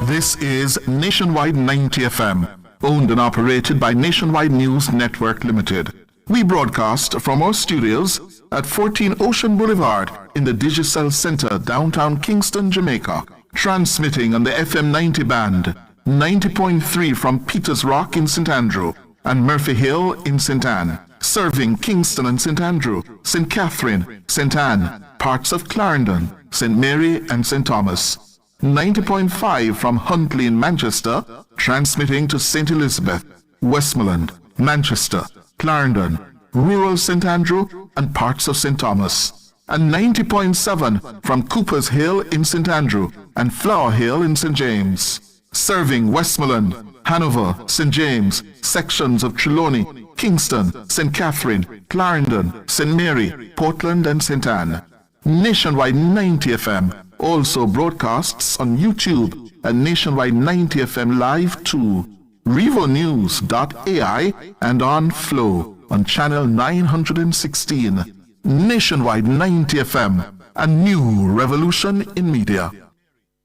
This is Nationwide 90 FM, owned and operated by Nationwide News Network Limited. We broadcast from our studios at 14 Ocean Boulevard in the Digicel Center, downtown Kingston, Jamaica. Transmitting on the FM 90 band, 90.3 from Peters Rock in St. Andrew and Murphy Hill in St. Anne. Serving Kingston and St. Andrew, St. Catherine, St. Anne, parts of Clarendon, St. Mary and St. Thomas. 90.5 from Huntley in Manchester, transmitting to St. Elizabeth, Westmoreland, Manchester, Clarendon, rural St. Andrew and parts of St. Thomas. And 90.7 from Cooper's Hill in St. Andrew and Flower Hill in St. James. Serving Westmoreland, Hanover, St. James, sections of Trelawney, Kingston, St. Catherine, Clarendon, St. Mary, Portland and St. Anne. Nationwide 90 FM also broadcasts on YouTube and Nationwide 90 FM Live too. RevoNews.ai and on Flow on channel 916. Nationwide 90 FM, a new revolution in media.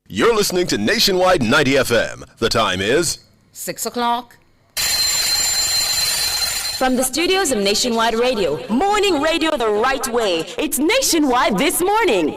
You're listening to Nationwide 90 FM. The time is 6 o'clock. From the studios of Nationwide Radio, morning radio the right way. It's Nationwide This Morning.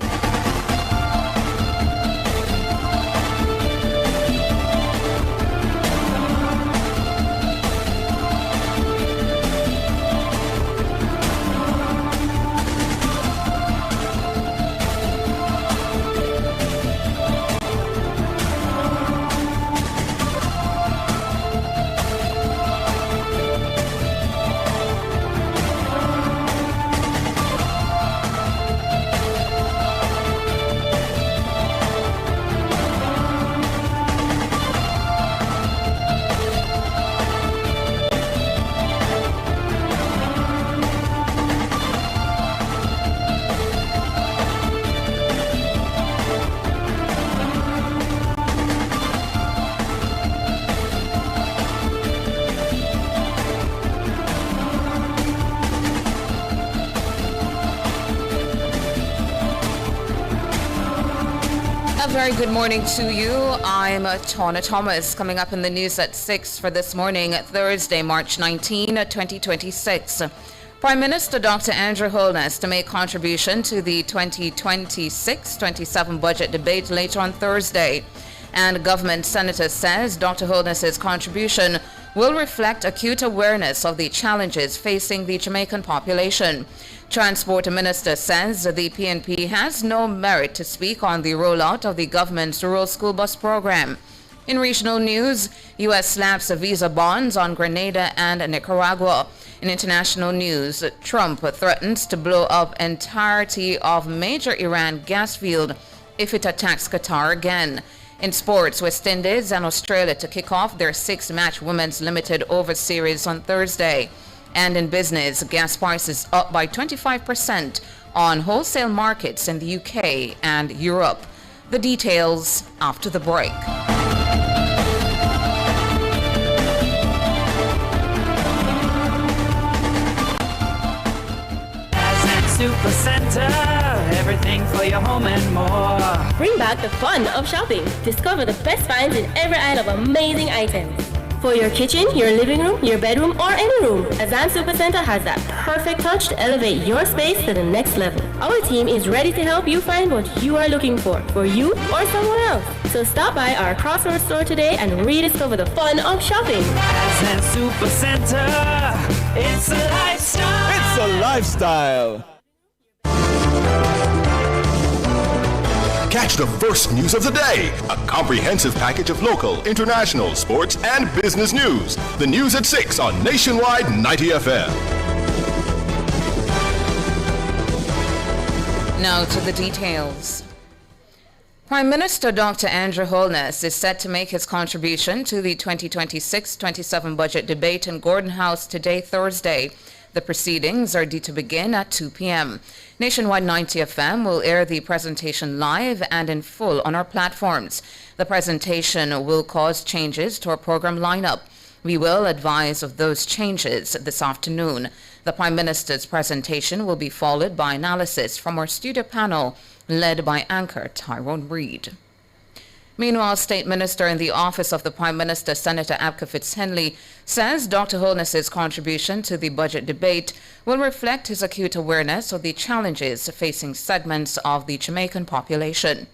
Very good morning to you. I'm Tawna Thomas. Coming up in the news at 6 for this morning, Thursday, March 19, 2026. Prime Minister Dr. Andrew Holness to make contribution to the 2026-27 budget debate later on Thursday. And government senator says Dr. Holness's contribution will reflect acute awareness of the challenges facing the Jamaican population. Transport Minister says the PNP has no merit to speak on the rollout of the government's rural school bus program. In regional news, U.S. slaps visa bans on Grenada and Nicaragua. In international news, Trump threatens to blow up entirety of major Iran gas field if it attacks Qatar again. In sports, West Indies and Australia to kick off their 6-match Women's Limited Over Series on Thursday. And in business, gas prices up by 25% on wholesale markets in the UK and Europe. The details after the break. Super Center, everything for your home and more. Bring back the fun of shopping. Discover the best finds in every aisle of amazing items. For your kitchen, your living room, your bedroom, or any room, Azan Super Center has that perfect touch to elevate your space to the next level. Our team is ready to help you find what you are looking for you or someone else. So stop by our Crossroads store today and rediscover the fun of shopping. Azan Super Center, it's a lifestyle. It's a lifestyle. Catch the first news of the day. A comprehensive package of local, international, sports, and business news. The news at 6 on Nationwide 90 FM. Now to the details. Prime Minister Dr. Andrew Holness is set to make his contribution to the 2026-27 budget debate in Gordon House today, Thursday. The proceedings are due to begin at 2 p.m. Nationwide 90 FM will air the presentation live and in full on our platforms. The presentation will cause changes to our program lineup. We will advise of those changes this afternoon. The Prime Minister's presentation will be followed by analysis from our studio panel led by anchor Tyrone Reed. Meanwhile, State Minister in the Office of the Prime Minister, Senator Abka Fitz-Henley, says Dr. Holness's contribution to the budget debate will reflect his acute awareness of the challenges facing segments of the Jamaican population.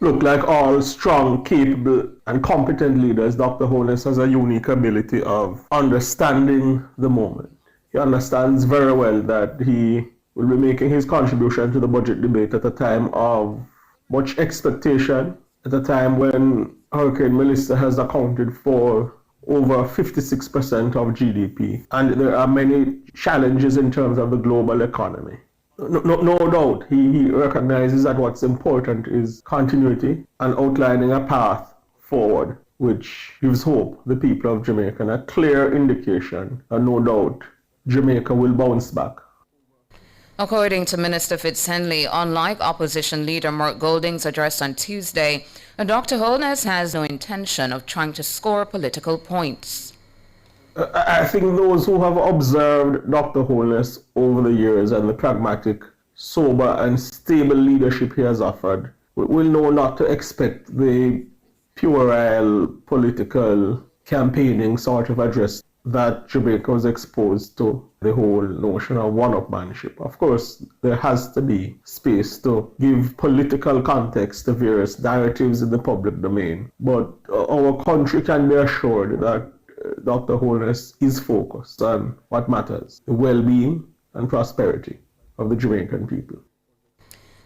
Look, like all strong, capable, and competent leaders, Dr. Holness has a unique ability of understanding the moment. He understands very well that he will be making his contribution to the budget debate at a time of much expectation, at a time when Hurricane Melissa has accounted for over 56% of GDP, and there are many challenges in terms of the global economy. No doubt, he recognizes that what's important is continuity and outlining a path forward, which gives hope the people of Jamaica, and a clear indication, and no doubt, Jamaica will bounce back. According to Minister Fitz-Henley, unlike opposition leader Mark Golding's address on Tuesday, Dr. Holness has no intention of trying to score political points. I think those who have observed Dr. Holness over the years and the pragmatic, sober and stable leadership he has offered will know not to expect the puerile political campaigning sort of address that Jamaica was exposed to, the whole notion of one-upmanship. Of course, there has to be space to give political context to various narratives in the public domain, but our country can be assured that Dr. Holness is focused on what matters, the well-being and prosperity of the Jamaican people.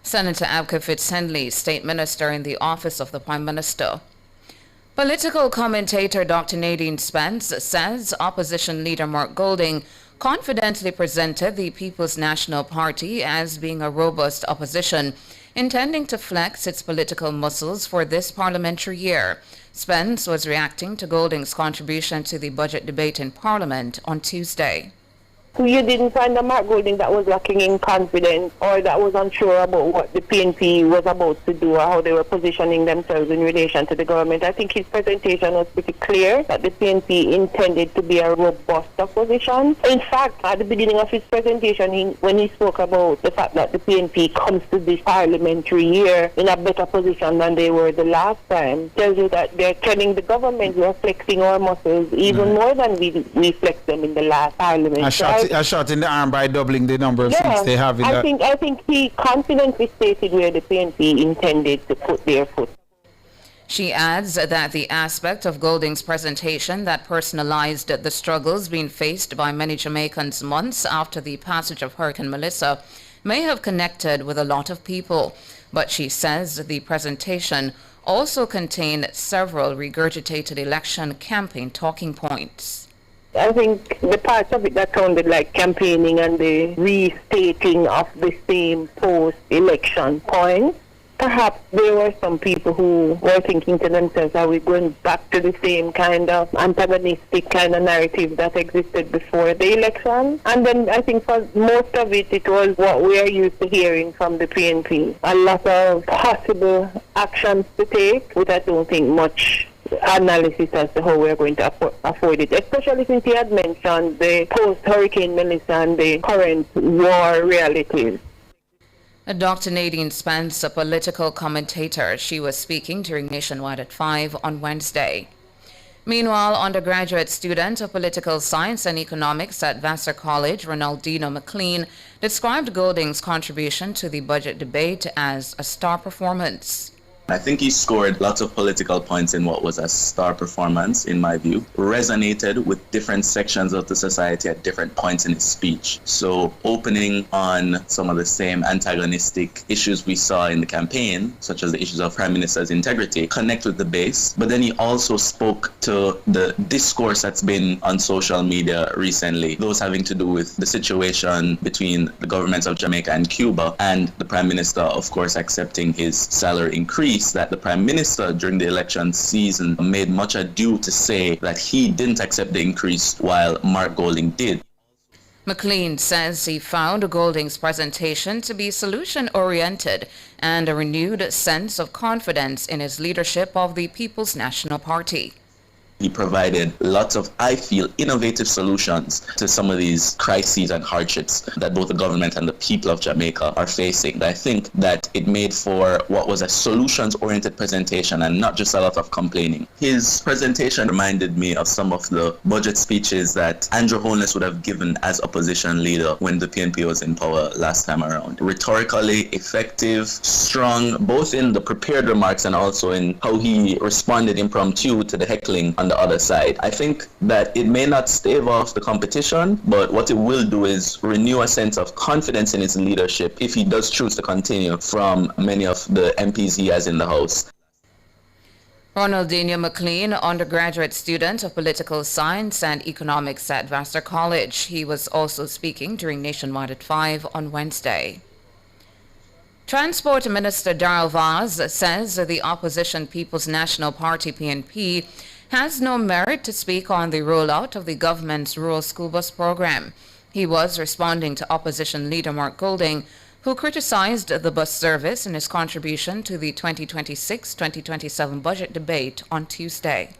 Senator Abka Fitz-Henley, State Minister in the Office of the Prime Minister. Political commentator Dr. Nadine Spence says opposition leader Mark Golding confidently presented the People's National Party as being a robust opposition, intending to flex its political muscles for this parliamentary year. Spence was reacting to Golding's contribution to the budget debate in Parliament on Tuesday. You didn't find a Mark Golding that was lacking in confidence or that was unsure about what the PNP was about to do or how they were positioning themselves in relation to the government. I think his presentation was pretty clear that the PNP intended to be a robust opposition. In fact, at the beginning of his presentation, when he spoke about the fact that the PNP comes to this parliamentary year in a better position than they were the last time, tells you that they're telling the government we are flexing our muscles even more than we flexed them in the last parliament. A shot in the arm by doubling the number of seats they have in I think he confidently stated where the PNP intended to put their foot. She adds that the aspect of Golding's presentation that personalized the struggles being faced by many Jamaicans months after the passage of Hurricane Melissa may have connected with a lot of people, but she says the presentation also contained several regurgitated election campaign talking points. I think the parts of it that sounded like campaigning and the restating of the same post-election points, perhaps there were some people who were thinking to themselves, are we going back to the same kind of antagonistic kind of narrative that existed before the election? And then I think for most of it, it was what we are used to hearing from the PNP. A lot of possible actions to take, but I don't think much analysis as to how we're going to afford it, especially since he had mentioned the post-Hurricane Melissa and the current war realities. Dr. Nadine Spence, a political commentator, she was speaking during Nationwide at 5 on Wednesday. Meanwhile, undergraduate student of political science and economics at Vassar College, Ronaldino McLean, described Golding's contribution to the budget debate as a star performance. I think he scored lots of political points in what was a star performance, in my view, resonated with different sections of the society at different points in his speech. So opening on some of the same antagonistic issues we saw in the campaign, such as the issues of Prime Minister's integrity, connect with the base. But then he also spoke to the discourse that's been on social media recently, those having to do with the situation between the governments of Jamaica and Cuba, and the Prime Minister, of course, accepting his salary increase, that the Prime Minister during the election season made much ado to say that he didn't accept the increase while Mark Golding did. McLean says he found Golding's presentation to be solution-oriented and a renewed sense of confidence in his leadership of the People's National Party. He provided lots of, I feel, innovative solutions to some of these crises and hardships that both the government and the people of Jamaica are facing. I think that it made for what was a solutions-oriented presentation and not just a lot of complaining. His presentation reminded me of some of the budget speeches that Andrew Holness would have given as opposition leader when the PNP was in power last time around. Rhetorically effective, strong, both in the prepared remarks and also in how he responded impromptu to the heckling on the other side. I think that it may not stave off the competition, but what it will do is renew a sense of confidence in his leadership if he does choose to continue from many of the MPs he has in the House. Ronaldinho McLean, undergraduate student of political science and economics at Vassar College. He was also speaking during Nationwide at 5 on Wednesday. Transport Minister Darrell Vaz says the opposition People's National Party PNP has no merit to speak on the rollout of the government's rural school bus program. He was responding to opposition leader Mark Golding, who criticized the bus service in his contribution to the 2026-2027 budget debate on Tuesday.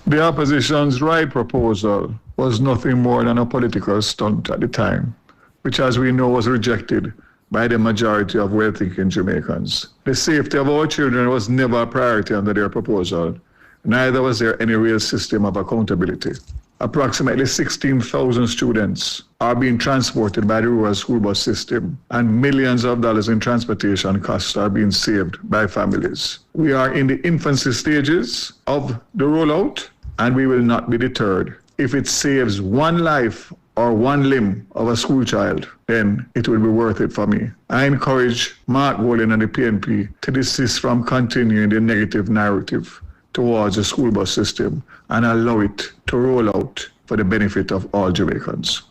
The opposition's ride proposal was nothing more than a political stunt at the time, which, as we know, was rejected by the majority of well-thinking Jamaicans. The safety of our children was never a priority under their proposal. Neither was there any real system of accountability. Approximately 16,000 students are being transported by the rural school bus system, and millions of dollars in transportation costs are being saved by families. We are in the infancy stages of the rollout, and we will not be deterred. If it saves one life or one limb of a school child, then it will be worth it for me. I encourage Mark Golding and the PNP to desist from continuing the negative narrative towards the school bus system and allow it to roll out for the benefit of all Jamaicans.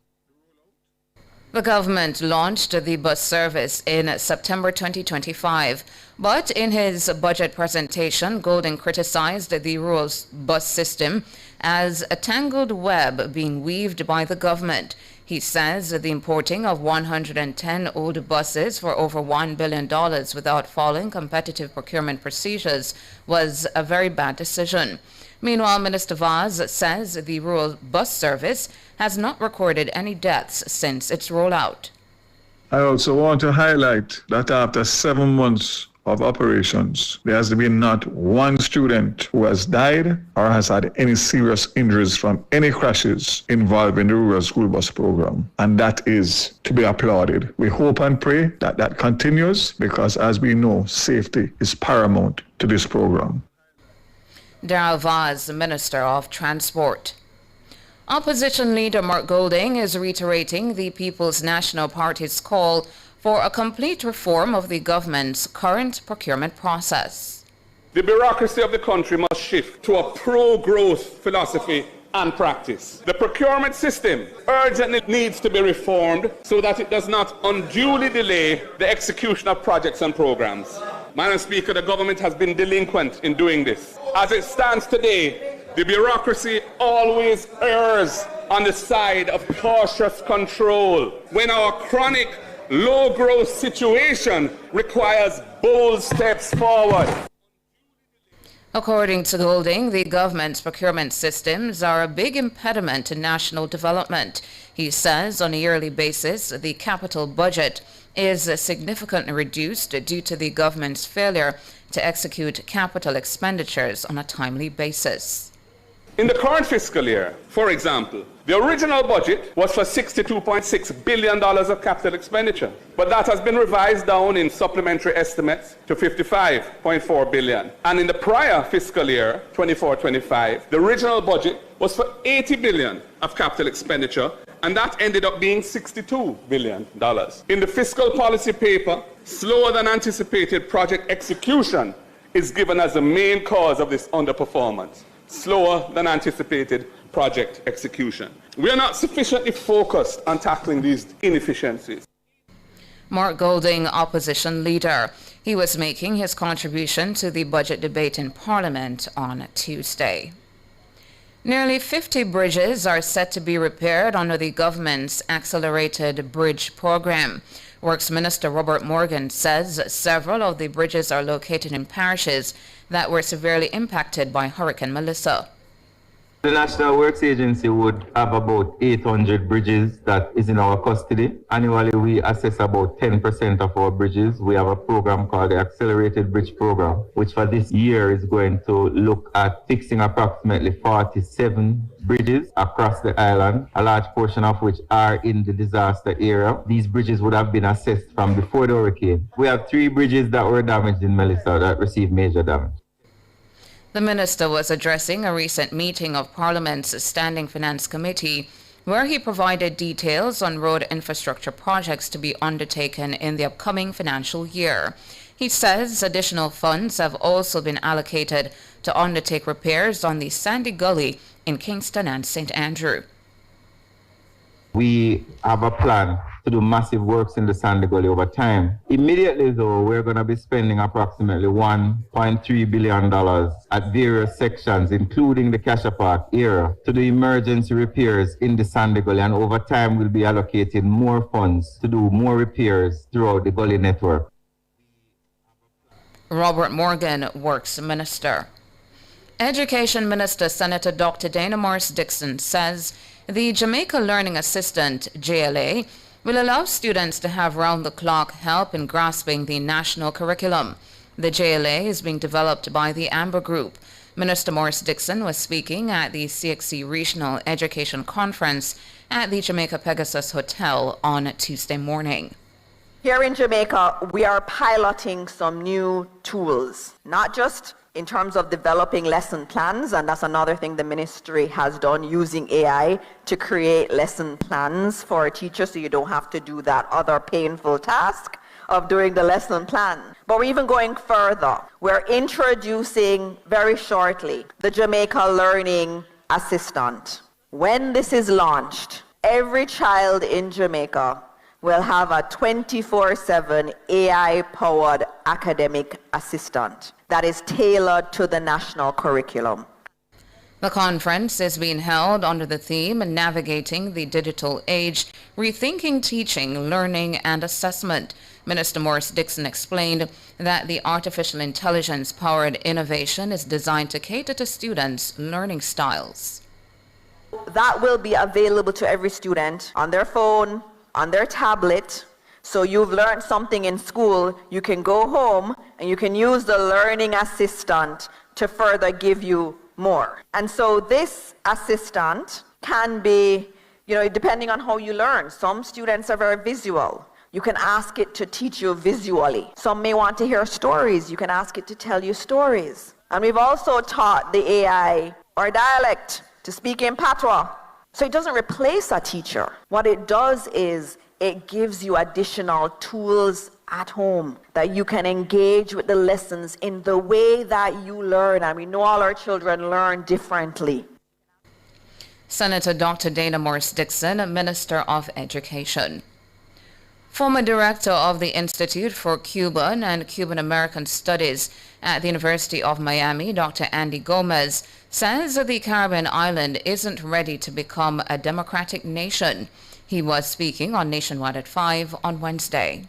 The government launched the bus service in September 2025, but in his budget presentation, Golding criticized the rural bus system as a tangled web being weaved by the government. He says the importing of 110 old buses for over $1 billion without following competitive procurement procedures was a very bad decision. Meanwhile, Minister Vaz says the rural bus service has not recorded any deaths since its rollout. I also want to highlight that after 7 months of operations, there has been not one student who has died or has had any serious injuries from any crashes involving the rural school bus program. And that is to be applauded. We hope and pray that that continues because, as we know, safety is paramount to this program. Darrell Vaz, Minister of Transport. Opposition leader Mark Golding is reiterating the People's National Party's call for a complete reform of the government's current procurement process. The bureaucracy of the country must shift to a pro-growth philosophy and practice. The procurement system urgently needs to be reformed so that it does not unduly delay the execution of projects and programs. Madam Speaker, the government has been delinquent in doing this. As it stands today, the bureaucracy always errs on the side of cautious control when our chronic low-growth situation requires bold steps forward. According to Golding, the government's procurement systems are a big impediment to national development. He says on a yearly basis, the capital budget is significantly reduced due to the government's failure to execute capital expenditures on a timely basis. In the current fiscal year, for example, the original budget was for $62.6 billion of capital expenditure, but that has been revised down in supplementary estimates to $55.4 billion. And in the prior fiscal year, 24-25, the original budget was for $80 billion of capital expenditure, and that ended up being $62 billion. In the fiscal policy paper, slower than anticipated project execution is given as the main cause of this underperformance. Slower than anticipated project execution. We are not sufficiently focused on tackling these inefficiencies. Mark Golding, opposition leader. He was making his contribution to the budget debate in Parliament on Tuesday. Nearly 50 bridges are set to be repaired under the government's Accelerated Bridge Program. Works Minister Robert Morgan says several of the bridges are located in parishes that were severely impacted by Hurricane Melissa. The National Works Agency would have about 800 bridges that is in our custody. Annually, we assess about 10% of our bridges. We have a program called the Accelerated Bridge Program, which for this year is going to look at fixing approximately 47 bridges across the island, a large portion of which are in the disaster area. These bridges would have been assessed from before the hurricane. We have 3 bridges that were damaged in Melissa that received major damage. The minister was addressing a recent meeting of Parliament's Standing Finance Committee, where he provided details on road infrastructure projects to be undertaken in the upcoming financial year. He says additional funds have also been allocated to undertake repairs on the Sandy Gully in Kingston and St. Andrew. We have a plan to do massive works in the Sandy Gully over time. Immediately, though, we're going to be spending approximately $1.3 billion at various sections, including the Cassia Park area, to do emergency repairs in the Sandy Gully. And over time, we'll be allocating more funds to do more repairs throughout the gully network. Robert Morgan, Works Minister. Education Minister Senator Dr. Dana Morris Dixon says the Jamaica Learning Assistant, JLA, will allow students to have round-the-clock help in grasping the national curriculum. The JLA is being developed by the Amber Group. Minister Morris Dixon was speaking at the CXC Regional Education Conference at the Jamaica Pegasus Hotel on Tuesday morning. Here in Jamaica, we are piloting some new tools, not just in terms of developing lesson plans, and that's another thing the ministry has done, using AI to create lesson plans for a teacher so you don't have to do that other painful task of doing the lesson plan. But we're even going further. We're introducing very shortly the Jamaica Learning Assistant. When this is launched, every child in Jamaica will have a 24/7 AI-powered academic assistant that is tailored to the national curriculum. The conference is being held under the theme Navigating the Digital Age, Rethinking Teaching, Learning and Assessment. Minister Morris Dixon explained that the artificial intelligence-powered innovation is designed to cater to students' learning styles. That will be available to every student on their phone, on their tablet. So you've learned something in school, you can go home and you can use the learning assistant to further give you more. And so this assistant can be, depending on how you learn. Some students are very visual. You can ask it to teach you visually. Some may want to hear stories. You can ask it to tell you stories. And we've also taught the AI or dialect to speak in patois. So it doesn't replace a teacher. What it does is it gives you additional tools at home that you can engage with the lessons in the way that you learn. And we know all our children learn differently. Senator Dr. Dana Morris Dixon, Minister of Education. Former director of the Institute for Cuban and Cuban American Studies at the University of Miami, Dr. Andy Gomez, says the Caribbean island isn't ready to become a democratic nation. He was speaking on Nationwide at 5 on Wednesday.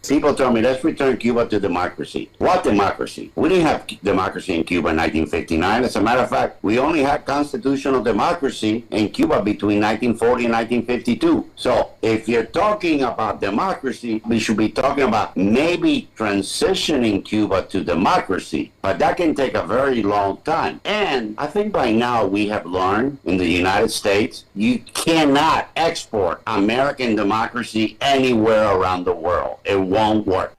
People told me, let's return Cuba to democracy. What democracy? We didn't have democracy in Cuba in 1959. As a matter of fact, we only had constitutional democracy in Cuba between 1940 and 1952. So if you're talking about democracy, we should be talking about maybe transitioning Cuba to democracy. But that can take a very long time. And I think by now we have learned in the United States, you cannot export American democracy anywhere around the world. It won't work.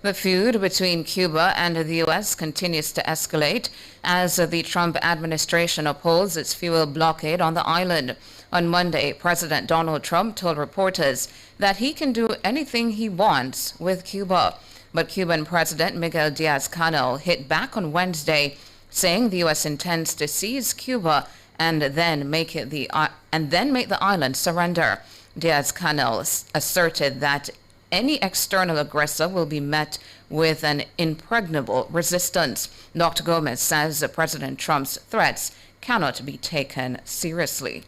The feud between Cuba and the U.S. continues to escalate as the Trump administration upholds its fuel blockade on the island. On Monday, President Donald Trump told reporters that he can do anything he wants with Cuba. But Cuban President Miguel Diaz-Canel hit back on Wednesday, saying the U.S. intends to seize Cuba and then make the island surrender. Diaz-Canel asserted that any external aggressor will be met with an impregnable resistance. Dr. Gomez says President Trump's threats cannot be taken seriously.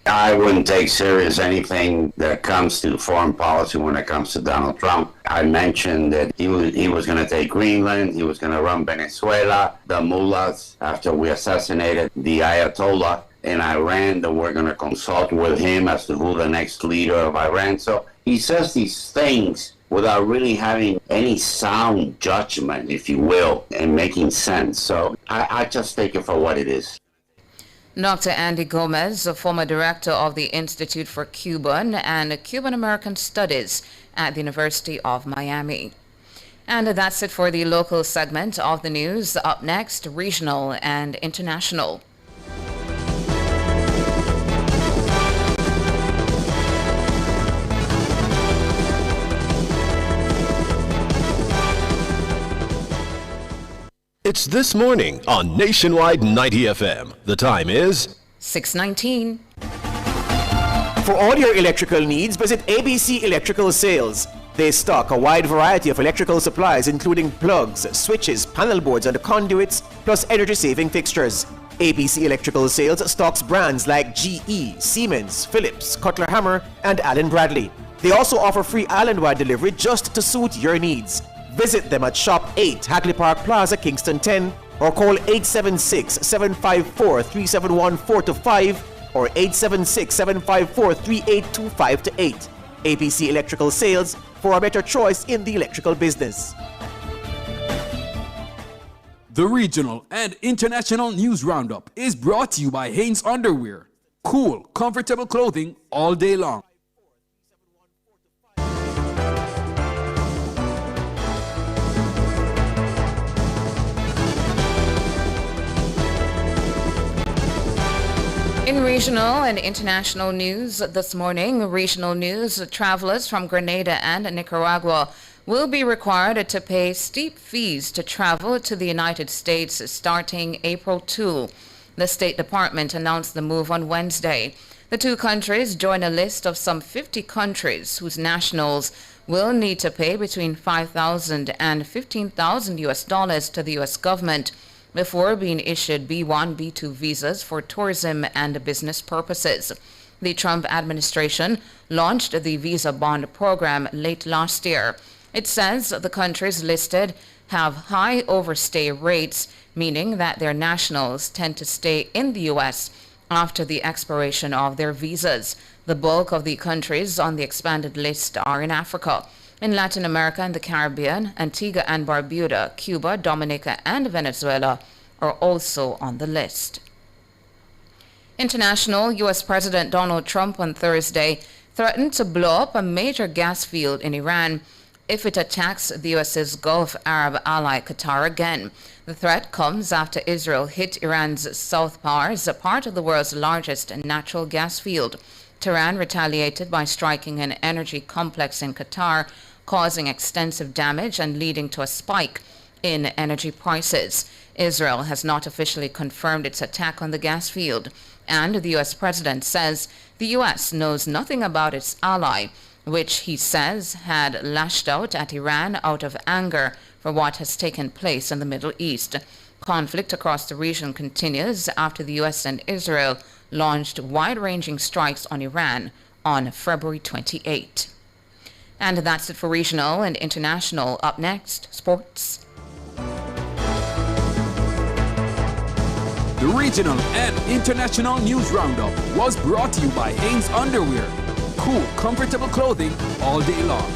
I wouldn't take serious anything that comes to foreign policy when it comes to Donald Trump. I mentioned that he was going to take Greenland, he was going to run Venezuela, the mullahs, after we assassinated the Ayatollah in Iran, that we're going to consult with him as to who the next leader of Iran. So he says these things without really having any sound judgment, if you will, and making sense. So I just take it for what it is. Dr. Andy Gomez, a former director of the Institute for Cuban and Cuban American Studies at the University of Miami. And that's it for the local segment of the news. Up next, regional and international. It's This Morning on Nationwide 90 FM. The time is 6:19. For all your electrical needs, visit ABC Electrical Sales. They stock a wide variety of electrical supplies, including plugs, switches, panel boards, and conduits, plus energy-saving fixtures. ABC Electrical Sales stocks brands like GE, Siemens, Philips, Cutler Hammer, and Allen Bradley. They also offer free island-wide delivery just to suit your needs. Visit them at Shop 8, Hagley Park Plaza, Kingston 10, or call 876-754-3714-5 or 876-754-3825-8. ABC Electrical Sales, for a better choice in the electrical business. The regional and international news roundup is brought to you by Hanes Underwear. Cool, comfortable clothing all day long. In regional and international news this morning, regional news, travelers from Grenada and Nicaragua will be required to pay steep fees to travel to the United States starting April 2. The State Department announced the move on Wednesday. The two countries join a list of some 50 countries whose nationals will need to pay between $5,000 and $15,000 to the U.S. government before being issued B1, B2 visas for tourism and business purposes. The Trump administration launched the visa bond program late last year. It says the countries listed have high overstay rates, meaning that their nationals tend to stay in the U.S. after the expiration of their visas. The bulk of the countries on the expanded list are in Africa. In Latin America and the Caribbean, Antigua and Barbuda, Cuba, Dominica, and Venezuela are also on the list. International, U.S. President Donald Trump on Thursday threatened to blow up a major gas field in Iran if it attacks the U.S.'s Gulf Arab ally Qatar again. The threat comes after Israel hit Iran's South Pars, a part of the world's largest natural gas field. Tehran retaliated by striking an energy complex in Qatar, causing extensive damage and leading to a spike in energy prices. Israel has not officially confirmed its attack on the gas field, and the U.S. president says the U.S. knows nothing about its ally, which he says had lashed out at Iran out of anger for what has taken place in the Middle East. Conflict across the region continues after the U.S. and Israel launched wide-ranging strikes on Iran on February 28. And that's it for regional and international. Up next, sports. The regional and international news roundup was brought to you by Hanes Underwear. Cool, comfortable clothing all day long.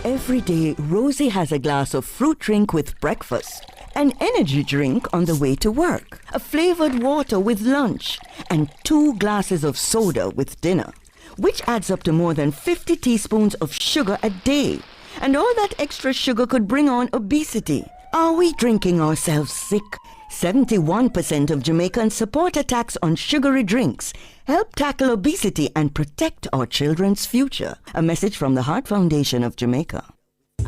Every day, Rosie has a glass of fruit drink with breakfast, an energy drink on the way to work, a flavored water with lunch, and 2 glasses of soda with dinner, which adds up to more than 50 teaspoons of sugar a day. And all that extra sugar could bring on obesity. Are we drinking ourselves sick? 71% of Jamaicans support a tax on sugary drinks. Help tackle obesity and protect our children's future. A message from the Heart Foundation of Jamaica.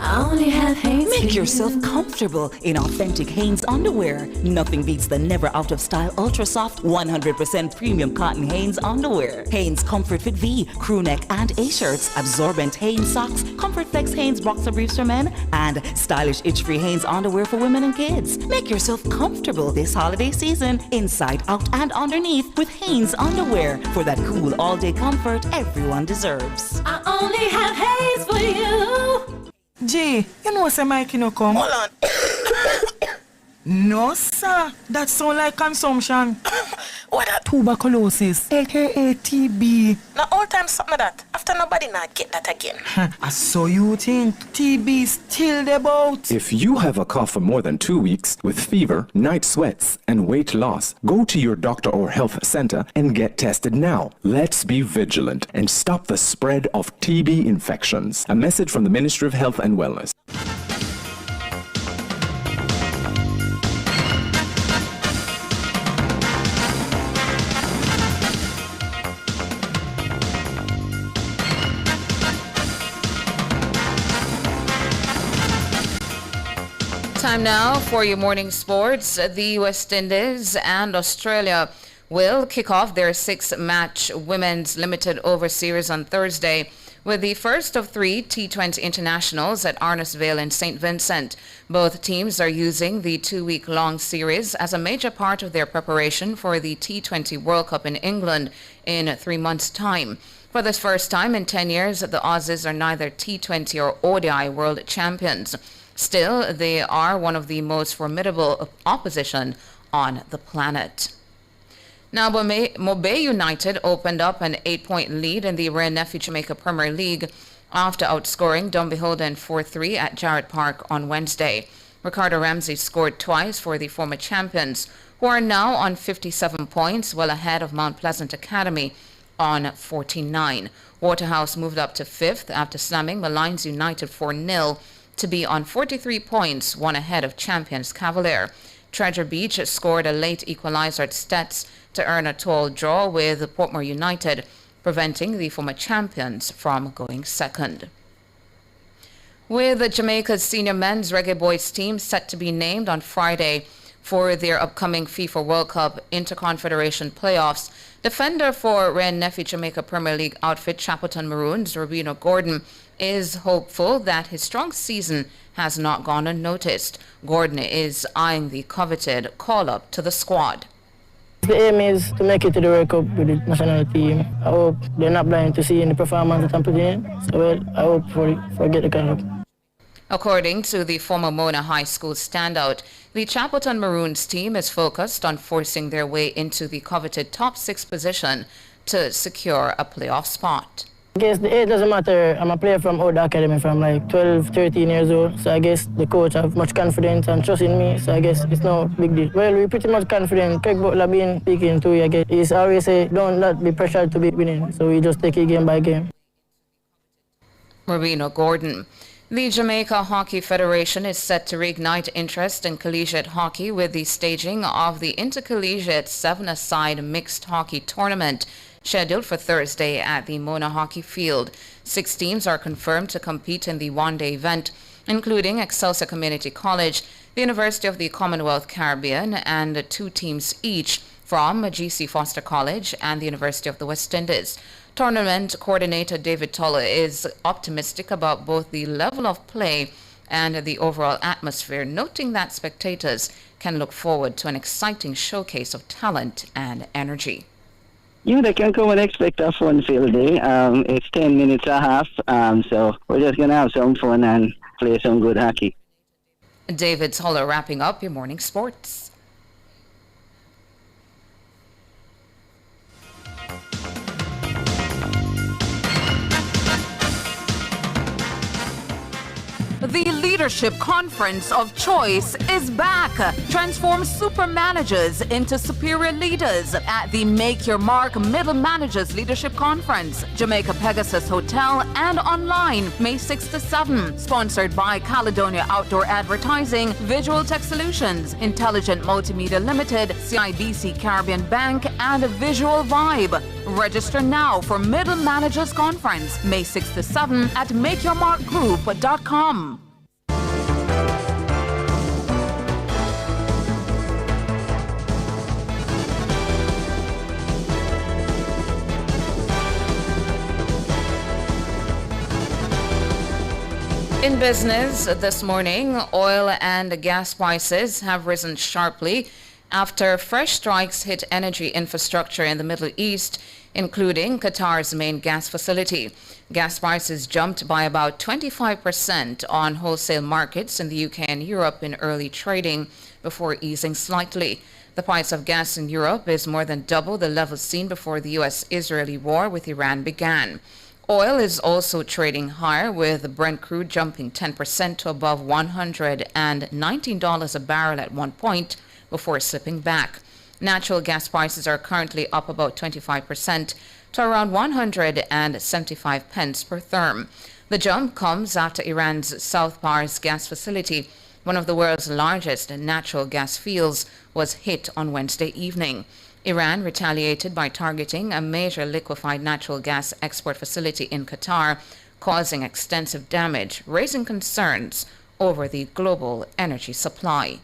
I only have Hanes. Make yourself comfortable in authentic Hanes underwear. Nothing beats the never out of style ultra soft 100% premium cotton Hanes underwear. Hanes Comfort Fit V, crew neck and A shirts, absorbent Hanes socks, Comfort Flex Hanes boxer briefs for men, and stylish itch-free Hanes underwear for women and kids. Make yourself comfortable this holiday season, inside, out, and underneath with Hanes underwear for that cool all-day comfort everyone deserves. I only have Hanes for you. Gee, you know say Mikey no come? Hold on. No, sir. That sound like consumption. What that? Tuberculosis, aka TB. Now all time something that. After nobody not get that again. So you think TB still the boat? If you have a cough for more than 2 weeks with fever, night sweats, and weight loss, go to your doctor or health center and get tested now. Let's be vigilant and stop the spread of TB infections. A message from the Ministry of Health and Wellness. Time now for your morning sports. The West Indies and Australia will kick off their 6-match Women's Limited Over Series on Thursday with the first of 3 T20 internationals at Arnessville in St. Vincent. Both teams are using the 2-week-long series as a major part of their preparation for the T20 World Cup in England in 3 months' time. For the first time in 10 years, the Aussies are neither T20 or ODI world champions. Still, they are one of the most formidable opposition on the planet. Now, Mobay United opened up an 8-point lead in the Rare Nephew Jamaica Premier League after outscoring Dumbeholden 4-3 at Jarrett Park on Wednesday. Ricardo Ramsey scored twice for the former champions, who are now on 57 points, well ahead of Mount Pleasant Academy on 49. Waterhouse moved up to 5th after slamming Malines United 4-0 to be on 43 points, one ahead of champions Cavalier. Treasure Beach scored a late equalizer at Stets to earn a tall draw with Portmore United, preventing the former champions from going second. With Jamaica's senior men's Reggae Boys team set to be named on Friday for their upcoming FIFA World Cup Interconfederation playoffs, defender for Rare Nephew Jamaica Premier League outfit Chapelton Maroons, Rubino Gordon, is hopeful that his strong season has not gone unnoticed. Gordon is eyeing the coveted call-up to the squad. The aim is to make it to the World Cup with the national team. I hope they're not blind to seeing the performance that I'm putting in. So I hope for get the call-up. According to the former Mona High School standout, the Chapelton Maroons team is focused on forcing their way into the coveted top 6 position to secure a playoff spot. I guess the age doesn't matter. I'm a player from Oda Academy from like 12, 13 years old. So I guess the coach have much confidence and trust in me. So I guess it's no big deal. Well, we're pretty much confident. Craig Butler been speaking to you, I guess. He's always say, don't not be pressured to be winning. So we just take it game by game. Rubino Gordon. The Jamaica Hockey Federation is set to reignite interest in collegiate hockey with the staging of the Intercollegiate 7-a-side Mixed Hockey Tournament scheduled for Thursday at the Mona Hockey Field. 6 teams are confirmed to compete in the one-day event, including Excelsior Community College, the University of the Commonwealth Caribbean, and 2 teams each from GC Foster College and the University of the West Indies. Tournament coordinator David Toller is optimistic about both the level of play and the overall atmosphere, noting that spectators can look forward to an exciting showcase of talent and energy. Yeah, they can come and expect a fun field day. It's 10 minutes a half, so we're just going to have some fun and play some good hockey. David Toller wrapping up your morning sports. The Leadership Conference of Choice is back. Transform super managers into superior leaders at the Make Your Mark Middle Managers Leadership Conference, Jamaica Pegasus Hotel and online, May 6 to 7. Sponsored by Caledonia Outdoor Advertising, Visual Tech Solutions, Intelligent Multimedia Limited, CIBC Caribbean Bank, and Visual Vibe. Register now for Middle Managers Conference, May 6 to 7 at MakeYourMarkGroup.com. In business this morning, oil and gas prices have risen sharply after fresh strikes hit energy infrastructure in the Middle East, including Qatar's main gas facility. Gas prices jumped by about 25% on wholesale markets in the UK and Europe in early trading before easing slightly. The price of gas in Europe is more than double the level seen before the US-Israeli war with Iran began. Oil is also trading higher, with Brent crude jumping 10% to above $119 a barrel at one point before slipping back. Natural gas prices are currently up about 25% to around 175 pence per therm. The jump comes after Iran's South Pars gas facility, one of the world's largest natural gas fields, was hit on Wednesday evening. Iran retaliated by targeting a major liquefied natural gas export facility in Qatar, causing extensive damage, raising concerns over the global energy supply.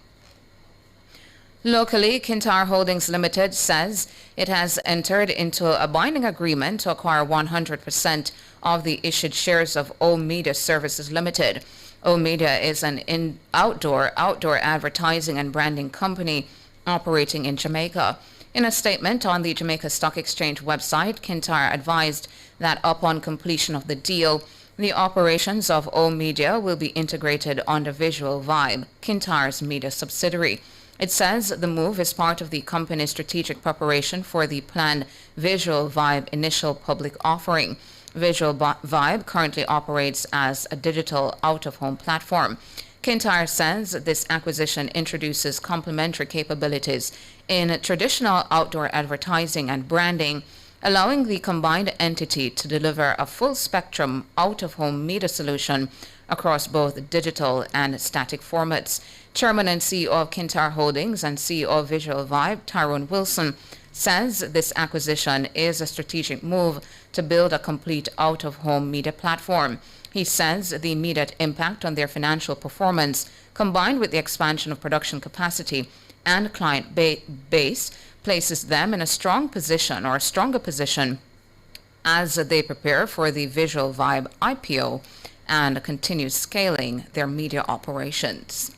Locally, Kintar Holdings Limited says it has entered into a binding agreement to acquire 100% of the issued shares of O Media Services Limited. O Media is an outdoor advertising and branding company operating in Jamaica. In a statement on the Jamaica Stock Exchange website, Kintar advised that upon completion of the deal, the operations of O Media will be integrated under Visual Vibe, Kintar's media subsidiary. It says the move is part of the company's strategic preparation for the planned Visual Vibe initial public offering. Visual Vibe currently operates as a digital out-of-home platform. Kintar says this acquisition introduces complementary capabilities in traditional outdoor advertising and branding, allowing the combined entity to deliver a full-spectrum out-of-home media solution across both digital and static formats. Chairman and CEO of Kintar Holdings and CEO of Visual Vibe, Tyrone Wilson, says this acquisition is a strategic move to build a complete out-of-home media platform. He says the immediate impact on their financial performance, combined with the expansion of production capacity and client base, places them in a stronger position as they prepare for the Visual Vibe IPO and continue scaling their media operations.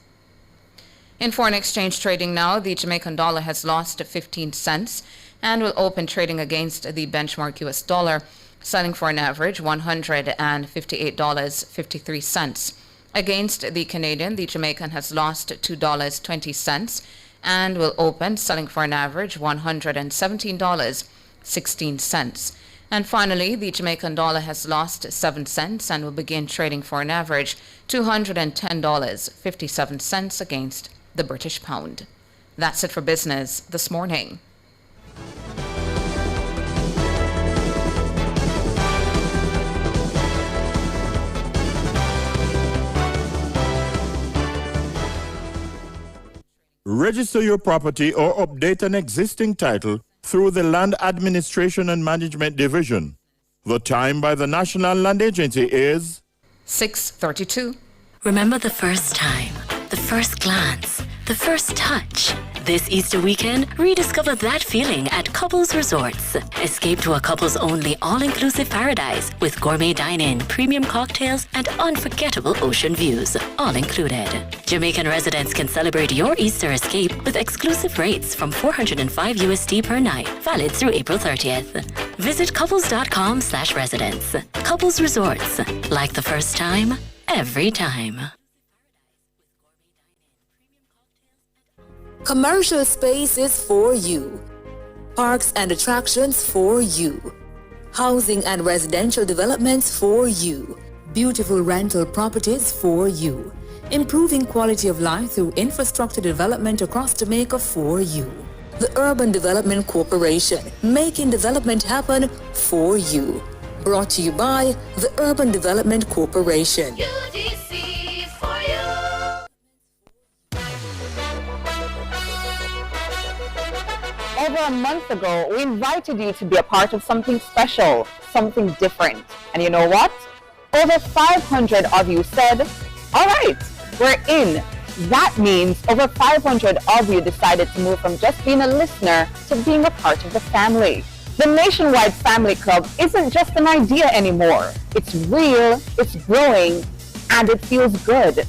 In foreign exchange trading now, the Jamaican dollar has lost 15 cents and will open trading against the benchmark US dollar, selling for an average $158.53. Against the Canadian, the Jamaican has lost $2.20 and will open selling for an average $117.16. And finally, the Jamaican dollar has lost 7 cents and will begin trading for an average $210.57 against the British pound. That's it for business this morning. Register your property or update an existing title through the Land Administration and Management Division. The time by the National Land Agency is 6:32. Remember the first time, the first glance, the first touch. This Easter weekend, rediscover that feeling at Couples Resorts. Escape to a couples-only all-inclusive paradise with gourmet dine-in, premium cocktails, and unforgettable ocean views, all included. Jamaican residents can celebrate your Easter escape with exclusive rates from $405 USD per night, valid through April 30th. Visit couples.com/residents. Couples Resorts, like the first time, every time. Commercial spaces for you. Parks and attractions for you. Housing and residential developments for you. Beautiful rental properties for you. Improving quality of life through infrastructure development across Jamaica for you. The Urban Development Corporation, making development happen for you. Brought to you by the Urban Development Corporation. UDC for you. Over a month ago, we invited you to be a part of something special, something different. And you know what? Over 500 of you said, all right, we're in. That means over 500 of you decided to move from just being a listener to being a part of the family. The Nationwide Family Club isn't just an idea anymore. It's real, it's growing, and it feels good.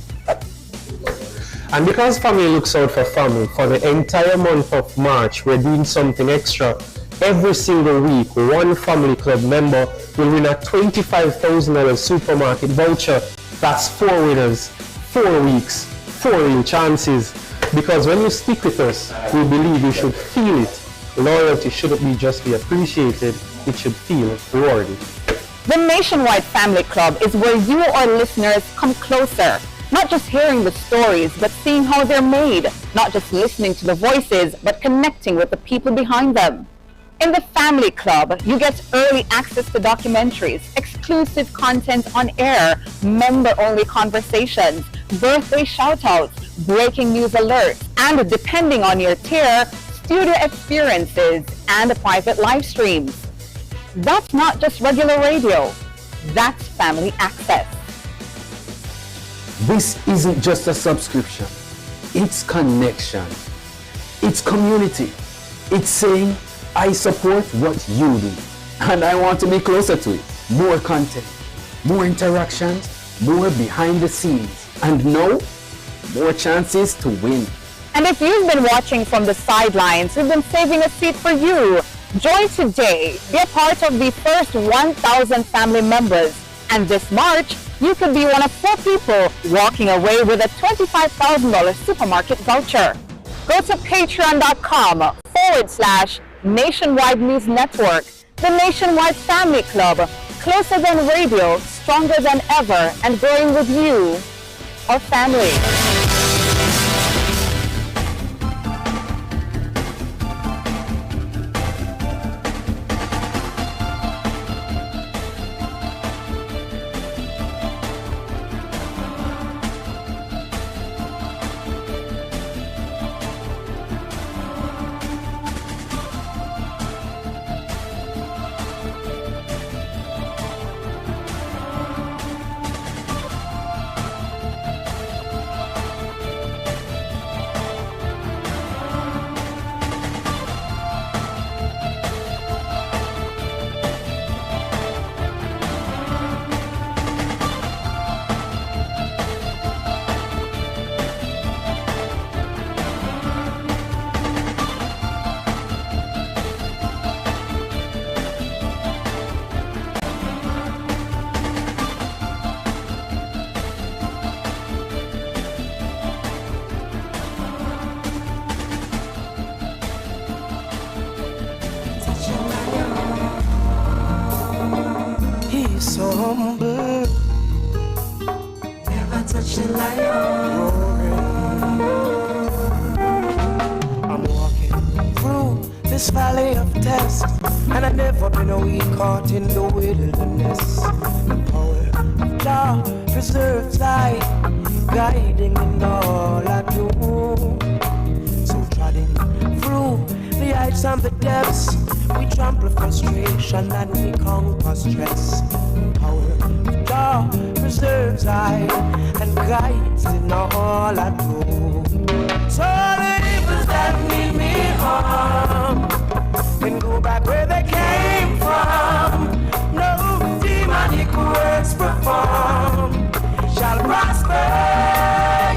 And because family looks out for family, for the entire month of March, we're doing something extra. Every single week, one family club member will win a $25,000 supermarket voucher. That's 4 winners, 4 weeks, 4 real chances. Because when you stick with us, we believe you should feel it. Loyalty shouldn't just be appreciated, it should feel rewarded. The Nationwide Family Club is where you, our listeners, come closer. Not just hearing the stories, but seeing how they're made. Not just listening to the voices, but connecting with the people behind them. In the Family Club, you get early access to documentaries, exclusive content on air, member-only conversations, birthday shout-outs, breaking news alerts, and depending on your tier, studio experiences and private live streams. That's not just regular radio, that's family access. This isn't just a subscription, it's connection, it's community, it's saying, I support what you do, and I want to be closer to it. More content, more interactions, more behind the scenes, and now, more chances to win. And if you've been watching from the sidelines, we've been saving a seat for you. Join today, be a part of the first 1,000 family members, and this March, you could be one of 4 people walking away with a $25,000 supermarket voucher. Go to patreon.com/Nationwide News Network, the Nationwide Family Club, closer than radio, stronger than ever, and growing with you, our family. So humble, never touch the lion. I'm walking through this valley of test, and I've never been a weak caught in the wilderness. The power of God preserves life, guiding in all I do. So treading through the heights and the depths, we trample frustration and we conquer stress. Power of God preserves I and guides in all I do. So the evils that mean me harm can go back where they came from. No demonic words performed shall prosper.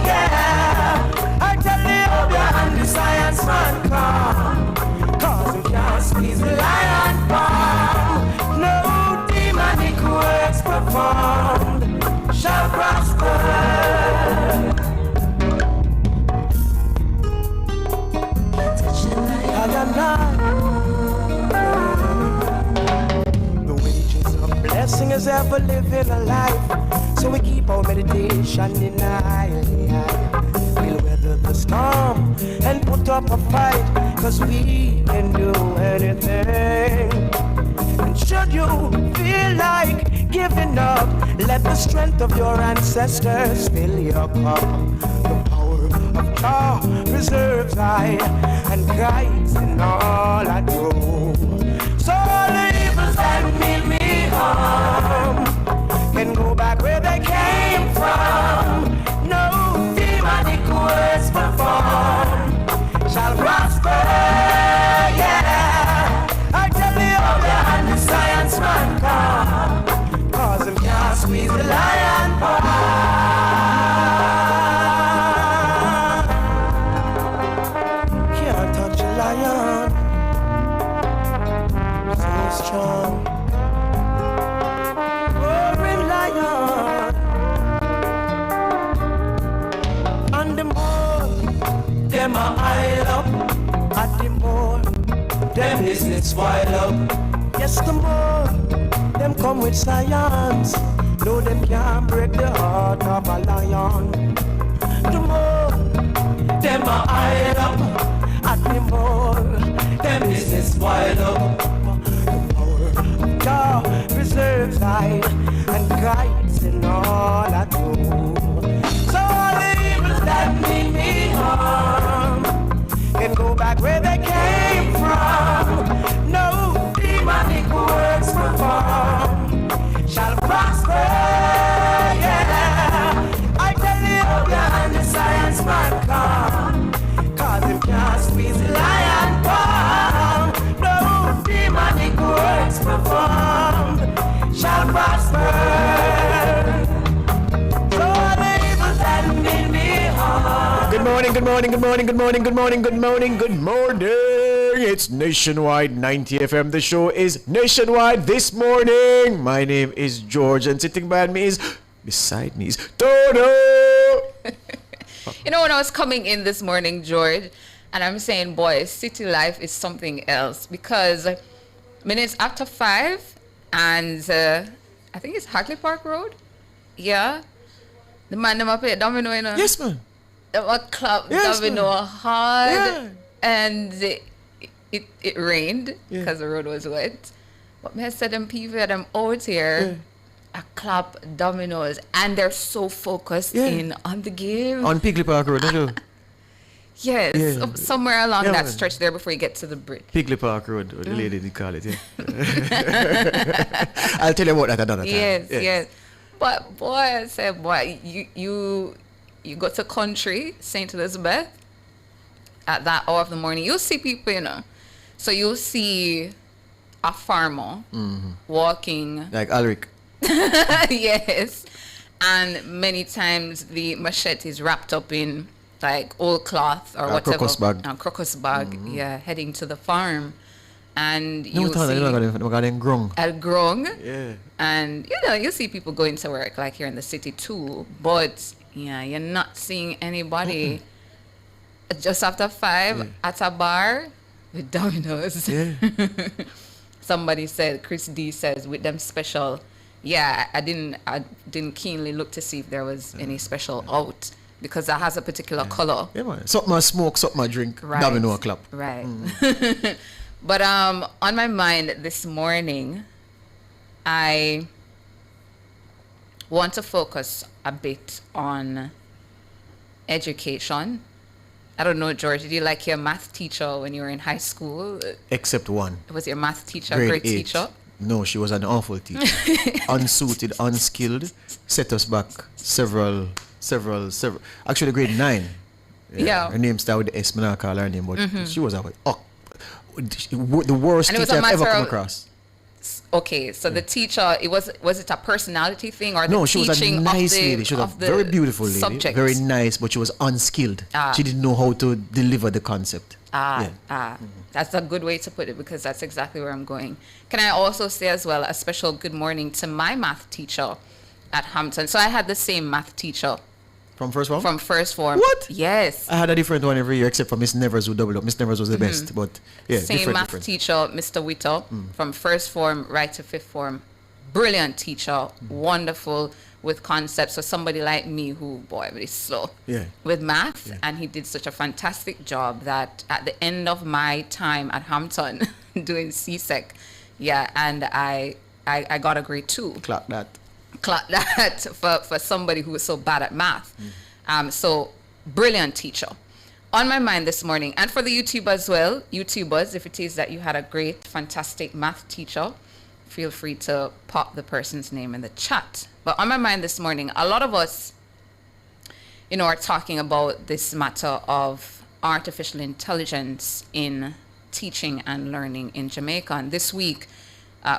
Yeah, I tell the Obia and the science man come. Squeeze the lion palm. No demonic works performed shall prosper. The wages of blessing is ever living a life, so we keep our meditation in high. We'll weather the storm and put up a fight, 'cause we can do anything. And should you feel like giving up, let the strength of your ancestors fill your cup. The power of God preserves I and guides in all I do. So all the evils that mean me harm can go back where they came from. No demonic words performed shall prosper. Yeah, I tell the Obia and the science man come, 'cause him can't squeeze the lion palm. them a idle up. At the more, them business wild up. Yes, the more, them come with science. No, them can't break the heart of a lion. The more, them a idle up. At the more, them business wild up. The power of God preserves I and guides in all I do. So all the evils that mean me harm can go back where they came from. No demonic works performed shall prosper. Yeah, I tell you, behind the science man come, 'cause him can't squeeze the lion palm. No demonic works performed shall prosper. Good morning, good morning, good morning, good morning, good morning, good morning, good morning. It's Nationwide 90 FM. The show is Nationwide this morning. My name is George, and sitting beside me is Toto. You know, when I was coming in this morning, George, and I'm saying, boy, city life is something else, because minutes after 5, and I think it's Hartley Park Road. Yeah. The man them up here, domino, you know. Yes, man. A club, Yes, domino man. hard, Yeah. and it rained because the road was wet. But me I said them people them out here, a clap dominoes, and they're so focused in on the game. On Pigley Park Road, you know. Yes, Yeah. somewhere along Yeah, that man. stretch there before you get to the bridge. Pigley Park Road, what the lady did call it, yeah. I'll tell you about that another time. Yes. But boy, I said, boy, you go to country, St. Elizabeth, at that hour of the morning, you'll see people, you know. So you'll see a farmer walking. Like Alric. Yes. And many times the machete is wrapped up in like old cloth or whatever. crocus bag. A crocus bag, yeah, heading to the farm. And No, you'll see we got them grung. at Grung. Yeah. And you know, you see people going to work like here in the city too, but yeah, you're not seeing anybody just after 5 at a bar with dominoes. Yeah. Somebody said, Chris D says, with them special. Yeah, I didn't keenly look to see if there was any special out, because that has a particular color. Yeah, man. Something I smoke, something I drink. Right. Domino clap. Right. But on my mind this morning, I want to focus a bit on education. I don't know, George, did you like your math teacher when you were in high school? Except one. Was your math teacher a Grade great 8. teacher? No, she was an awful teacher. Unsuited, unskilled. Set us back several. Actually, grade 9. Yeah. Her name started with S. I'm not call her name, but she was the worst And it was teacher a I've ever matter come of- across. Okay, so the teacher, was it a personality thing or the No, she was a teaching nice of the, lady. She was a of the very beautiful lady. subject? Very nice, but she was unskilled. Ah. She didn't know how to deliver the concept. That's a good way to put it, because that's exactly where I'm going. Can I also say as well a special good morning to my math teacher at Hampton? So I had the same math teacher From first form? from first form. What? Yes. I had a different one every year, except for Miss Nevers, who doubled up. Miss Nevers was the best, but yeah, Same math teacher, Mr. Whittle, from first form right to fifth form. Brilliant teacher, wonderful with concepts. So somebody like me who, boy, but he's slow Yeah. with math, and he did such a fantastic job that at the end of my time at Hampton doing CSEC, and I got a grade 2. Clock that. For somebody who was so bad at math. So brilliant teacher. On my mind this morning, and for the YouTubers as well, YouTubers, if it is that you had a great, fantastic math teacher, feel free to pop the person's name in the chat. But on my mind this morning, a lot of us, you know, are talking about this matter of artificial intelligence in teaching and learning in Jamaica. And this week,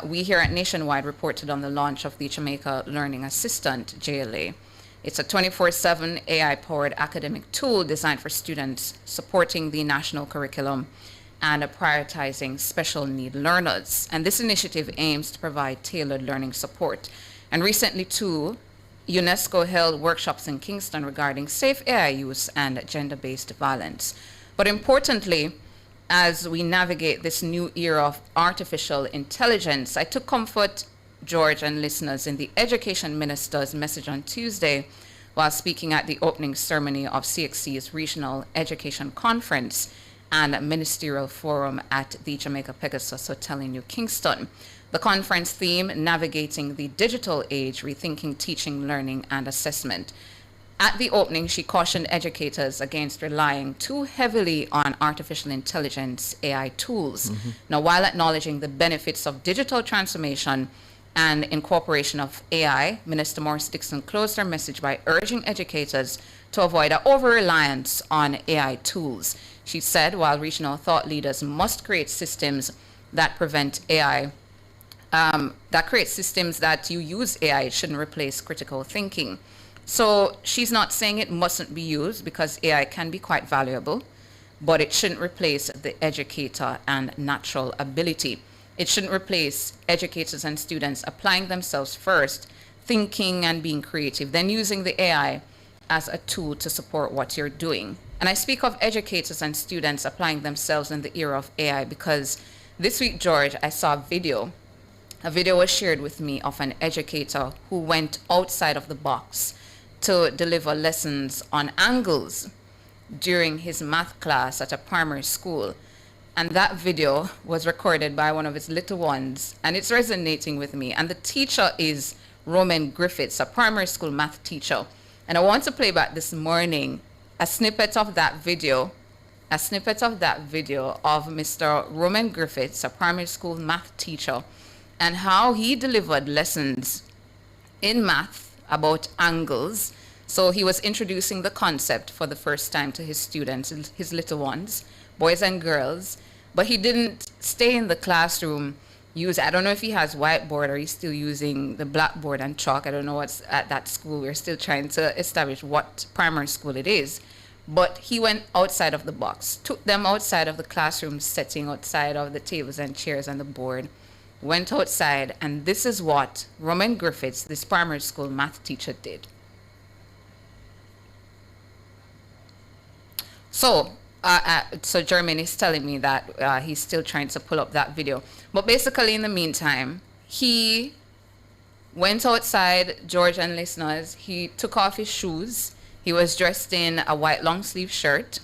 we here at Nationwide reported on the launch of the Jamaica Learning Assistant, JLA. It's a 24/7 AI-powered academic tool designed for students supporting the national curriculum and prioritizing special need learners. And this initiative aims to provide tailored learning support. And recently, too, UNESCO held workshops in Kingston regarding safe AI use and gender-based violence. But importantly, as we navigate this new era of artificial intelligence, I took comfort, George and listeners, in the Education Minister's message on Tuesday while speaking at the opening ceremony of CXC's Regional Education Conference and Ministerial Forum at the Jamaica Pegasus Hotel in New Kingston. The conference theme, Navigating the Digital Age, Rethinking Teaching, Learning and Assessment. At the opening, she cautioned educators against relying too heavily on artificial intelligence, AI tools. Now, while acknowledging the benefits of digital transformation and incorporation of AI, Minister Morris Dixon closed her message by urging educators to avoid an over-reliance on AI tools. She said, while regional thought leaders must create systems that prevent AI, that create systems that you use AI, it shouldn't replace critical thinking. So she's not saying it mustn't be used, because AI can be quite valuable, but it shouldn't replace the educator and natural ability. It shouldn't replace educators and students applying themselves first, thinking and being creative, then using the AI as a tool to support what you're doing. And I speak of educators and students applying themselves in the era of AI because this week, George, I saw a video was shared with me of an educator who went outside of the box to deliver lessons on angles during his math class at a primary school. And that video was recorded by one of his little ones, and it's resonating with me. And the teacher is Roman Griffiths, a primary school math teacher. And I want to play back this morning a snippet of that video of Mr. Roman Griffiths, a primary school math teacher, and how he delivered lessons in math about angles. So he was introducing the concept for the first time to his students, his little ones, boys and girls, but he didn't stay in the classroom. I don't know if he has whiteboard or he's still using the blackboard and chalk. I don't know what's at that school. We're still trying to establish what primary school it is. But he went outside of the box, took them outside of the classroom setting, outside of the tables and chairs and the board, went outside, and this is what Roman Griffiths, this primary school math teacher, did. So Jermaine is telling me that he's still trying to pull up that video. But basically, in the meantime, he went outside, George and listeners. He took off his shoes. He was dressed in a white long sleeve shirt,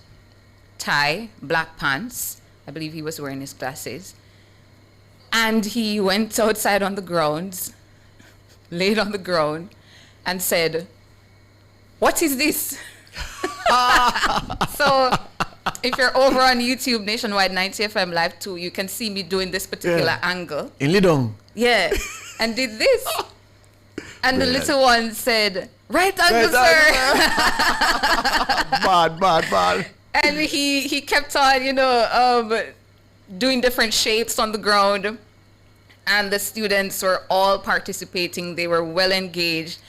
tie, black pants. I believe he was wearing his glasses. And he went outside on the grounds, laid on the ground, and said, "What is this?" So if you're over on YouTube, Nationwide 90 FM Live 2, you can see me doing this particular angle. In Lidong. Yeah. And did this. And the little one said, "Right angle, sir." Bad. And he kept on, doing different shapes on the ground. And the students were all participating. They were well engaged.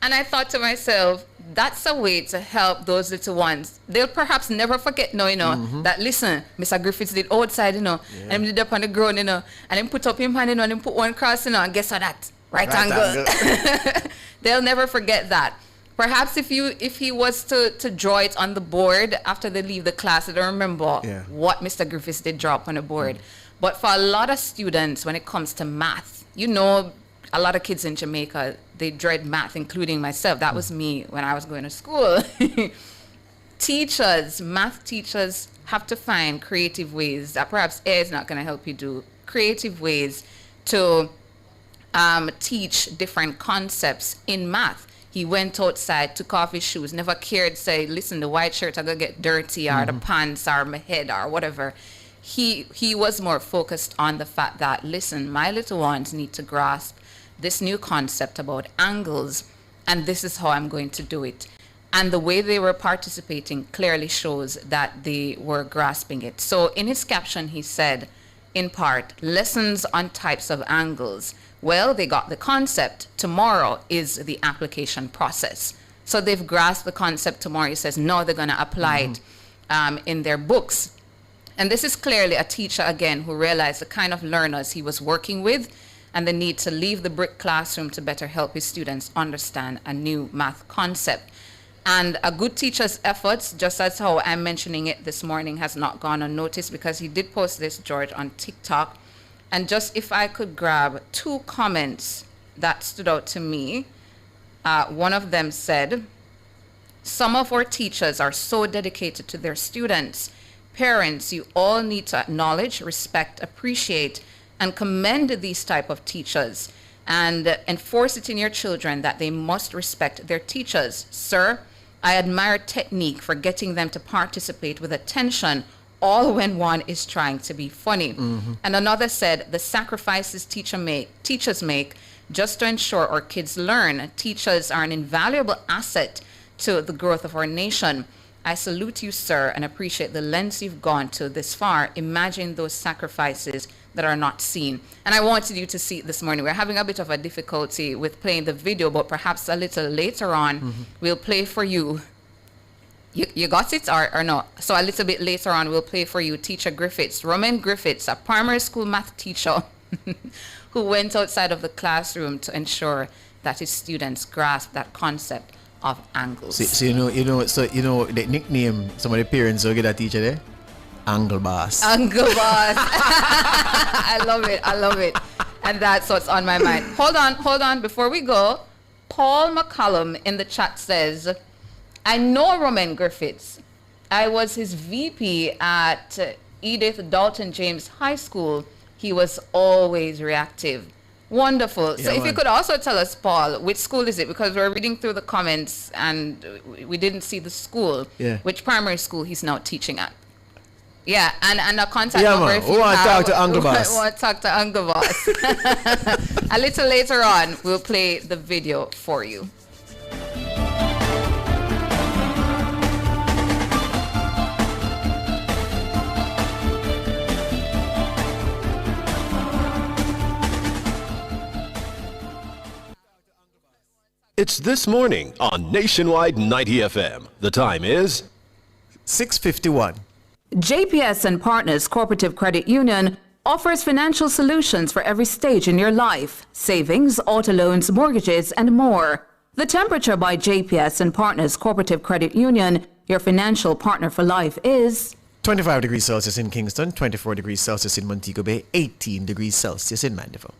And I thought to myself, that's a way to help those little ones. They'll perhaps never forget that, listen, Mr. Griffiths did outside, and he did up on the ground, and then put up him hand, and then put one cross, and guess what that? Right angle. They'll never forget that. Perhaps if he was to draw it on the board after they leave the class, they'll remember what Mr. Griffiths did draw up on the board. But for a lot of students, when it comes to math, a lot of kids in Jamaica, they dread math, including myself. That was me when I was going to school. Math teachers have to find creative ways that perhaps AI is not going to help you do, creative ways to teach different concepts in math. He went outside, took off his shoes, never cared, say, listen, the white shirt are going to get dirty, or the pants, or my head, or whatever. He was more focused on the fact that, listen, my little ones need to grasp this new concept about angles, and this is how I'm going to do it. And the way they were participating clearly shows that they were grasping it. So in his caption, he said, in part, lessons on types of angles. Well, they got the concept. Tomorrow is the application process. So they've grasped the concept. Tomorrow, he says, now they're going to apply it in their books. And this is clearly a teacher, again, who realized the kind of learners he was working with and the need to leave the brick classroom to better help his students understand a new math concept. And a good teacher's efforts, just as how I'm mentioning it this morning, has not gone unnoticed, because he did post this, George, on TikTok. And just if I could grab 2 comments that stood out to me. One of them said, some of our teachers are so dedicated to their students. Parents, you all need to acknowledge, respect, appreciate, and commend these type of teachers, and enforce it in your children that they must respect their teachers. Sir, I admire technique for getting them to participate with attention, all when one is trying to be funny. Mm-hmm. And another said, the sacrifices teachers make just to ensure our kids learn. Teachers are an invaluable asset to the growth of our nation. I salute you, sir, and appreciate the lengths you've gone to this far. Imagine those sacrifices that are not seen. And I wanted you to see it this morning. We're having a bit of a difficulty with playing the video, but perhaps a little later on, we'll play for you. You got it or no? So a little bit later on, we'll play for you Teacher Griffiths, Roman Griffiths, a primary school math teacher who went outside of the classroom to ensure that his students grasp that concept of angles. So you know the nickname some of the parents will get a teacher there? Angle Boss. Angle Boss. I love it. And that's what's on my mind. Hold on. Before we go, Paul McCallum in the chat says, I know Roman Griffiths. I was his VP at Edith Dalton James High School. He was always reactive. Wonderful. So if you could also tell us, Paul, which school is it? Because we're reading through the comments and we didn't see the school. Yeah. Which primary school he's now teaching at. Yeah, and a contact number if you want to talk to Uncle Boss. Want to talk to Uncle Boss. A little later on, we'll play the video for you. It's This Morning on Nationwide 90 FM. The time is 6:51. JPS and Partners Cooperative Credit Union offers financial solutions for every stage in your life: savings, auto loans, mortgages, and more. The Temperature by JPS and Partners Cooperative Credit Union, your financial partner for life, is 25 degrees Celsius in Kingston, 24 degrees Celsius in Montego Bay, 18 degrees Celsius in Mandeville.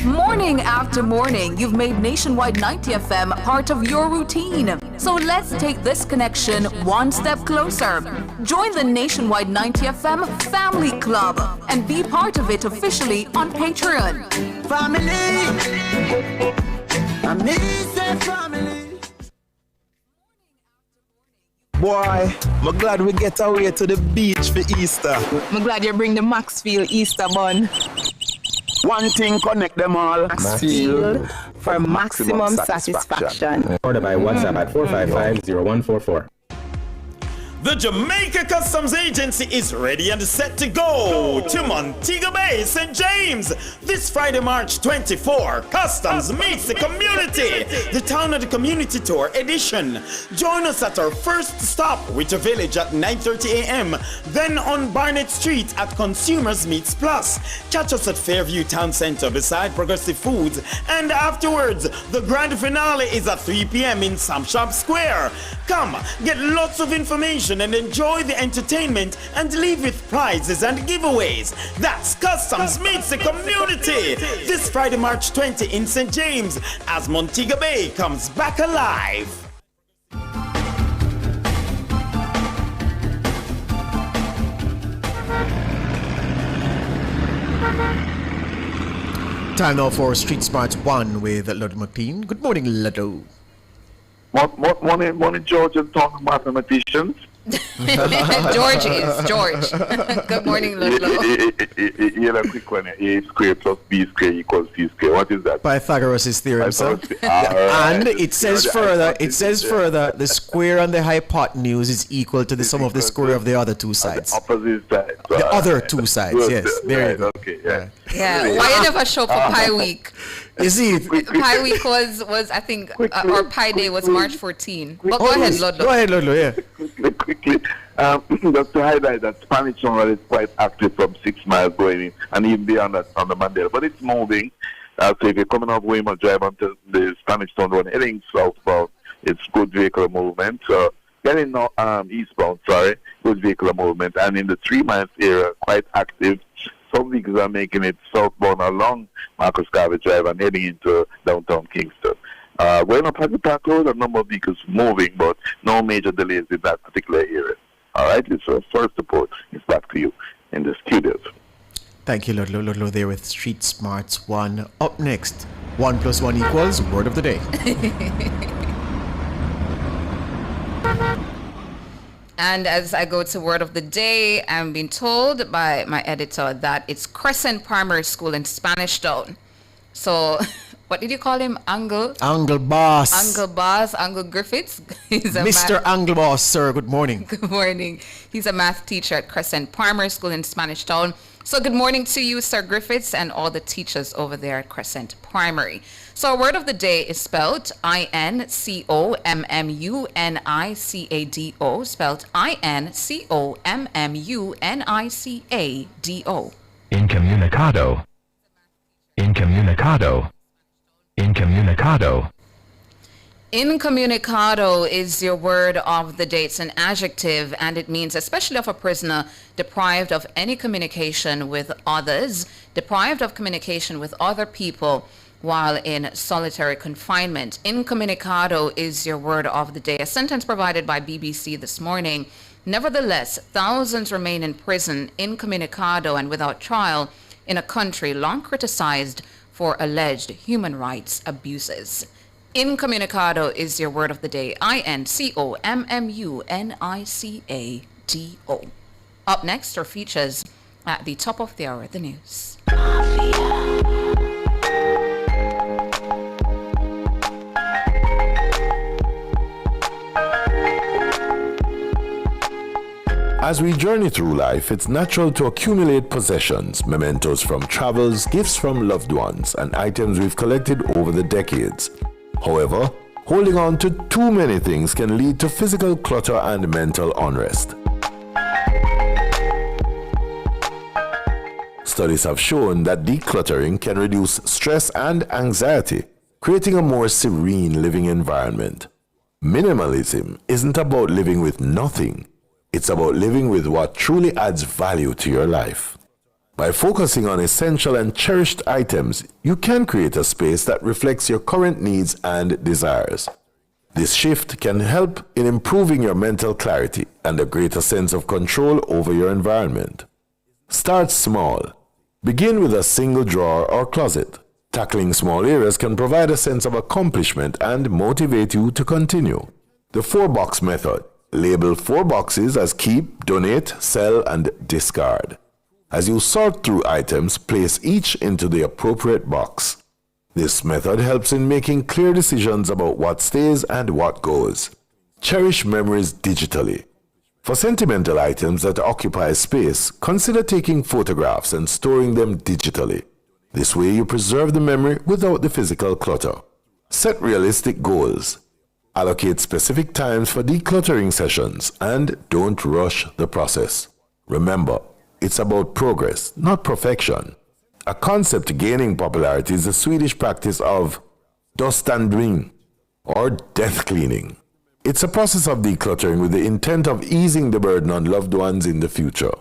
Morning after morning, you've made Nationwide 90 FM part of your routine. So let's take this connection one step closer. Join the Nationwide 90 FM Family Club and be part of it officially on Patreon. Family. Boy, I'm glad we get away to the beach for Easter. I'm glad you bring the Maxfield Easter bun. One thing connect them all. Maxfield for maximum satisfaction. Order by WhatsApp at 455-0144. The Jamaica Customs Agency is ready and set to go to Montego Bay, St. James. This Friday, March 24, Customs meets the community. The Town of the Community Tour edition. Join us at our first stop, Witter Village at 9:30 a.m. Then on Barnett Street at Consumers Meets Plus. Catch us at Fairview Town Center beside Progressive Foods. And afterwards, the grand finale is at 3 p.m. in Sam Shop Square. Come, get lots of information and enjoy the entertainment and leave with prizes and giveaways. That's Customs meets the community this Friday, March 20 in St. James as Montego Bay comes back alive. Time now for Street Smarts 1 with Ludlow McLean. Good morning, Ludlow. Morning, George and talking mathematicians. George is George. Good morning, Ludlow. Here's a quick one. A squared plus B squared equals C squared. What is that? Pythagoras' theorem, sir. And it says further, the square on the hypotenuse is equal to the sum of the square of the other two sides. The opposite side. The other two sides, yes. There you go. Okay, yeah. Yeah, why you never show for Pi Week? You see, Pi Week was I think, or Pi Day was March 14. But go ahead, Ludlow. Go ahead, Ludlow, yeah. Quickly. Just to highlight that Spanish Town Road is quite active from 6 miles going in and even beyond that on the Mandela. But it's moving. So if you're coming off Weymouth Drive onto the Spanish Town Road, heading southbound, it's good vehicular movement. So getting eastbound, good vehicular movement. And in the 3 miles area, quite active. Some vehicles are making it southbound along Marcus Garvey Drive and heading into downtown Kingston. Going up Hagley Park Road, a number of vehicles moving, but no major delays in that particular area. All right, it's our first report. It's back to you in the studios. Thank you, Lodlo there with Street Smarts 1. Up next, 1 + 1 equals word of the day. And as I go to word of the day, I'm being told by my editor that it's Crescent Primary School in Spanish Town. So, what did you call him? Angle Boss. Angle Griffiths. He's a Mr. Angle Boss, sir. Good morning. Good morning. He's a math teacher at Crescent Primary School in Spanish Town. So good morning to you, Sir Griffiths, and all the teachers over there at Crescent Primary. So our word of the day is spelled INCOMMUNICADO, spelled INCOMMUNICADO. Incommunicado. Incommunicado. Incommunicado. Incommunicado is your word of the day. It's an adjective, and it means especially of a prisoner deprived of any communication with others, deprived of communication with other people while in solitary confinement. Incommunicado is your word of the day. A sentence provided by BBC this morning. Nevertheless, thousands remain in prison incommunicado and without trial in a country long criticized for alleged human rights abuses. Incommunicado is your word of the day. INCOMMUNICADO. Up next are features at the top of the hour, the news. As we journey through life, it's natural to accumulate possessions, mementos from travels, gifts from loved ones, and items we've collected over the decades. However, holding on to too many things can lead to physical clutter and mental unrest. Studies have shown that decluttering can reduce stress and anxiety, creating a more serene living environment. Minimalism isn't about living with nothing. It's about living with what truly adds value to your life. By focusing on essential and cherished items, you can create a space that reflects your current needs and desires. This shift can help in improving your mental clarity and a greater sense of control over your environment. Start small. Begin with a single drawer or closet. Tackling small areas can provide a sense of accomplishment and motivate you to continue. The 4-box method. Label 4 boxes as keep, donate, sell, and discard. As you sort through items, place each into the appropriate box. This method helps in making clear decisions about what stays and what goes. Cherish memories digitally. For sentimental items that occupy space, consider taking photographs and storing them digitally. This way you preserve the memory without the physical clutter. Set realistic goals. Allocate specific times for decluttering sessions and don't rush the process. Remember, it's about progress, not perfection. A concept gaining popularity is the Swedish practice of dödsandning, or death cleaning. It's a process of decluttering with the intent of easing the burden on loved ones in the future.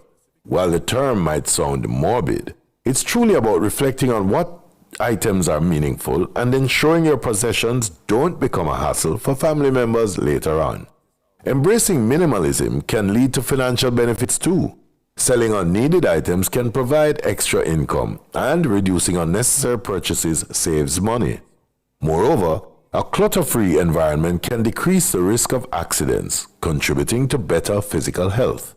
While the term might sound morbid, it's truly about reflecting on what items are meaningful and ensuring your possessions don't become a hassle for family members later on. Embracing minimalism can lead to financial benefits too. Selling unneeded items can provide extra income, and reducing unnecessary purchases saves money. Moreover, a clutter-free environment can decrease the risk of accidents, contributing to better physical health.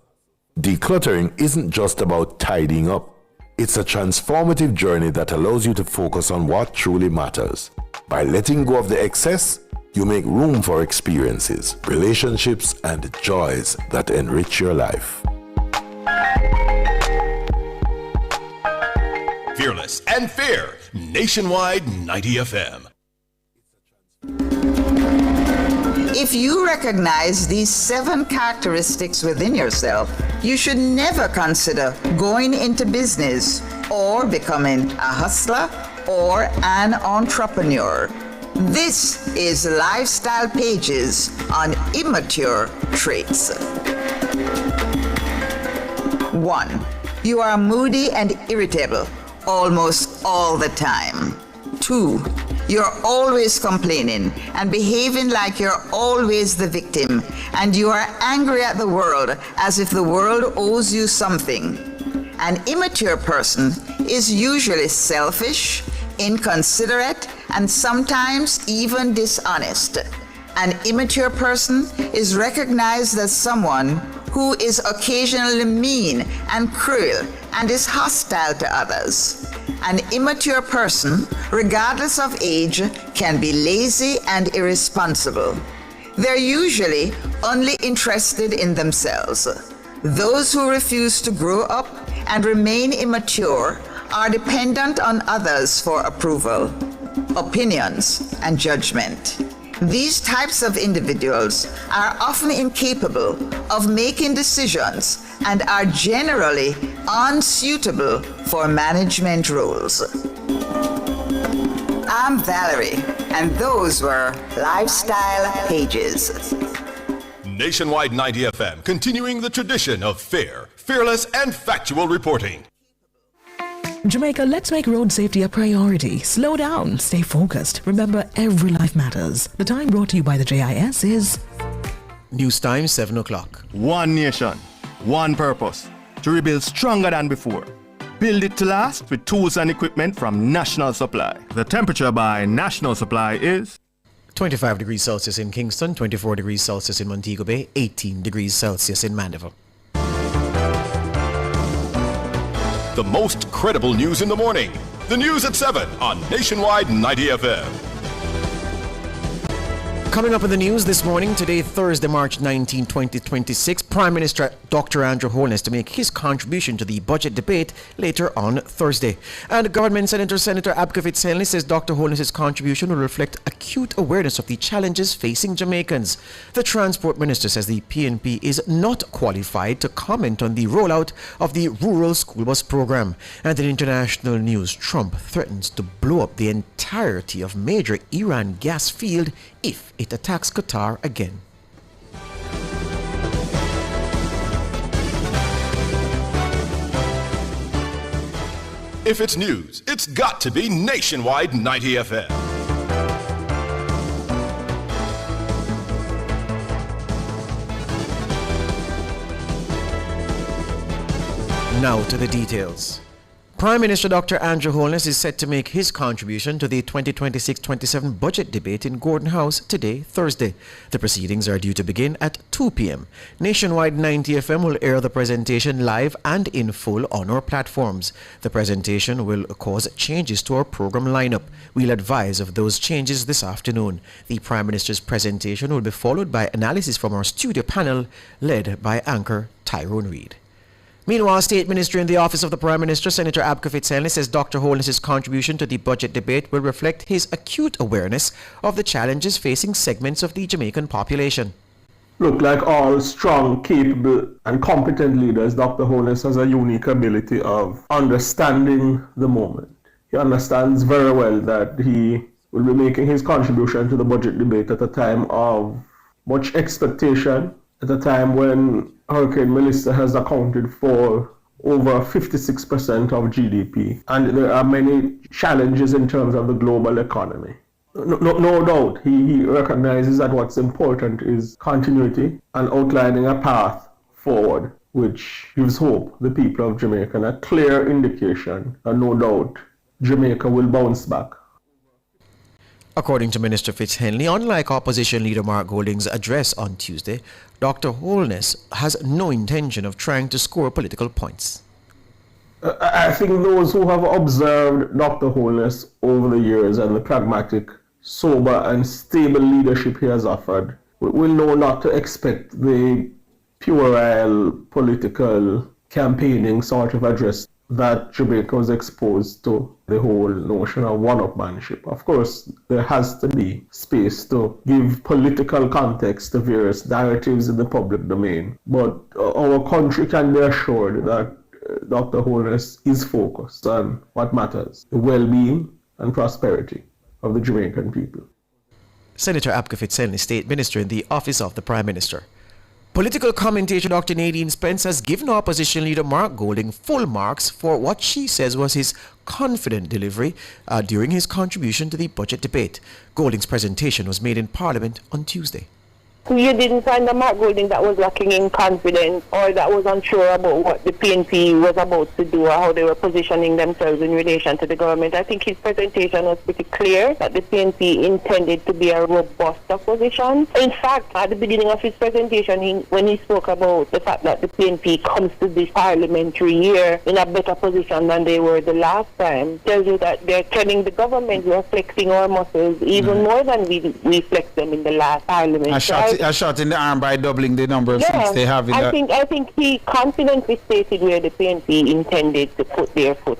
Decluttering isn't just about tidying up. It's a transformative journey that allows you to focus on what truly matters. By letting go of the excess, you make room for experiences, relationships, and joys that enrich your life. Fearless and fair. Nationwide 90 FM. If you recognize these 7 characteristics within yourself, you should never consider going into business or becoming a hustler or an entrepreneur. This is Lifestyle Pages on immature traits. 1. You are moody and irritable almost all the time. 2. You're always complaining and behaving like you're always the victim, and you are angry at the world as if the world owes you something. An immature person is usually selfish, inconsiderate, and sometimes even dishonest. An immature person is recognized as someone who is occasionally mean and cruel and is hostile to others. An immature person, regardless of age, can be lazy and irresponsible. They're usually only interested in themselves. Those who refuse to grow up and remain immature are dependent on others for approval, opinions, and judgment. These types of individuals are often incapable of making decisions and are generally unsuitable for management roles. I'm Valerie, and those were Lifestyle Pages. Nationwide 90 FM, continuing the tradition of fair, fearless, and factual reporting. Jamaica, let's make road safety a priority. Slow down, stay focused. Remember, every life matters. The time brought to you by the JIS is... News time, 7 o'clock. One nation, one purpose. To rebuild stronger than before. Build it to last with tools and equipment from National Supply. The temperature by National Supply is... 25 degrees Celsius in Kingston, 24 degrees Celsius in Montego Bay, 18 degrees Celsius in Mandeville. The most credible news in the morning. The news at 7 on Nationwide 90 FM. Coming up in the news this morning, today, Thursday, March 19, 2026, Prime Minister Dr. Andrew Holness to make his contribution to the budget debate later on Thursday. And Government Senator Abka Fitz-Henley says Dr. Holness's contribution will reflect acute awareness of the challenges facing Jamaicans. The Transport Minister says the PNP is not qualified to comment on the rollout of the rural school bus program. And in international news, Trump threatens to blow up the entirety of major Iran gas field if it attacks Qatar again. If it's news, it's got to be Nationwide 90 FM. Now to the details. Prime Minister Dr. Andrew Holness is set to make his contribution to the 2026-27 budget debate in Gordon House today, Thursday. The proceedings are due to begin at 2 p.m. Nationwide 90 FM will air the presentation live and in full on our platforms. The presentation will cause changes to our program lineup. We'll advise of those changes this afternoon. The Prime Minister's presentation will be followed by analysis from our studio panel led by anchor Tyrone Reid. Meanwhile, State Minister in the Office of the Prime Minister, Senator Abka Fitz-Henley, says Dr. Holness's contribution to the budget debate will reflect his acute awareness of the challenges facing segments of the Jamaican population. Look, like all strong, capable, and competent leaders, Dr. Holness has a unique ability of understanding the moment. He understands very well that he will be making his contribution to the budget debate at a time of much expectation, at a time when Hurricane Melissa has accounted for over 56% of GDP, and there are many challenges in terms of the global economy. No doubt, he recognizes that what's important is continuity and outlining a path forward, which gives hope the people of Jamaica, and a clear indication, and no doubt, Jamaica will bounce back. According to Minister Fitz-Henley, unlike Opposition Leader Mark Golding's address on Tuesday, Dr. Holness has no intention of trying to score political points. I think those who have observed Dr. Holness over the years and the pragmatic, sober and stable leadership he has offered will know not to expect the puerile political campaigning sort of address that Jamaica was exposed to the whole notion of one-upmanship. Of course, there has to be space to give political context to various narratives in the public domain, but our country can be assured that Dr. Holness is focused on what matters, the well-being and prosperity of the Jamaican people. Senator Abka Fitz-Henley, State Minister in the Office of the Prime Minister. Political commentator Dr. Nadine Spence has given opposition leader Mark Golding full marks for what she says was his confident delivery during his contribution to the budget debate. Golding's presentation was made in Parliament on Tuesday. You didn't find a Mark Golding that was lacking in confidence or that was unsure about what the PNP was about to do or how they were positioning themselves in relation to the government. I think his presentation was pretty clear that the PNP intended to be a robust opposition. In fact, at the beginning of his presentation, when he spoke about the fact that the PNP comes to this parliamentary year in a better position than they were the last time, tells you that they're telling the government we are flexing our muscles even more than we flexed them in the last parliament. A shot in the arm by doubling the number of seats they have in I think he confidently stated where the PNP intended to put their foot.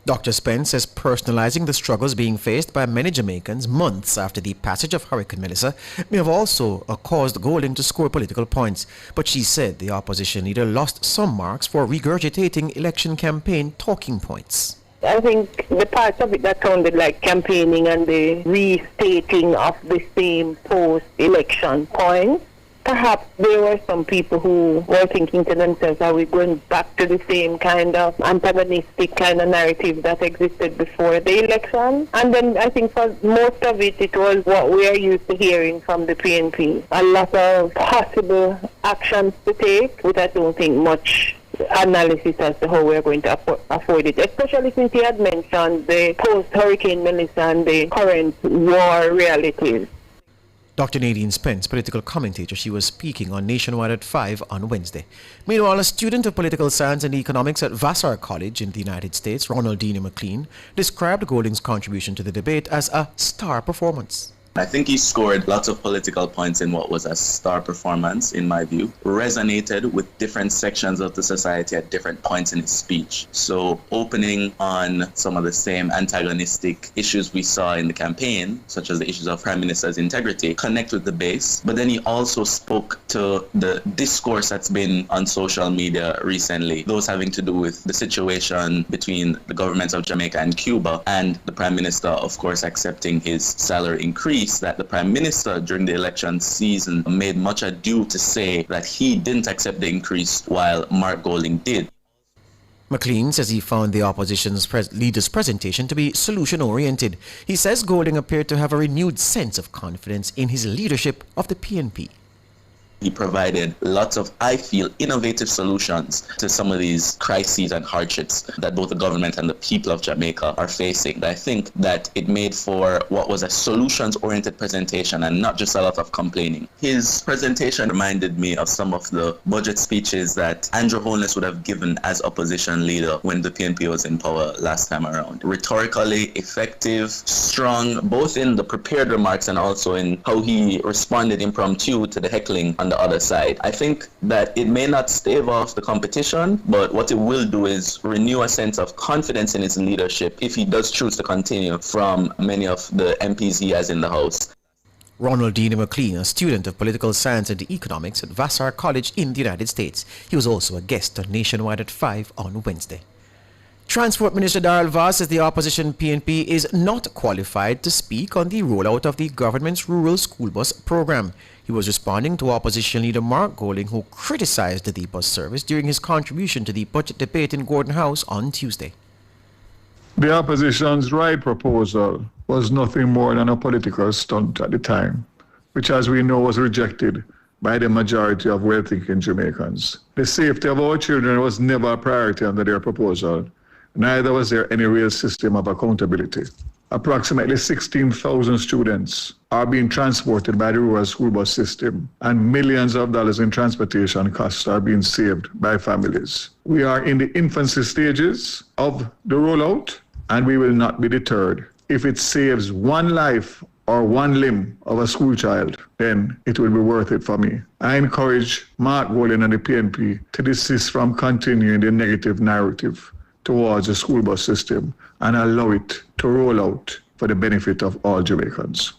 Dr. Spence says personalizing the struggles being faced by many Jamaicans months after the passage of Hurricane Melissa may have also caused Golding to score political points. But she said the opposition leader lost some marks for regurgitating election campaign talking points. I think the parts of it that sounded like campaigning and the restating of the same post-election points, perhaps there were some people who were thinking to themselves, are we going back to the same kind of antagonistic kind of narrative that existed before the election? And then I think for most of it, it was what we are used to hearing from the PNP. A lot of possible actions to take, which I don't think much analysis as to how we're going to afford it, especially since he had mentioned the post-Hurricane Melissa and the current war realities. Dr. Nadine Spence, political commentator, she was speaking on Nationwide at 5 on Wednesday. Meanwhile, a student of political science and economics at Vassar College in the United States, Ronaldinho McLean, described Golding's contribution to the debate as a star performance. I think he scored lots of political points in what was a star performance, in my view, resonated with different sections of the society at different points in his speech. So opening on some of the same antagonistic issues we saw in the campaign, such as the issues of Prime Minister's integrity, connect with the base. But then he also spoke to the discourse that's been on social media recently, those having to do with the situation between the governments of Jamaica and Cuba, and the Prime Minister, of course, accepting his salary increase, that the Prime Minister during the election season made much ado to say that he didn't accept the increase while Mark Golding did. McLean says he found the opposition's leader's presentation to be solution-oriented. He says Golding appeared to have a renewed sense of confidence in his leadership of the PNP. He provided lots of, I feel, innovative solutions to some of these crises and hardships that both the government and the people of Jamaica are facing. I think that it made for what was a solutions-oriented presentation and not just a lot of complaining. His presentation reminded me of some of the budget speeches that Andrew Holness would have given as opposition leader when the PNP was in power last time around. Rhetorically effective, strong, both in the prepared remarks and also in how he responded impromptu to the heckling on the other side. I think that it may not stave off the competition, but what it will do is renew a sense of confidence in his leadership if he does choose to continue from many of the MPs he has in the House. Ronaldinho McLean, a student of political science and economics at Vassar College in the United States. He was also a guest on Nationwide at 5 on Wednesday. Transport Minister Darrell Voss says the opposition PNP is not qualified to speak on the rollout of the government's rural school bus program. He was responding to opposition leader Mark Golding, who criticized the bus service during his contribution to the budget debate in Gordon House on Tuesday. The opposition's ride proposal was nothing more than a political stunt at the time, which, as we know, was rejected by the majority of well-thinking Jamaicans. The safety of our children was never a priority under their proposal. Neither was there any real system of accountability. Approximately 16,000 students are being transported by the rural school bus system, and millions of dollars in transportation costs are being saved by families. We are in the infancy stages of the rollout, and we will not be deterred. If it saves one life or one limb of a school child, then it will be worth it for me. I encourage Mark Golding and the PNP to desist from continuing the negative narrative towards the school bus system and allow it to roll out for the benefit of all Jamaicans.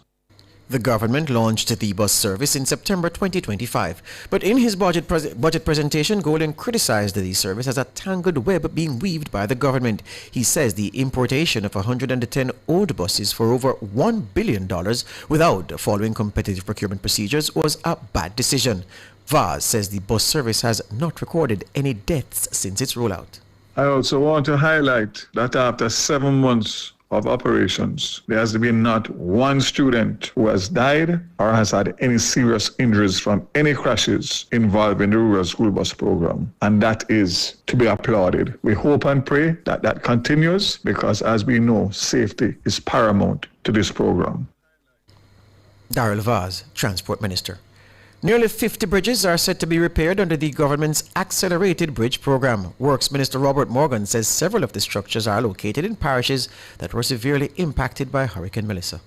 The government launched the bus service in September 2025, but in his budget presentation, Golden criticized the service as a tangled web being weaved by the government. He says the importation of 110 old buses for over $1 billion without following competitive procurement procedures was a bad decision. Vaz says the bus service has not recorded any deaths since its rollout. I also want to highlight that after 7 months of operations, there has been not one student who has died or has had any serious injuries from any crashes involving the rural school bus program. And that is to be applauded. We hope and pray that that continues because, as we know, safety is paramount to this program. Daryl Vaz, Transport Minister. Nearly 50 bridges are set to be repaired under the government's Accelerated Bridge Program. Works Minister Robert Morgan says several of the structures are located in parishes that were severely impacted by Hurricane Melissa.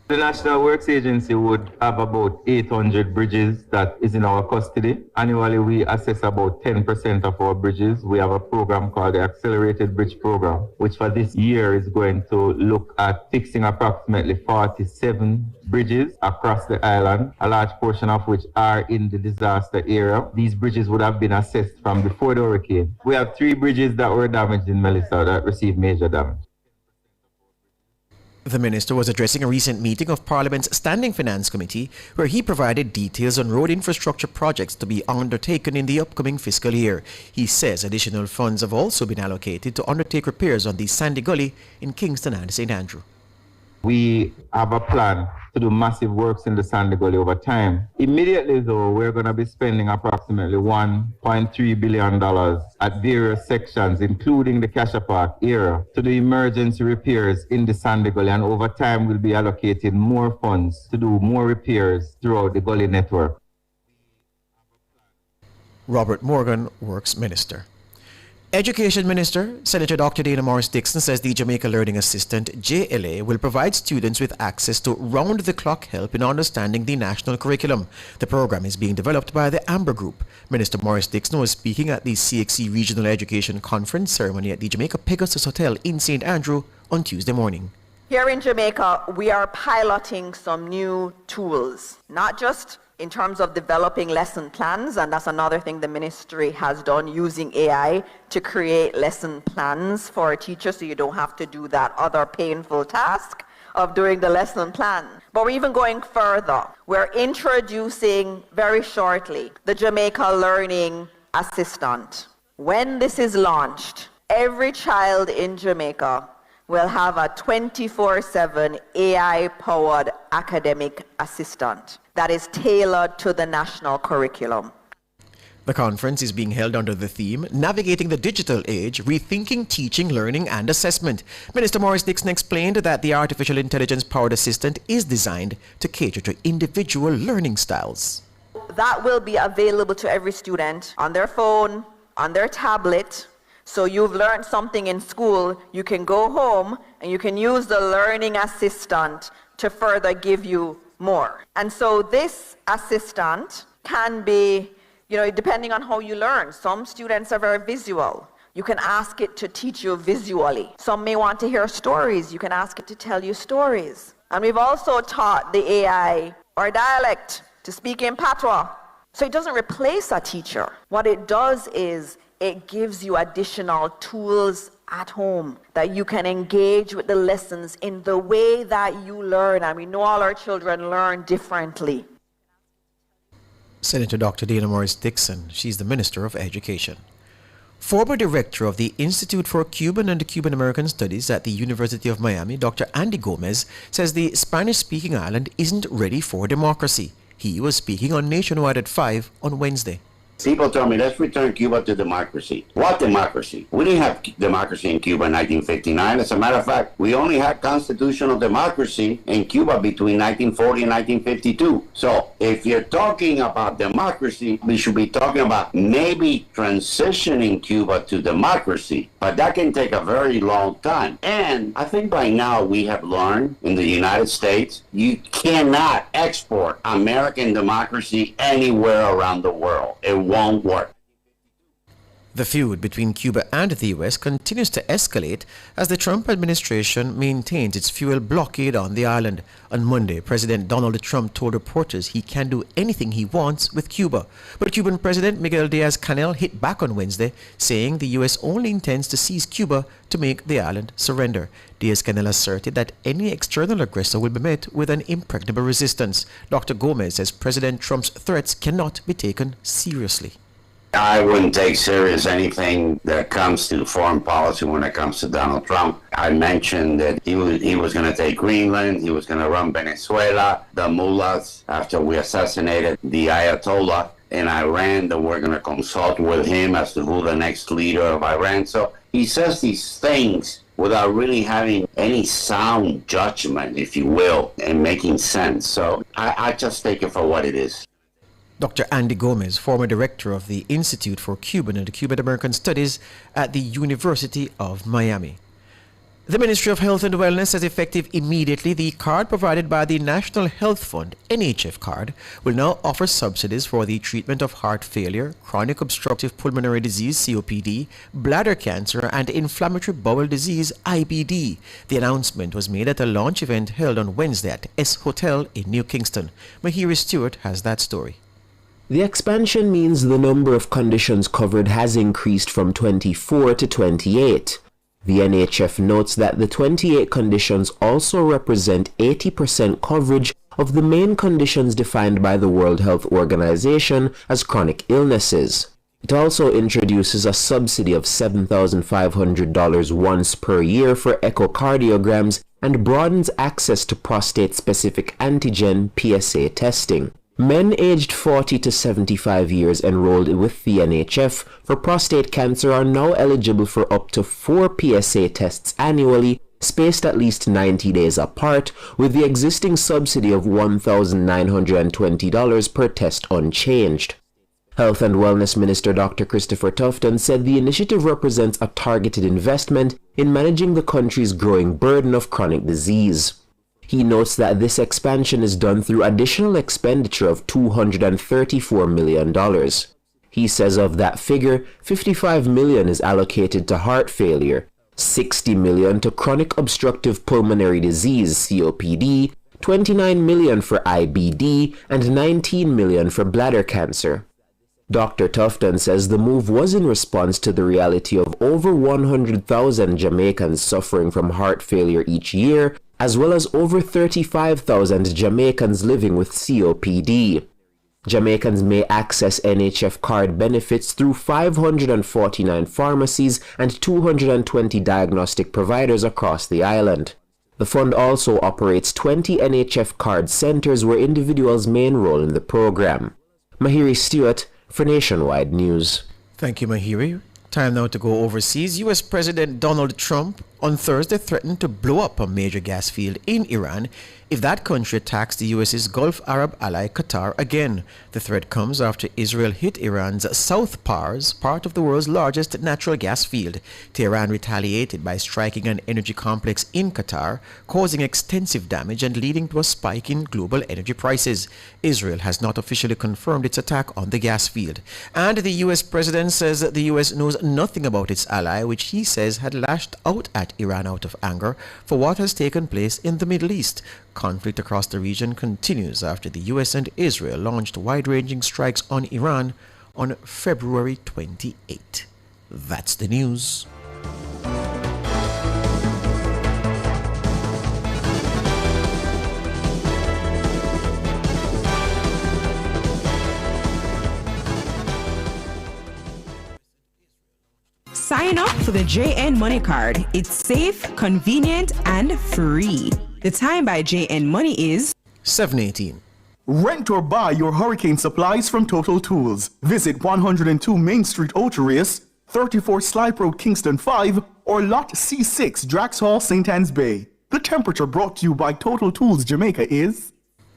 The National Works Agency would have about 800 bridges that is in our custody. Annually, we assess about 10% of our bridges. We have a program called the Accelerated Bridge Program, which for this year is going to look at fixing approximately 47 bridges across the island, a large portion of which are in the disaster area. These bridges would have been assessed from before the hurricane. We have 3 bridges that were damaged in Melissa that received major damage. The minister was addressing a recent meeting of Parliament's Standing Finance Committee, where he provided details on road infrastructure projects to be undertaken in the upcoming fiscal year. He says additional funds have also been allocated to undertake repairs on the Sandy Gully in Kingston and St. Andrew. We have a plan to do massive works in the Sandy Gully over time. Immediately though, we're going to be spending approximately $1.3 billion at various sections, including the Cassia Park area, to do emergency repairs in the Sandy Gully, and over time we'll be allocating more funds to do more repairs throughout the gully network. Robert Morgan, Works Minister. Education Minister, Senator Dr. Dana Morris-Dixon says the Jamaica Learning Assistant, JLA, will provide students with access to round-the-clock help in understanding the national curriculum. The program is being developed by the Amber Group. Minister Morris-Dixon was speaking at the CXC Regional Education Conference ceremony at the Jamaica Pegasus Hotel in St. Andrew on Tuesday morning. Here in Jamaica, we are piloting some new tools, not just in terms of developing lesson plans, and that's another thing the ministry has done, using AI to create lesson plans for a teacher so you don't have to do that other painful task of doing the lesson plan. But we're even going further. We're introducing very shortly the Jamaica Learning Assistant. When this is launched, every child in Jamaica will have a 24/7 AI-powered academic assistant that is tailored to the national curriculum. The conference is being held under the theme, Navigating the Digital Age, Rethinking Teaching, Learning and Assessment. Minister Morris-Dixon explained that the artificial intelligence-powered assistant is designed to cater to individual learning styles. That will be available to every student on their phone, on their tablet. So you've learned something in school, you can go home and you can use the learning assistant to further give you more. And so this assistant can be, depending on how you learn. Some students are very visual. You can ask it to teach you visually. Some may want to hear stories. You can ask it to tell you stories. And we've also taught the AI or dialect to speak in patois. So it doesn't replace a teacher. What it does is it gives you additional tools at home that you can engage with the lessons in the way that you learn. And we know all our children learn differently. Senator Dr. Dana Morris-Dixon, she's the Minister of Education. Former Director of the Institute for Cuban and Cuban American Studies at the University of Miami, Dr. Andy Gomez, says the Spanish-speaking island isn't ready for democracy. He was speaking on Nationwide at 5 on Wednesday. People tell me, let's return Cuba to democracy. What democracy? We didn't have democracy in Cuba in 1959. As a matter of fact, we only had constitutional democracy in Cuba between 1940 and 1952. So if you're talking about democracy, we should be talking about maybe transitioning Cuba to democracy. But that can take a very long time. And I think by now we have learned in the United States, you cannot export American democracy anywhere around the world. It won't work. The feud between Cuba and the U.S. continues to escalate as the Trump administration maintains its fuel blockade on the island. On Monday, President Donald Trump told reporters he can do anything he wants with Cuba. But Cuban President Miguel Diaz-Canel hit back on Wednesday, saying the U.S. only intends to seize Cuba to make the island surrender. Diaz-Canel asserted that any external aggressor will be met with an impregnable resistance. Dr. Gomez says President Trump's threats cannot be taken seriously. I wouldn't take serious anything that comes to foreign policy when it comes to Donald Trump. I mentioned that he was going to take Greenland, he was going to run Venezuela, the mullahs, after we assassinated the Ayatollah in Iran, that we're going to consult with him as to who the next leader of Iran. So he says these things without really having any sound judgment, if you will, and making sense. So I just take it for what it is. Dr. Andy Gomez, former director of the Institute for Cuban and Cuban-American Studies at the University of Miami. The Ministry of Health and Wellness says effective immediately, the card provided by the National Health Fund, NHF card, will now offer subsidies for the treatment of heart failure, chronic obstructive pulmonary disease, COPD, bladder cancer, and inflammatory bowel disease, IBD. The announcement was made at a launch event held on Wednesday at S Hotel in New Kingston. Mahiri Stewart has that story. The expansion means the number of conditions covered has increased from 24 to 28. The NHF notes that the 28 conditions also represent 80% coverage of the main conditions defined by the World Health Organization as chronic illnesses. It also introduces a subsidy of $7,500 once per year for echocardiograms and broadens access to prostate-specific antigen PSA testing. Men aged 40 to 75 years enrolled with the NHF for prostate cancer are now eligible for up to 4 PSA tests annually, spaced at least 90 days apart, with the existing subsidy of $1,920 per test unchanged. Health and Wellness Minister Dr. Christopher Tufton said the initiative represents a targeted investment in managing the country's growing burden of chronic disease. He notes that this expansion is done through additional expenditure of $234 million. He says of that figure, $55 million is allocated to heart failure, $60 million to chronic obstructive pulmonary disease, COPD, $29 million for IBD, and $19 million for bladder cancer. Dr. Tufton says the move was in response to the reality of over 100,000 Jamaicans suffering from heart failure each year, as well as over 35,000 Jamaicans living with COPD. Jamaicans may access NHF card benefits through 549 pharmacies and 220 diagnostic providers across the island. The fund also operates 20 NHF card centers where individuals may enroll in the program. Mahiri Stewart for Nationwide News. Thank you, Mahiri. Time now to go overseas. U.S. President Donald Trump on Thursday threatened to blow up a major gas field in Iran if that country attacks the U.S.'s Gulf Arab ally Qatar again. The threat comes after Israel hit Iran's South Pars, part of the world's largest natural gas field. Tehran retaliated by striking an energy complex in Qatar, causing extensive damage and leading to a spike in global energy prices. Israel has not officially confirmed its attack on the gas field. And the U.S. president says that the U.S. knows nothing about its ally, which he says had lashed out at Iran out of anger for what has taken place in the Middle East. Conflict across the region continues after the U.S. and Israel launched wide-ranging strikes on Iran on February 28. That's the news. Sign up for the JN Money Card. It's safe, convenient, and free. The time by JN Money is 7:18. Rent or buy your hurricane supplies from Total Tools. Visit 102 Main Street, Oterius, 34 Slipe Road, Kingston 5, or Lot C6, Drax Hall, St. Anne's Bay. The temperature brought to you by Total Tools Jamaica is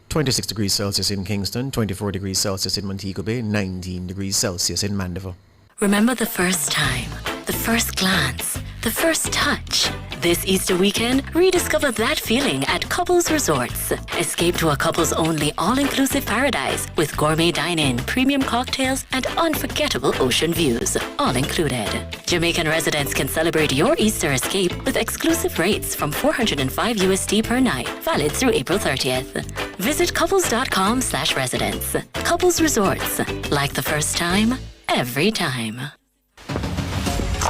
26 degrees Celsius in Kingston, 24 degrees Celsius in Montego Bay, 19 degrees Celsius in Mandeville. Remember the first time, the first glance, the first touch. This Easter weekend, rediscover that feeling at Couples Resorts. Escape to a couples-only all-inclusive paradise with gourmet dine-in, premium cocktails, and unforgettable ocean views, all included. Jamaican residents can celebrate your Easter escape with exclusive rates from $405 USD per night, valid through April 30th. Visit couples.com/residence. Couples Resorts, like the first time, every time.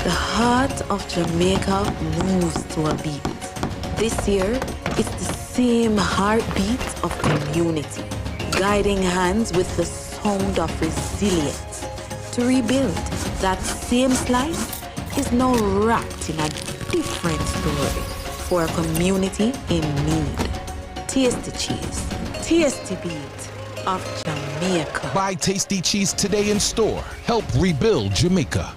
The heart of Jamaica moves to a beat. This year, it's the same heartbeat of community, guiding hands with the sound of resilience. To rebuild, that same slice is now wrapped in a different story for a community in need. Taste the cheese, taste the beat of Jamaica. Buy Tasty Cheese today in store. Help rebuild Jamaica.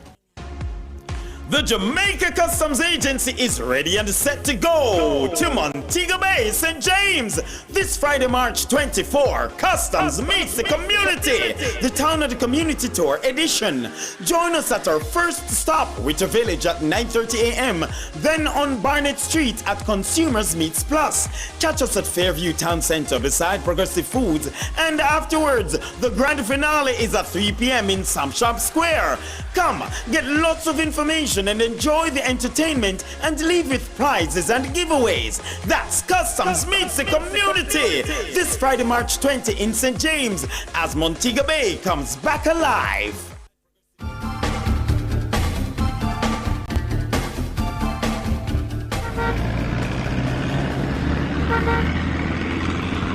The Jamaica Customs Agency is ready and set to go to Montego Bay, St. James. This Friday, March 24, Customs meets the community. The Town of the Community Tour edition. Join us at our first stop, Witter Village at 9:30 a.m. Then on Barnett Street at Consumers Meets Plus. Catch us at Fairview Town Center beside Progressive Foods. And afterwards, the grand finale is at 3 p.m. in Sam Shop Square. Come, get lots of information and enjoy the entertainment and leave with prizes and giveaways. That's Customs meets the community this Friday, March 20 in St. James as Montego Bay comes back alive.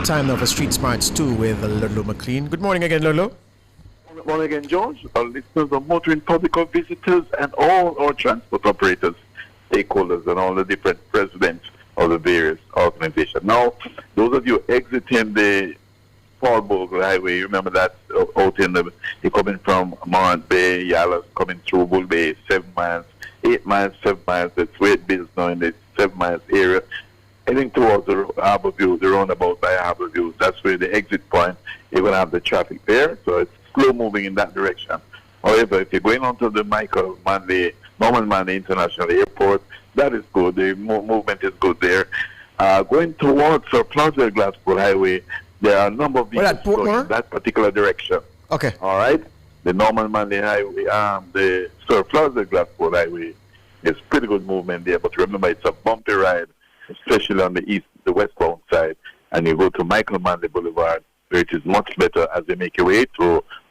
Time now for Street Smarts 2 with Lolo McLean. Good morning again, Lolo. Good morning again, George. Our listeners, our motoring public, our visitors, and all our transport operators, stakeholders, and all the different presidents of the various organizations. Now, those of you exiting the Paul Bogle Highway, you remember that out in the, you're coming from Morant Bay, Yalla's coming through Bull Bay, 7 miles, 8 miles, 7 miles, it's way it is now in the 7 miles area. Heading towards the Harbour View, the roundabout by Harbour View, that's where the exit point, you're going to have the traffic there, so it's slow moving in that direction. However, if you're going onto the Norman Manley International Airport, that is good. The movement is good there. Going towards Plaza Glasgow Highway, there are a number of vehicles going in that particular direction. Okay. All right. The Norman Manley Highway, the Sir Plaza Glasgow Highway, is pretty good movement there. But remember, it's a bumpy ride, especially on the westbound side. And you go to Michael Manley Boulevard, where it is much better as you make your way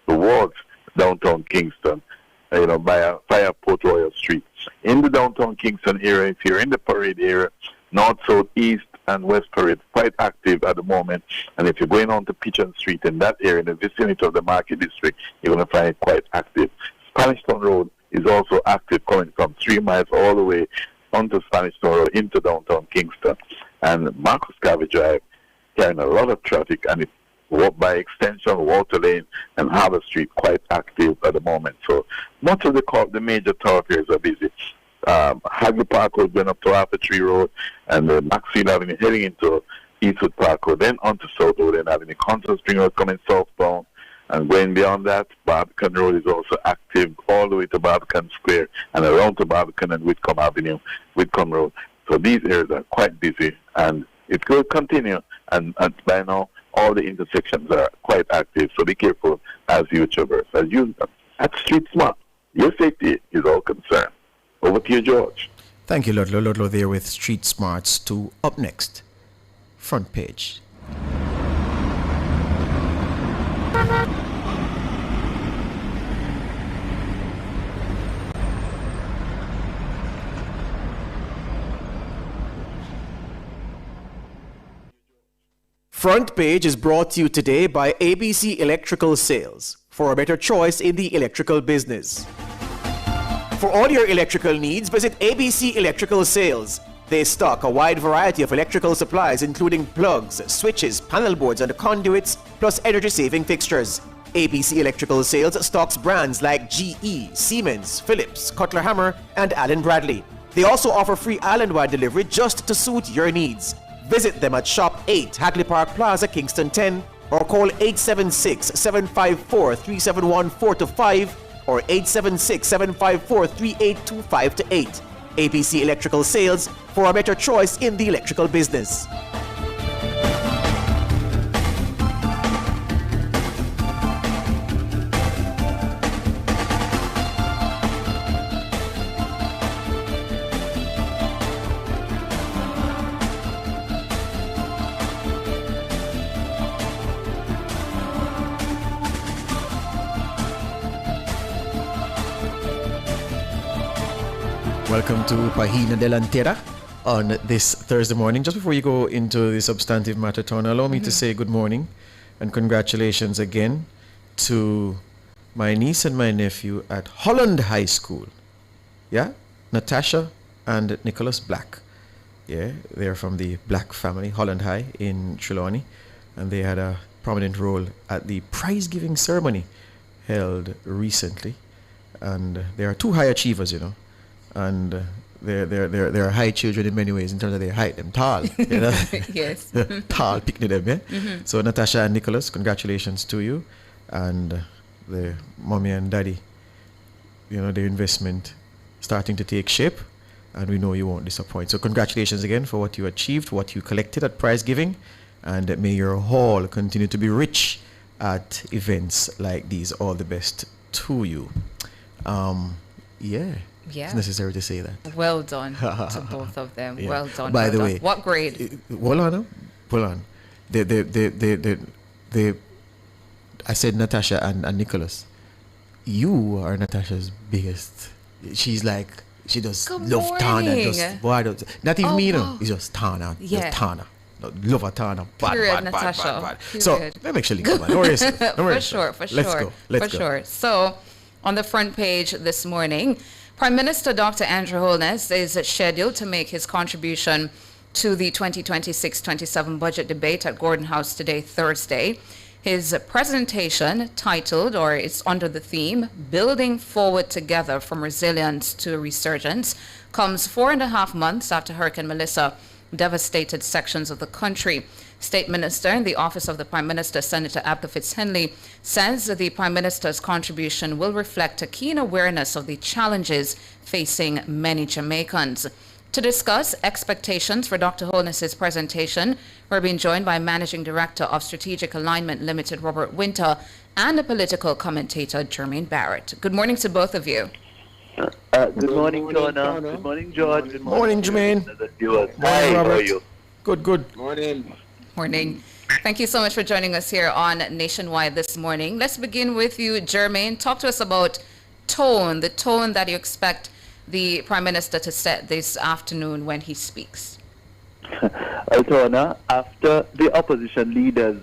towards downtown Kingston, via Port Royal Street. In the downtown Kingston area, if you're in the parade area, north, south, east, and west parade, quite active at the moment. And if you're going on to Pigeon Street in that area, in the vicinity of the Market District, you're going to find it quite active. Spanish Town Road is also active, coming from 3 miles all the way onto Spanish Town Road into downtown Kingston. And Marcus Garvey Drive carrying a lot of traffic, and it's by extension, Water Lane and Harbour Street quite active at the moment. So much of the major thoroughfares are busy. Hagley Park Road going up to Arthur Tree Road, and the Maxfield Avenue heading into Eastwood Park Road, then onto South Road and Avenue. Constant Spring Road coming southbound, and going beyond that, Barbican Road is also active all the way to Barbican Square and around to Barbican and Whitcomb Avenue, Whitcomb Road. So these areas are quite busy, and it will continue, and by now, all the intersections are quite active, so be careful as you traverse. As you at Street Smart, your safety is all concerned. Over to you, George. Thank you, Lodlo. Lodlo there with Street Smarts 2. Up next, Front Page. Front Page is brought to you today by ABC Electrical Sales, for a better choice in the electrical business. For all your electrical needs, visit ABC Electrical Sales. They stock a wide variety of electrical supplies including plugs, switches, panel boards and conduits, plus energy-saving fixtures. ABC Electrical Sales stocks brands like GE, Siemens, Philips, Cutler Hammer and Allen Bradley. They also offer free island-wide delivery just to suit your needs. Visit them at Shop 8, Hagley Park Plaza, Kingston 10, or call 876-754-3714-5 or 876-754-3825-8. APC Electrical Sales for a better choice in the electrical business. Welcome to Pagina Delantera on this Thursday morning. Just before you go into the substantive matter, Tony, allow me to say good morning and congratulations again to my niece and my nephew at Holland High School. Yeah? Natasha and Nicholas Black. Yeah, they're from the Black family, Holland High in Trelawney, and they had a prominent role at the prize-giving ceremony held recently. And they are two high achievers, you know. And they're high children in many ways in terms of their height. Them tall, you know? Yes. Tall, picnic them, yeah? So Natasha and Nicholas, congratulations to you. And the mommy and daddy, you know, their investment starting to take shape. And we know you won't disappoint. So congratulations again for what you achieved, what you collected at prize giving. And may your hall continue to be rich at events like these. All the best to you. Yeah. Yeah. It's necessary to say that. Well done to both of them. Yeah. Well done. By well the done. way, What grade? Hold on. I said Natasha and Nicholas. You are Natasha's biggest. She's like, she does Good love Tana. morning. Not even me, wow. It's just Tana. Yeah. Just Tana. Love her Tana. Period, Natasha. Bad. Period. So, let me actually come on. Don't worry yourself. Don't worry For sure, yourself. for Let's sure. go. Let's for go. sure. So, on the front page this morning, Prime Minister Dr. Andrew Holness is scheduled to make his contribution to the 2026-27 budget debate at Gordon House today, Thursday. His presentation, titled, or it's under the theme, Building Forward Together from Resilience to Resurgence, comes 4.5 months after Hurricane Melissa devastated sections of the country. State Minister in the Office of the Prime Minister, Senator Abdul Fitz-Henley, says the Prime Minister's contribution will reflect a keen awareness of the challenges facing many Jamaicans. To discuss expectations for Dr. Holness's presentation, we're being joined by Managing Director of Strategic Alignment Limited, Robert Winter, and a political commentator, Jermaine Barrett. Good morning to both of you. Good morning, Donna. Good morning, George. Good morning, Jermaine. Hi, how are you? Good. Morning. Thank you so much for joining us here on Nationwide this morning. Let's begin with you, Jermaine. Talk to us about the tone that you expect the Prime Minister to set this afternoon when he speaks. Altona, after the opposition leader's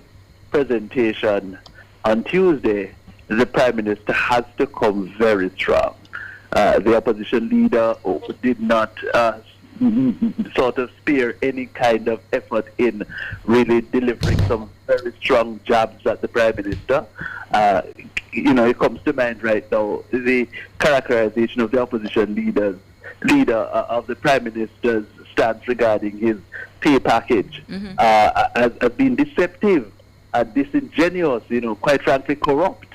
presentation on Tuesday, the Prime Minister has to come very strong. The opposition leader did not sort of spare any kind of effort in really delivering some very strong jabs at the Prime Minister. It comes to mind right now the characterization of the opposition leader of the Prime Minister's stance regarding his pay package has been deceptive and disingenuous, quite frankly corrupt.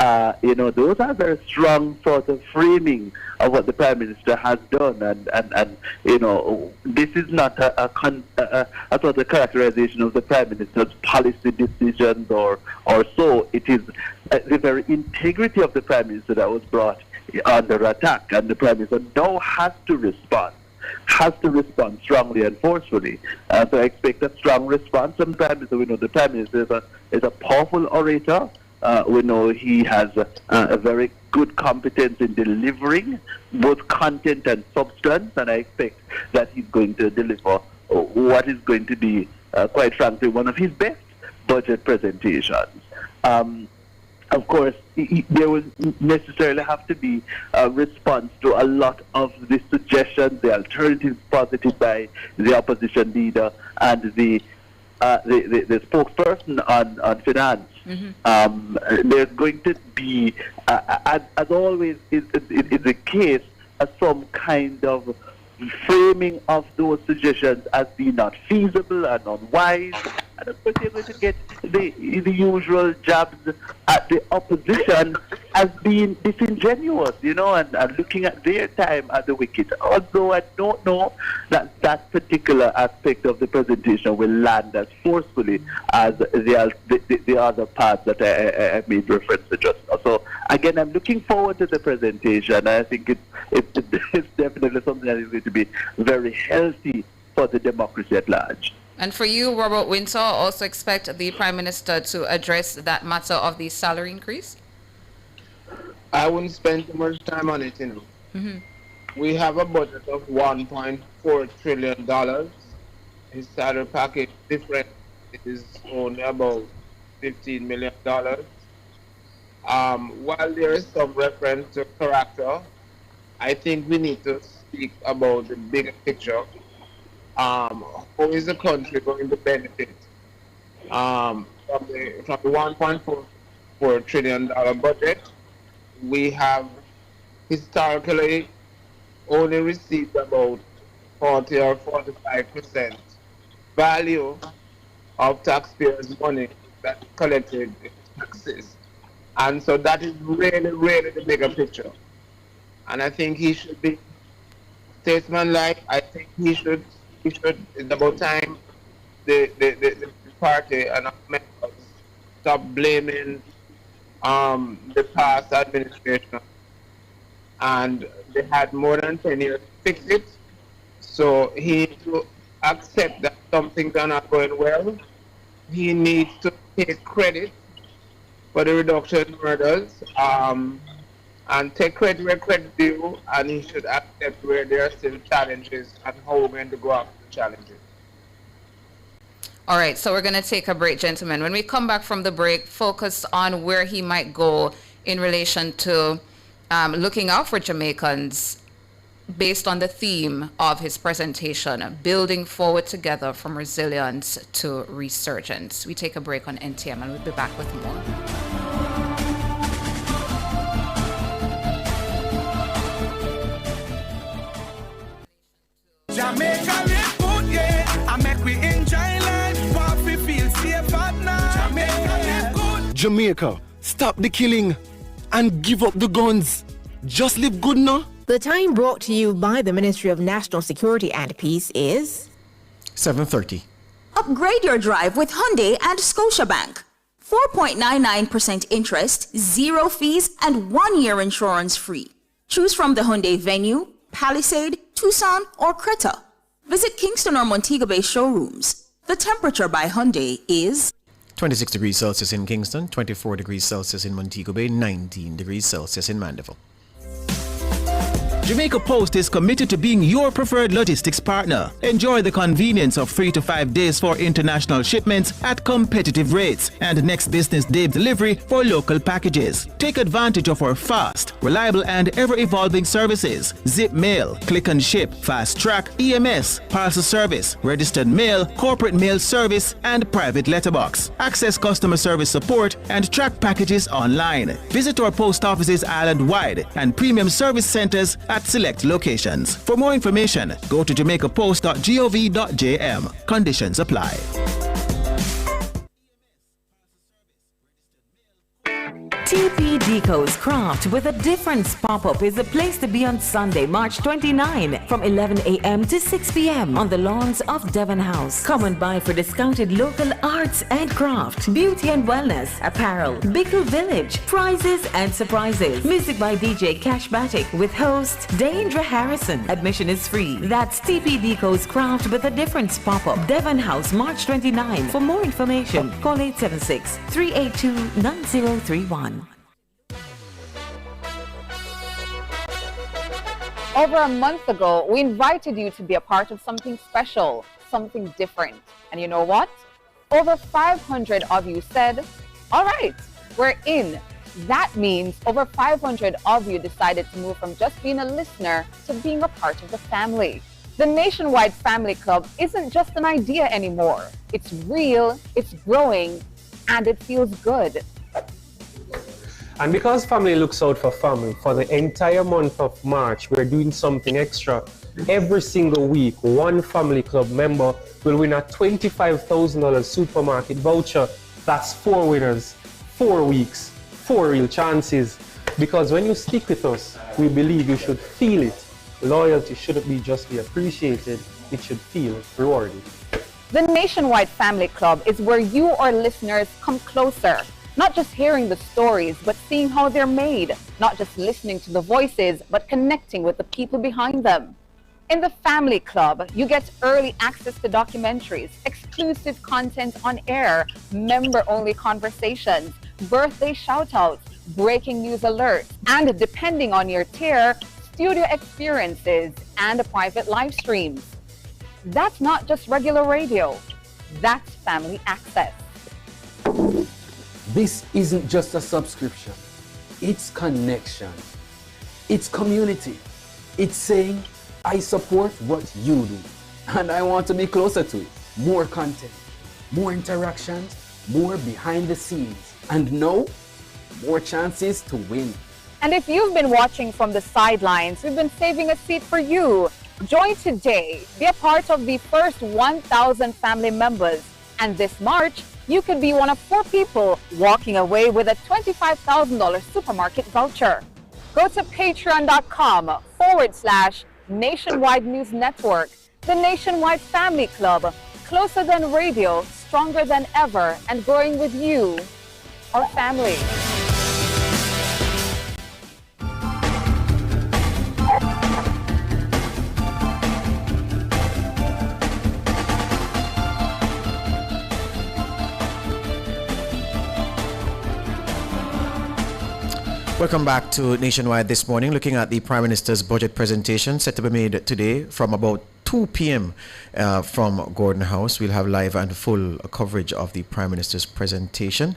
Those are very strong sort of framing of what the Prime Minister has done, and this is not a sort of characterization of the Prime Minister's policy decisions or so. It is the very integrity of the Prime Minister that was brought under attack, and the Prime Minister now has to respond strongly and forcefully. So I expect a strong response from the Prime Minister. We know the Prime Minister is a powerful orator. We know he has a very good competence in delivering both content and substance, and I expect that he's going to deliver what is going to be, quite frankly, one of his best budget presentations. Of course, there will necessarily have to be a response to a lot of the suggestions, the alternatives posited by the opposition leader and the spokesperson on finance. There's going to be, as always is the case, some kind of framing of those suggestions as being not feasible and unwise. And of course, you're going to get the usual jabs at the opposition as being disingenuous, and looking at their time at the wicket. Although I don't know that that particular aspect of the presentation will land as forcefully as the other parts that I made reference to just now. So again, I'm looking forward to the presentation. I think it's definitely something that is going to be very healthy for the democracy at large. And for you, Robert Windsor, also expect the Prime Minister to address that matter of the salary increase? I wouldn't spend too much time on it, We have a budget of $1.4 trillion. His salary package difference is only about $15 million. While there is some reference to character, I think we need to speak about the bigger picture. How is the country going to benefit from the $1.4 trillion budget? We have historically only received about 40 or 45% value of taxpayers' money that's collected in taxes. And so that is really, really the bigger picture. And I think he should be statesmanlike. I think he should, it's about time the party and our members stop blaming the past administration, and they had more than 10 years to fix it. So he needs to accept that some things are not going well. He needs to take credit for the reduction in murders, and take credit where credit is due, and he should accept where there are still challenges and how we're going to go after the challenges. All right, so we're going to take a break, gentlemen. When we come back from the break, focus on where he might go in relation to looking out for Jamaicans based on the theme of his presentation, building forward together from resilience to resurgence. We take a break on NTM and we'll be back with more. Jamaica live good, yeah. I make we enjoy life, what we feel safe at night. Jamaica live good. Jamaica, stop the killing and give up the guns. Just live good now. The time brought to you by the Ministry of National Security and Peace is 7:30. Upgrade your drive with Hyundai and Scotiabank. 4.99% interest, 0 fees, and 1-year insurance free. Choose from the Hyundai Venue, Palisade, Tucson, or Creta. Visit Kingston or Montego Bay showrooms. The temperature by Hyundai is 26 degrees Celsius in Kingston, 24 degrees Celsius in Montego Bay, 19 degrees Celsius in Mandeville. Jamaica Post is committed to being your preferred logistics partner. Enjoy the convenience of 3 to 5 days for international shipments at competitive rates and next business day delivery for local packages. Take advantage of our fast, reliable and ever-evolving services. Zip Mail, Click and Ship, Fast Track, EMS, Parcel Service, Registered Mail, Corporate Mail Service, and Private Letterbox. Access customer service support and track packages online. Visit our post offices island-wide and premium service centers at select locations. For more information, go to jamaicapost.gov.jm. Conditions apply. TP Deco's Craft with a Difference pop-up is the place to be on Sunday, March 29 from 11 a.m. to 6 p.m. on the lawns of Devon House. Come and buy for discounted local arts and craft, beauty and wellness, apparel, Bickle Village, prizes and surprises. Music by DJ Cash Batik with host Daindra Harrison. Admission is free. That's TP Deco's Craft with a Difference pop-up, Devon House, March 29. For more information, call 876-382-9031. Over a month ago, we invited you to be a part of something special, something different. And you know what? Over 500 of you said, all right, we're in. That means over 500 of you decided to move from just being a listener to being a part of the family. The Nationwide Family Club isn't just an idea anymore. It's real, it's growing, and it feels good. And because family looks out for family, for the entire month of March, we're doing something extra. Every single week, one family club member will win a $25,000 supermarket voucher. That's 4 winners, 4 weeks, 4 real chances. Because when you stick with us, we believe you should feel it. Loyalty shouldn't be just be appreciated, it should feel rewarded. The Nationwide Family Club is where you, our listeners, come closer. Not just hearing the stories, but seeing how they're made. Not just listening to the voices, but connecting with the people behind them. In the Family Club, you get early access to documentaries, exclusive content on air, member-only conversations, birthday shout-outs, breaking news alerts, and depending on your tier, studio experiences and private live streams. That's not just regular radio. That's family access. This isn't just a subscription. It's connection. It's community. It's saying, I support what you do, and I want to be closer to it. More content, more interactions, more behind the scenes, and no, more chances to win. And if you've been watching from the sidelines, we've been saving a seat for you. Join today. Be a part of the first 1,000 family members. And this March, you could be one of 4 people walking away with a $25,000 supermarket voucher. Go to patreon.com/Nationwide News Network, the Nationwide Family Club, closer than radio, stronger than ever, and growing with you, our family. Welcome back to Nationwide this morning, looking at the Prime Minister's budget presentation set to be made today from about 2 p.m. From Gordon House. We'll have live and full coverage of the Prime Minister's presentation,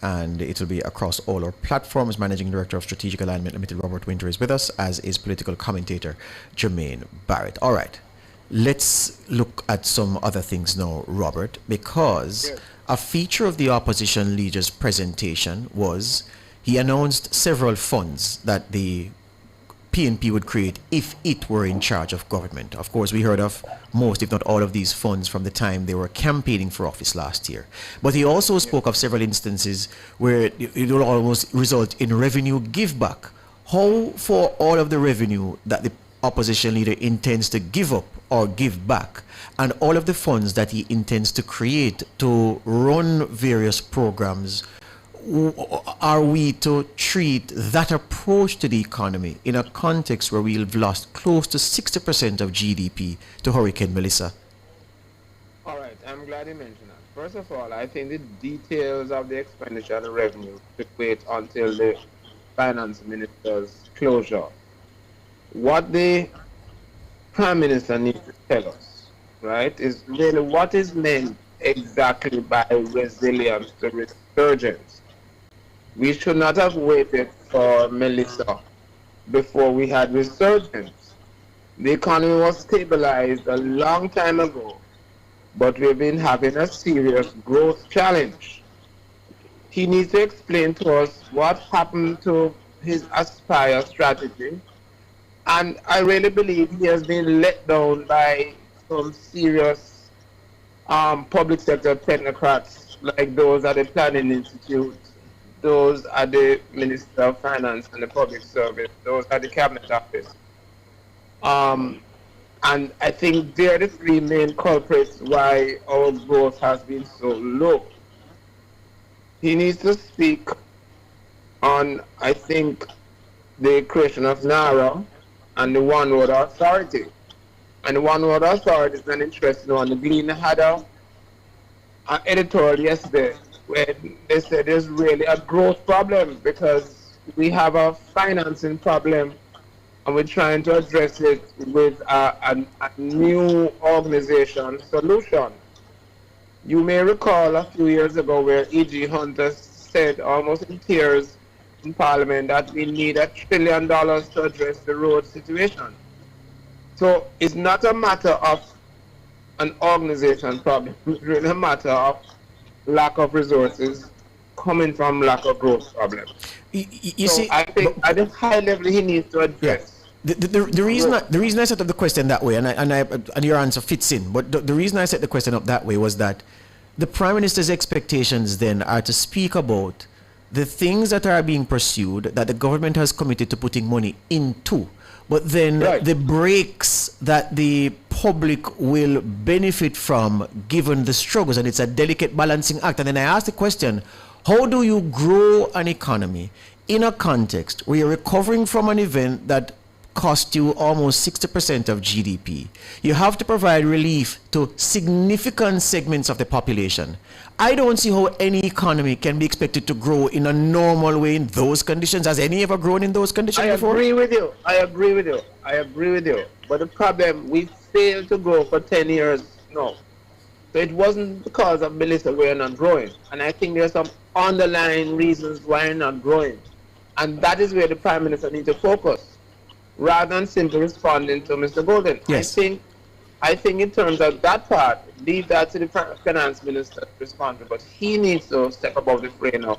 and it will be across all our platforms. Managing Director of Strategic Alignment Limited, Robert Winter, is with us, as is political commentator Jermaine Barrett. All right, let's look at some other things now, Robert, because a feature of the opposition leader's presentation was he announced several funds that the PNP would create if it were in charge of government. Of course, we heard of most, if not all, of these funds from the time they were campaigning for office last year. But he also spoke of several instances where it will almost result in revenue give back. How, for all of the revenue that the opposition leader intends to give up or give back, and all of the funds that he intends to create to run various programs, are we to treat that approach to the economy in a context where we've lost close to 60% of GDP to Hurricane Melissa? All right, I'm glad you mentioned that. First of all, I think the details of the expenditure and the revenue should wait until the finance minister's closure. What the Prime Minister needs to tell us, right, is really what is meant exactly by resilience to resurgence. We should not have waited for Melissa before we had resurgence. The economy was stabilized a long time ago, but we've been having a serious growth challenge. He needs to explain to us what happened to his Aspire strategy, and I really believe he has been let down by some serious public sector technocrats like those at the Planning Institute, those are the Minister of Finance and the Public Service, those are the Cabinet Office. And I think they're the 3 main culprits why our growth has been so low. He needs to speak on, I think, the creation of NARA and the One Road Authority. And the One Road Authority is an interesting one. The Gleaner had an editorial yesterday where they said there's really a growth problem because we have a financing problem and we're trying to address it with a new organization solution. You may recall a few years ago where E.G. Hunter said almost in tears in Parliament that we need $1 trillion to address the road situation. So it's not a matter of an organization problem, it's really a matter of lack of resources coming from lack of growth problems. You so see, I think at a high level he needs to address. The reason I set up the question that way, and your answer fits in, but the reason I set the question up that way was that the Prime Minister's expectations then are to speak about the things that are being pursued that the government has committed to putting money into, but then the breaks that the public will benefit from given the struggles, and it's a delicate balancing act. And then I ask the question, how do you grow an economy in a context where you're recovering from an event that cost you almost 60% of GDP? You have to provide relief to significant segments of the population. I don't see how any economy can be expected to grow in a normal way in those conditions. Has any ever grown in those conditions before? I agree with you. But the problem, we failed to grow for 10 years now. So it wasn't because of Melissa we're not growing. And I think there's some underlying reasons why we're not growing. And that is where the Prime Minister needs to focus, rather than simply responding to Mr. Golden. Yes. I think in terms of that part, leave that to the Finance Minister to respond to, but he needs to step above the fray now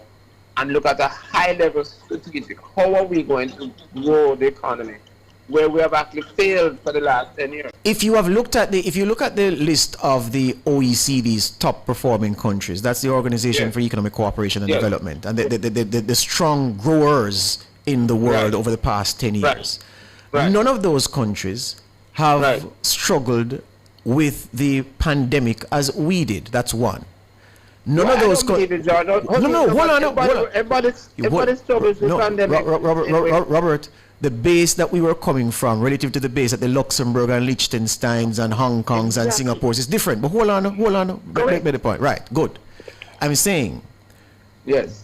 and look at a high-level strategic. How are we going to grow the economy, where we have actually failed for the last 10 years? If you look at the list of the OECD's top performing countries, that's the Organization for Economic Cooperation and Development, and the strong growers in the world over the past 10 years. None of those countries have struggled with the pandemic as we did. That's one. None of those countries. Hold on. Everybody struggles with the pandemic. Robert, the base that we were coming from relative to the base that the Luxembourg and Liechtensteins and Hong Kongs and Singapores is different. But hold on. Make the point. Right, good. I'm saying,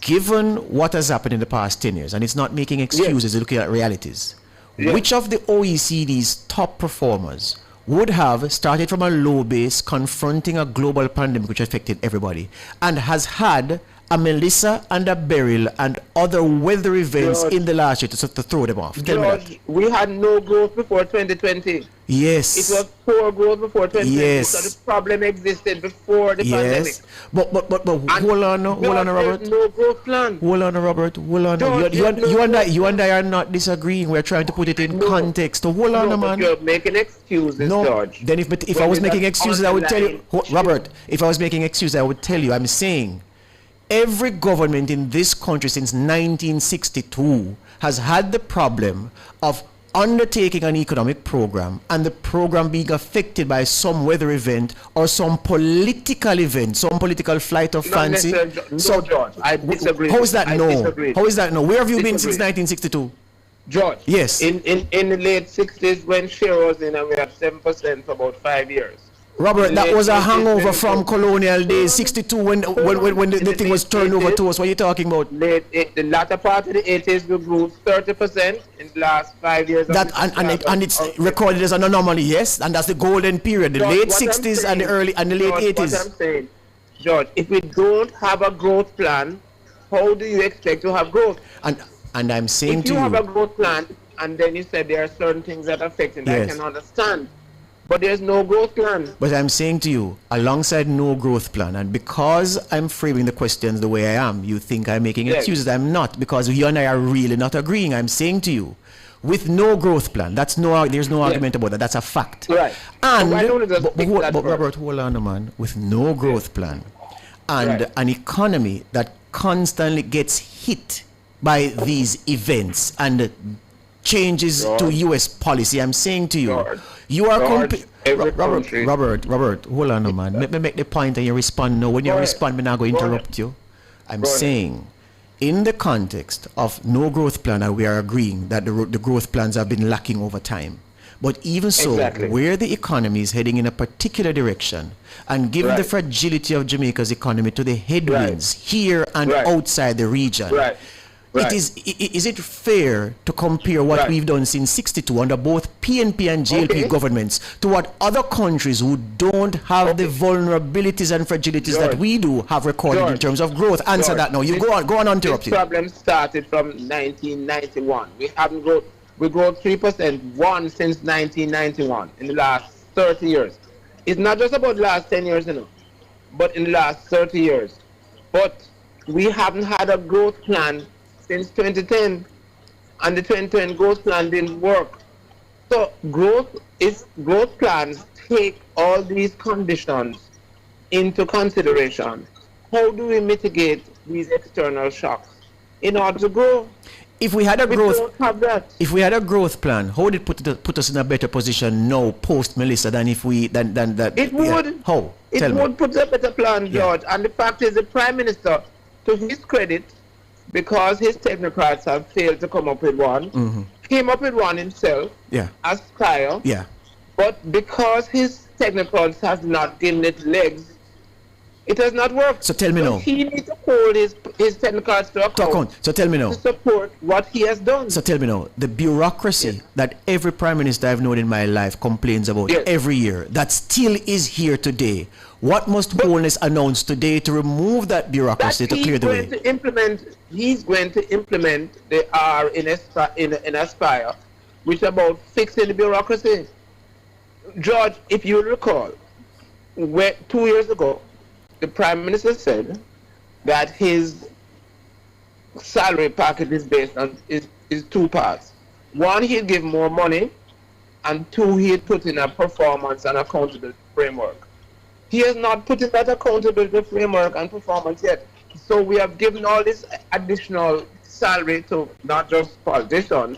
given what has happened in the past 10 years, and it's not making excuses, looking at realities, which of the OECD's top performers would have started from a low base confronting a global pandemic which affected everybody and has had a Melissa and a Beryl and other weather events in the last year to throw them off? Tell me that. We had no growth before 2020. Yes. It was poor growth before 2020. Yes. So the problem existed before the pandemic. But hold on, Robert. There's no growth plan. Hold on, Robert. You and I are not disagreeing. We're trying to put it in context. So hold on, man. You're making excuses, George. Then if I was making excuses, I would tell you, Robert. If I was making excuses, I would tell you. I'm saying, every government in this country since 1962 has had the problem of undertaking an economic program and the program being affected by some weather event or some political event, some political flight of fancy. George, I disagree. How is that How is that no? Where have you been since 1962? George. Yes. In the late 60s when share was in and we had 7% for about 5 years. Robert, that was a hangover from colonial days, 62 when the thing was turned over to us. What are you talking about? The latter part of the 80s we grew 30% in the last 5 years. And it's recorded as an anomaly, yes? And that's the golden period, the late 60s and the late 80s. What I'm saying, George, if we don't have a growth plan, how do you expect to have growth? And I'm saying if you have a growth plan and then you said there are certain things that are affecting that I can understand. But there's no growth plan. But I'm saying to you, alongside no growth plan, and because I'm framing the questions the way I am, you think I'm making excuses. I'm not, because you and I are really not agreeing. I'm saying to you, with no growth plan, there's no argument about that. That's a fact. Right. And but Robert, hold on, man. With no growth plan and an economy that constantly gets hit by these events and changes to U.S. policy, I'm saying to you, you are Robert, hold on, man. Let me make the point and you respond now. When you respond, I'm not going to interrupt you. I'm saying, in the context of no growth plan, and we are agreeing that the growth plans have been lacking over time. But even so, where the economy is heading in a particular direction, and given the fragility of Jamaica's economy to the headwinds here and outside the region, is it fair to compare what we've done since 62 under both PNP and JLP governments to what other countries who don't have the vulnerabilities and fragilities that we do have recorded in terms of growth? Answer that now. You go on interrupt you. This problem started from 1991. We haven't grown. We grew 3% since 1991 in the last 30 years. It's not just about the last 10 years, but in the last 30 years. But we haven't had a growth plan since 2010, and the 2010 growth plan didn't work. So growth plans take all these conditions into consideration. How do we mitigate these external shocks? in order to grow. If we had a We growth, don't have that. if we had a growth plan, how would it put us in a better position now, post Melissa, than if we than that? It would. How? It Tell would me. put a better plan, George. And the fact is, the Prime Minister, to his credit, because his technocrats have failed to come up with one, came up with one himself, Yeah. Aspire. Yeah. But because his technocrats have not given it legs, it has not worked. So tell me now. He needs to hold his technocrats to account. So tell me now. To support what he has done. So tell me now, the bureaucracy that every prime minister I've known in my life complains about every year, that still is here today. What must Holness announce today to remove that bureaucracy to clear the way? He's going to implement the R in Aspire, which is about fixing the bureaucracy. George, if you recall, 2 years ago, the Prime Minister said that his salary package is based on is two parts. One, he'd give more money, and two, he'd put in a performance and accountability framework. He has not put in that accountability framework and performance yet. So we have given all this additional salary to not just politicians,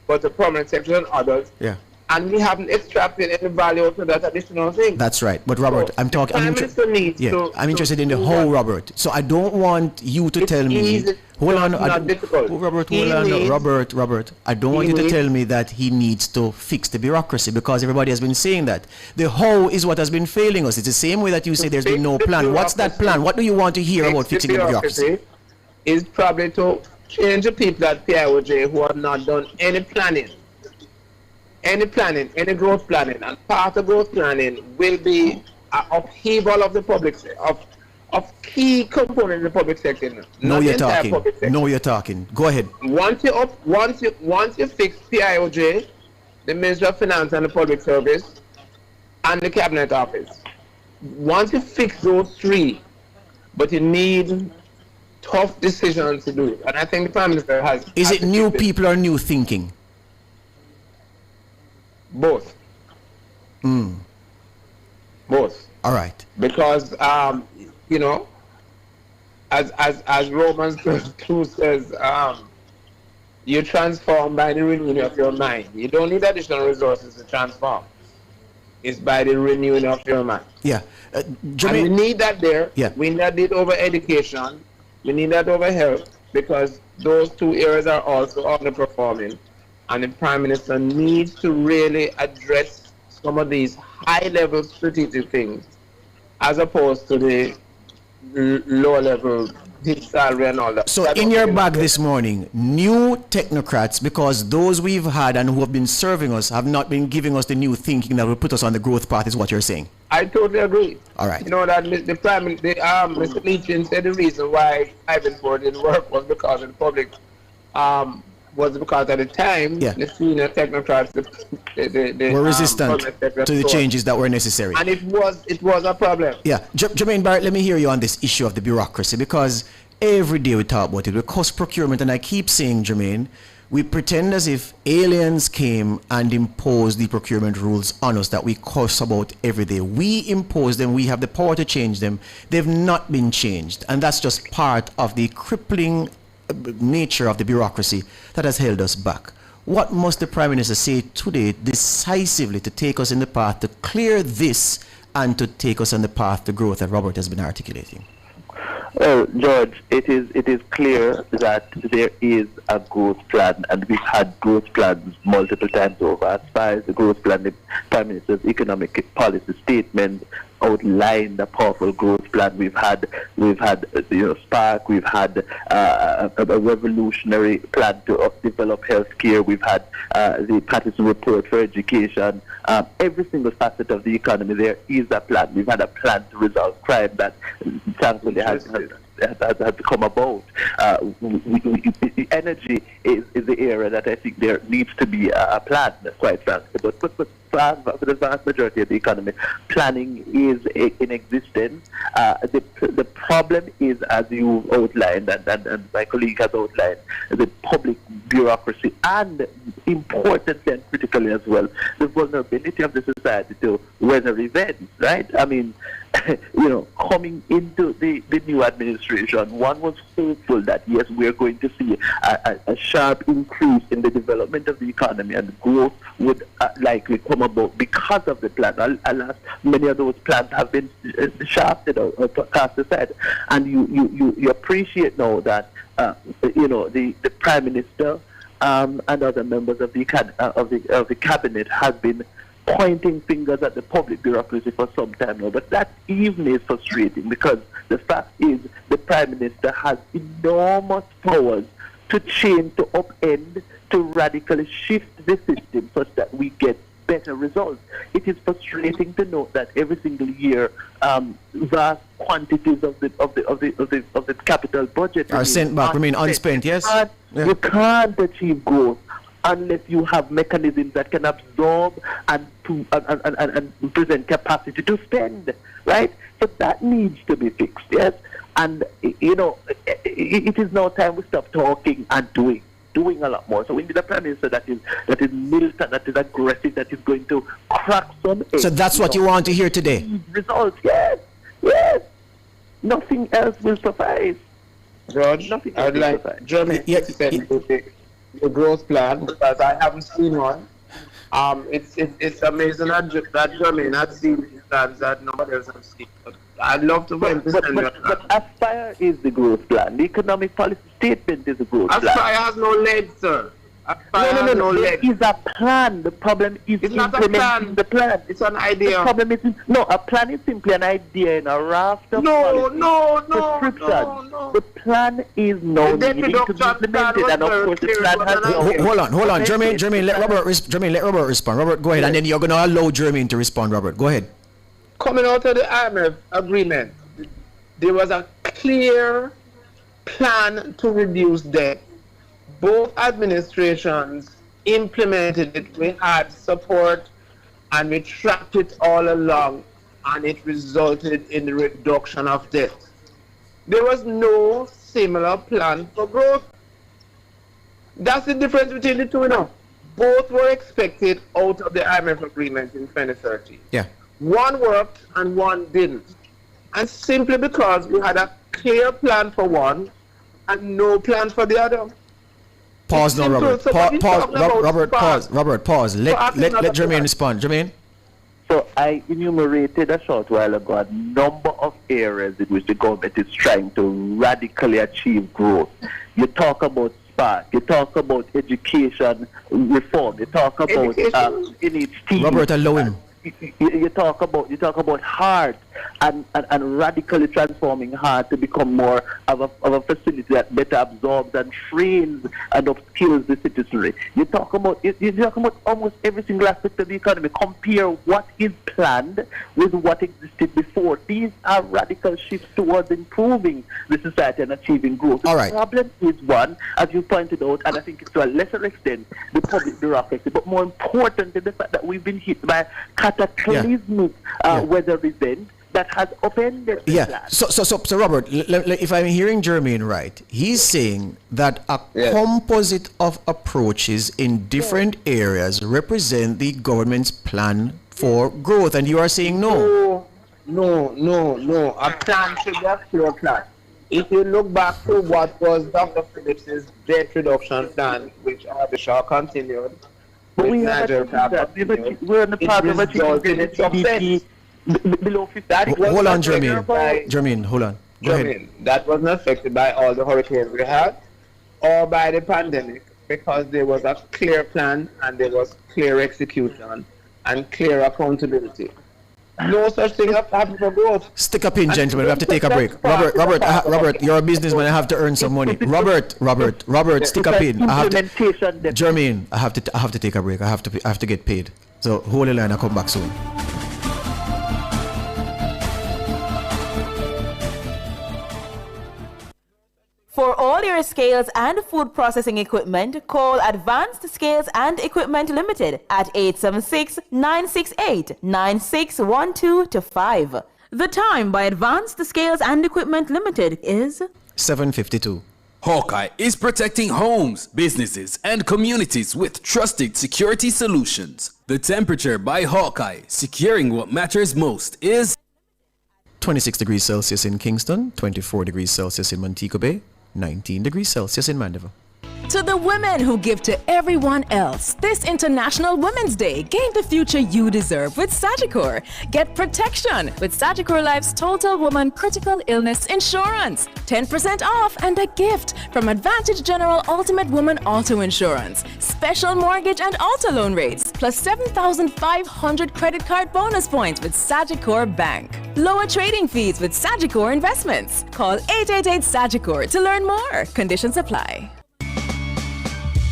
but the permanent secretary and others. Yeah. And we haven't extracted any value out of that additional thing. That's right. But Robert, I'm talking. I'm interested in the whole, Robert. So I don't want you to tell me. Hold on, Robert. Hold on, Robert. I don't want you to tell me that he needs to fix the bureaucracy, because everybody has been saying that. The how is what has been failing us. It's the same way that you say there's been no plan. What's that plan? What do you want to hear about fixing the bureaucracy? Is probably to change the people at PIOJ who have not done any planning. Any growth planning, and part of growth planning will be an upheaval of the public of key components of the public sector. No, you're talking. Go ahead. Once you fix PIOJ, the Ministry of Finance and the Public Service, and the Cabinet Office, once you fix those three, but you need tough decisions to do it, and I think the Prime Minister has. Is it new people or new thinking? Both. Both. All right. Because as Romans 2 says, you transform by the renewing of your mind. You don't need additional resources to transform. It's by the renewing of your mind. Yeah. And we need that there. Yeah. We need that over education. We need that over health, because those two areas are also underperforming. And the Prime Minister needs to really address some of these high-level strategic things, as opposed to the low-level salary and all that. So in your bag this morning, new technocrats, because those we've had and who have been serving us have not been giving us the new thinking that will put us on the growth path, is what you're saying. I totally agree. All right. You know that Mr. Leachin said the reason why Ivan Board didn't work was because of the public. Was because at the time the senior technocrats were resistant to the changes that were necessary, and it was a problem. Yeah, Jermaine Barrett, let me hear you on this issue of the bureaucracy, because every day we talk about it. We cost procurement, and I keep saying, Jermaine, we pretend as if aliens came and imposed the procurement rules on us that we curse about every day. We impose them. We have the power to change them. They've not been changed, and that's just part of the crippling nature of the bureaucracy that has held us back. What must the Prime Minister say today decisively to take us in the path to clear this and to take us on the path to growth that Robert has been articulating? Well, George, it is clear that there is a growth plan, and we've had growth plans multiple times over. As far as the growth plan, the Prime Minister's economic policy statement outlined a powerful growth plan. We've had Spark. We've had a revolutionary plan to develop healthcare. We've had the Patterson report for education. Every single facet of the economy, there is a plan. We've had a plan to resolve crime that thankfully has come about. Energy is the area that I think there needs to be a plan, quite frankly. But for the vast majority of the economy, planning is in existence. The problem is, as you outlined, and my colleague has outlined, the public bureaucracy, and importantly and critically as well, the vulnerability of the society to weather events, right? I mean, coming into the new administration, one was hopeful that yes, we're going to see a sharp increase in the development of the economy, and growth would likely come about because of the plan. Alas, many of those plans have been shafted or cast aside, and you appreciate now that the Prime Minister and other members of the cabinet have been pointing fingers at the public bureaucracy for some time now. But that even is frustrating, because the fact is the Prime Minister has enormous powers to change, to upend, to radically shift the system such that we get better results. It is frustrating to note that every single year, vast quantities of the capital budget are sent back, remain unspent. Yes, you can't achieve growth unless you have mechanisms that can absorb and present capacity to spend, right? So that needs to be fixed, yes. And it is now time we stop talking and doing a lot more. So we need a Prime Minister that is militant, that is aggressive, that is going to crack some eggs. So that's what you want to hear today? Results, yes. Nothing else will suffice. George, I'd like Jeremy to send the growth plan, because I haven't seen one. It's amazing that Jermaine had seen these plans that nobody else has seen. But I'd love to find this. But Aspire is the growth plan. The economic policy statement is the growth plan. Aspire has no legs, sir. No. It is a plan. The problem is it's not a plan. The plan. It's an idea. The problem is a plan is simply an idea in a raft of prescriptions. The plan is now needing to be implemented, and of course the plan has. Hold on, Jermaine. Let Robert respond. Robert, go ahead, and then you're going to allow Jermaine to respond. Robert, go ahead. Coming out of the IMF agreement, there was a clear plan to reduce debt. Both administrations implemented it. We had support, and we tracked it all along, and it resulted in the reduction of debt. There was no similar plan for growth. That's the difference between the two now. Both were expected out of the IMF agreement in 2030. Yeah. One worked and one didn't. And simply because we had a clear plan for one and no plan for the other. Pause now, Robert. Robert, pause. Let Jermaine respond. Jermaine? So I enumerated a short while ago a number of areas in which the government is trying to radically achieve growth. You talk about SPARK, you talk about education reform, you talk about NHT. Robert, allow him. You talk about heart and radically transforming heart to become more of a facility that better absorbs and trains and upskills the citizenry. You talk about almost every single aspect of the economy. Compare what is planned with what existed before. These are radical shifts towards improving the society and achieving growth. All right. The problem is one, as you pointed out, and I think it's to a lesser extent the public bureaucracy, but more importantly the fact that we've been hit by cataclysmic weather event that has upended the plan. So Robert, if I'm hearing Jermaine right, he's saying that a composite of approaches in different areas represent the government's plan for growth, and you are saying no. No. A plan should be a clear plan. If you look back to what was Dr. Phillips's debt reduction plan, which Abisha continued, but we have we're in the problem of GDP below 50. Hold on, Jermaine, hold on. Go ahead. That wasn't affected by all the hurricanes we had or by the pandemic, because there was a clear plan and there was clear execution and clear accountability. No such thing as happened for growth. Stick a pin, gentlemen. We have to take a break. Robert, you're a businessman. I have to earn some money. Robert, stick a pin. Jermaine, I have to take a break. I have to get paid. So hold the line. I'll come back soon. For all your scales and food processing equipment, call Advanced Scales and Equipment Limited at 876-968-9612-5. The time by Advanced Scales and Equipment Limited is 7:52. Hawkeye is protecting homes, businesses, and communities with trusted security solutions. The Temperature by Hawkeye, securing what matters most, is 26 degrees Celsius in Kingston, 24 degrees Celsius in Montego Bay, 19 degrees Celsius in Mandeville. To the women who give to everyone else, this International Women's Day, gain the future you deserve with Sagicor. Get protection with Sagicor Life's Total Woman Critical Illness Insurance. 10% off and a gift from Advantage General Ultimate Woman Auto Insurance. Special mortgage and auto loan rates, plus 7,500 credit card bonus points with Sagicor Bank. Lower trading fees with Sagicor Investments. Call 888-SAGICOR to learn more. Conditions apply.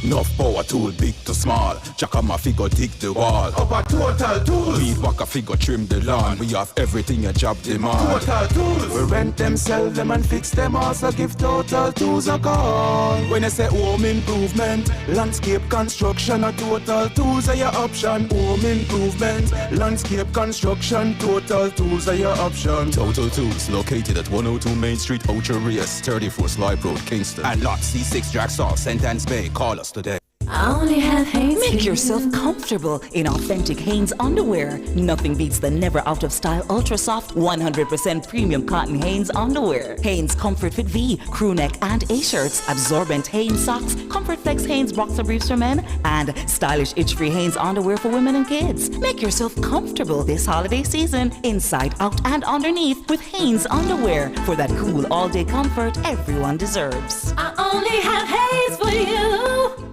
Enough power tool, big to small. Jackama figure dig the wall. Up a Total Tools. Weed whacker figure trim the lawn. We have everything a job demand. Total Tools. We rent them, sell them and fix them. Also give Total Tools a call. When I say home improvement, landscape construction, a Total Tools are your option. Home improvement, landscape construction, Total Tools are your option. Total Tools located at 102 Main Street, Ocho Rios, 34 Slipe Road, Kingston. And lot C6 Jacksaw, Sentence Bay. Call us today. I only have Hanes. Make yourself comfortable in authentic Hanes underwear. Nothing beats the never out of style ultra soft 100% premium cotton Hanes underwear. Hanes Comfort Fit V, crew neck and A shirts, absorbent Hanes socks, Comfort Flex Hanes boxer briefs for men, and stylish itch-free Hanes underwear for women and kids. Make yourself comfortable this holiday season, inside, out, and underneath with Hanes underwear for that cool all-day comfort everyone deserves. I only have Hanes for you.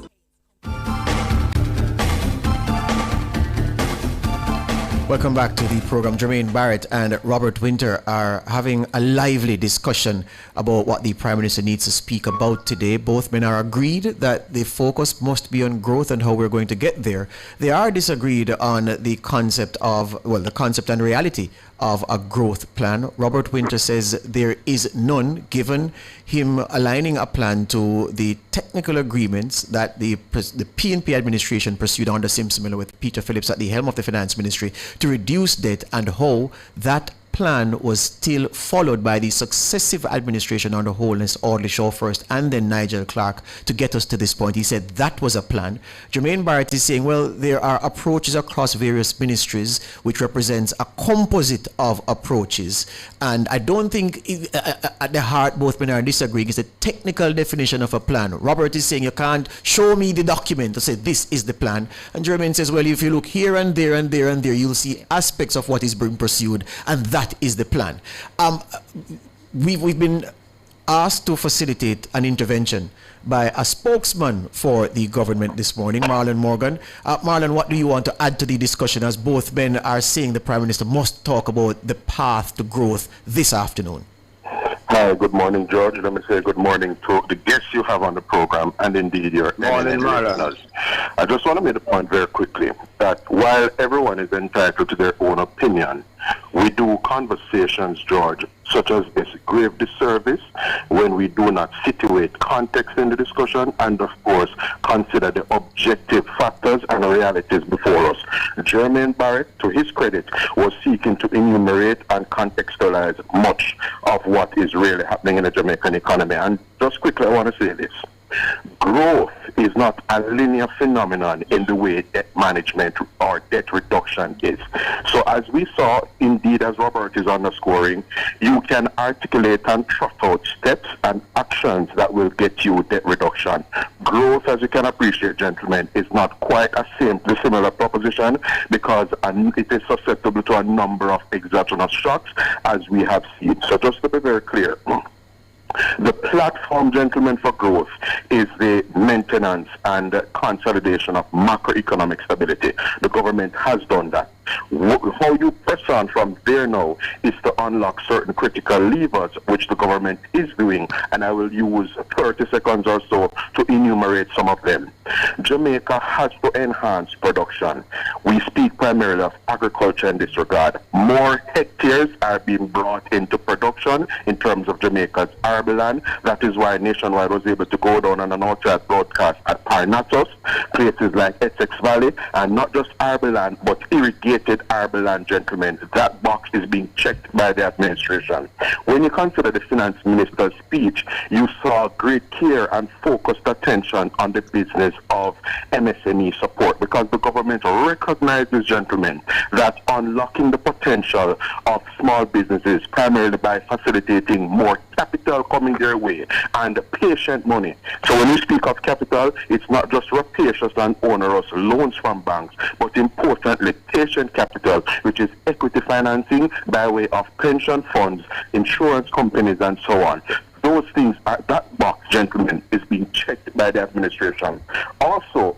Welcome back to the program. Jermaine Barrett and Robert Winter are having a lively discussion about what the Prime Minister needs to speak about today. Both men are agreed that the focus must be on growth and how we're going to get there. They are disagreed on the concept and reality of a growth plan. Robert Winter says there is none, given him aligning a plan to the technical agreements that the PNP administration pursued under Simpson Miller with Peter Phillips at the helm of the Finance Ministry to reduce debt, and how that plan was still followed by the successive administration under Holness, Audley Shaw first, and then Nigel Clark to get us to this point. He said that was a plan. Jermaine Barrett is saying, well, there are approaches across various ministries which represents a composite of approaches. And I don't think at the heart both men are disagreeing. It's a technical definition of a plan. Robert is saying you can't show me the document to say this is the plan. And Jermaine says, well, if you look here and there and there and there, you'll see aspects of what is being pursued, and that is the plan. We've been asked to facilitate an intervention by a spokesman for the government this morning, Marlon Morgan. Marlon, what do you want to add to the discussion, as both men are saying the Prime Minister must talk about the path to growth this afternoon? Hi, good morning, George. Let me say good morning to the guests you have on the program, and indeed your listeners. I just want to make the point very quickly that while everyone is entitled to their own opinion, we do conversations, George, such as this grave disservice when we do not situate context in the discussion and, of course, consider the objective factors and realities before us. Jermaine Barrett, to his credit, was seeking to enumerate and contextualize much of what is really happening in the Jamaican economy. And just quickly, I want to say this. Growth is not a linear phenomenon in the way debt management or debt reduction is. So as we saw, indeed, as Robert is underscoring, you can articulate and trot out steps and actions that will get you debt reduction. Growth, as you can appreciate, gentlemen, is not quite a similar proposition, because it is susceptible to a number of exogenous shocks, as we have seen. So just to be very clear, the platform, gentlemen, for growth is the maintenance and consolidation of macroeconomic stability. The government has done that. How you press on from there now is to unlock certain critical levers, which the government is doing, and I will use 30 seconds or so to enumerate some of them. Jamaica has to enhance production. We speak primarily of agriculture in this regard. More hectares are being brought into production in terms of Jamaica's arable land. That is why Nationwide was able to go down on an outright broadcast at Parnassus, places like Essex Valley, and not just arable land, but irrigated arable land, gentlemen. That box is being checked by the administration. When you consider the finance minister's speech, you saw great care and focused attention on the business of MSME support, because the government recognizes, gentlemen, that unlocking the potential of of small businesses, primarily by facilitating more capital coming their way and patient money. So when we speak of capital, it's not just rapacious and onerous loans from banks, but importantly, patient capital, which is equity financing by way of pension funds, insurance companies, and so on. Those things, that box, gentlemen, is being checked by the administration. Also,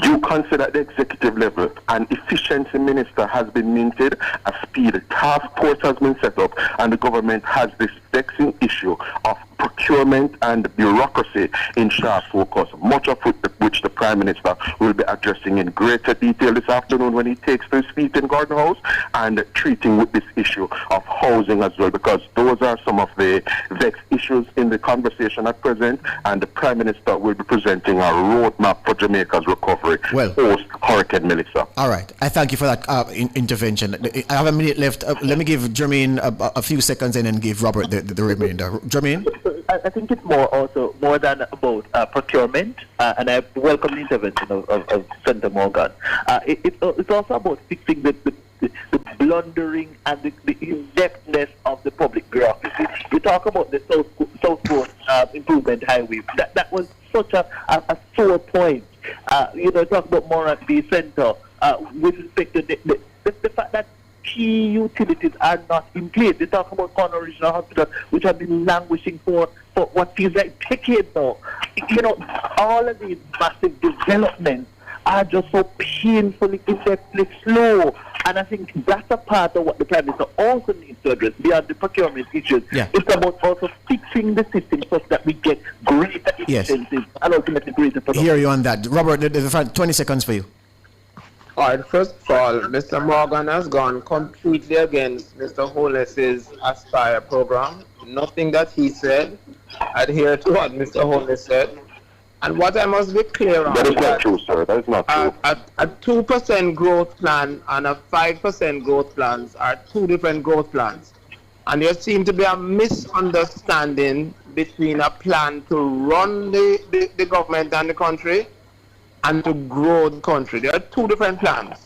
you consider the executive level, an efficiency minister has been minted, a speed task force has been set up, and the government has this vexing issue of procurement and bureaucracy in sharp focus, much of which the Prime Minister will be addressing in greater detail this afternoon when he takes to his feet in Garden House, and treating with this issue of housing as well, because those are some of the vexed issues in the conversation at present, and the Prime Minister will be presenting a roadmap for Jamaica's recovery post Hurricane Melissa. All right. I thank you for that intervention. I have a minute left. Let me give Jermaine a few seconds and then give Robert the remainder. Jermaine? I think it's more than about procurement, and I welcome the intervention of Senator Morgan. It's also about fixing the blundering and the ineptness of the public bureaucracy. You talk about the South Coast Improvement Highway. That was such a sore point. Talk about Morant Center with respect to the fact that key utilities are not in place. They talk about Cornwall Regional Hospital, which have been languishing for what feels like decades now. All of these massive developments are just so painfully, ineptly slow. And I think that's a part of what the Prime Minister also needs to address beyond the procurement issues. Yeah. It's about also fixing the system such that we get greater efficiencies and ultimately greater production. Hear you on that. Robert, the 20 seconds for you. All right, first of all, Mr. Morgan has gone completely against Mr. Holness's Aspire program. Nothing that he said adhere to what Mr. Holness said. And what I must be clear on that is not true, sir. That is not true. A 2% growth plan and a 5% growth plans are two different growth plans. And there seems to be a misunderstanding between a plan to run the government and the country and to grow the country. There are two different plans.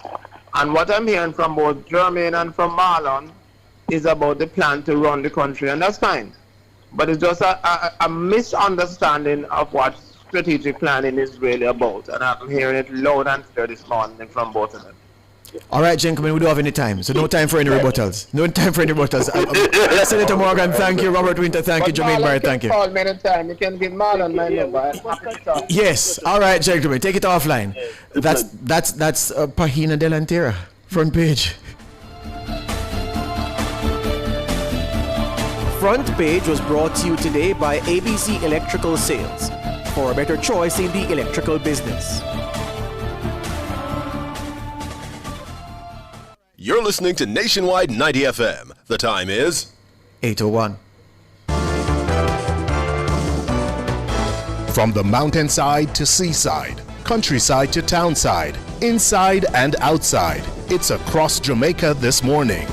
And what I'm hearing from both Jermaine and from Marlon is about the plan to run the country, and that's fine. But it's just a misunderstanding of what strategic planning is really about. And I'm hearing it loud and clear this morning from both of them. All right, gentlemen, we don't have any time, so no time for any rebuttals. No time for any rebuttals. Senator Morgan, thank you. Robert Winter, thank you. Jermaine Barrett, thank you. Call me anytime. You can give Marlon my number. Yes. All right, gentlemen, take it offline. That's Pahina Delantera, front page. Front Page was brought to you today by ABC Electrical Sales. For a better choice in the electrical business. You're listening to Nationwide 90 FM. The time is 8:01. From the mountainside to seaside, countryside to townside, inside and outside, it's across Jamaica this morning.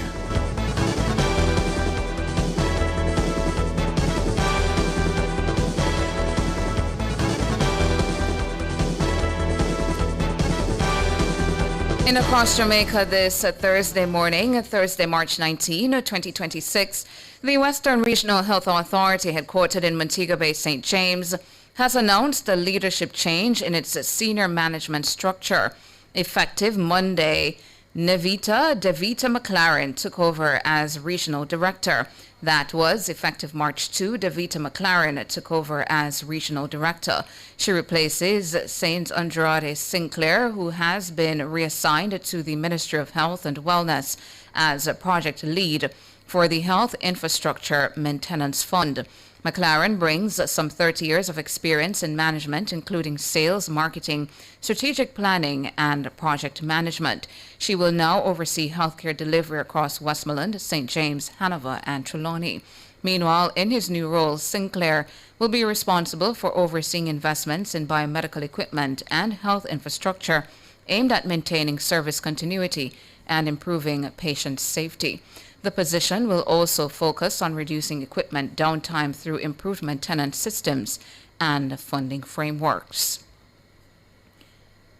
In Across Jamaica this Thursday morning, Thursday, March 19, 2026, the Western Regional Health Authority, headquartered in Montego Bay, St. James, has announced a leadership change in its senior management structure. Effective Monday, Devita McLaren took over as Regional Director. That was effective March 2. Devita McLaren took over as Regional Director. She replaces Saint Andrade Sinclair, who has been reassigned to the Ministry of Health and Wellness as a project lead for the Health Infrastructure Maintenance Fund. McLaren brings some 30 years of experience in management, including sales, marketing, strategic planning, and project management. She will now oversee healthcare delivery across Westmoreland, St. James, Hanover, and Trelawney. Meanwhile, in his new role, Sinclair will be responsible for overseeing investments in biomedical equipment and health infrastructure aimed at maintaining service continuity and improving patient safety. The position will also focus on reducing equipment downtime through improved maintenance systems and funding frameworks.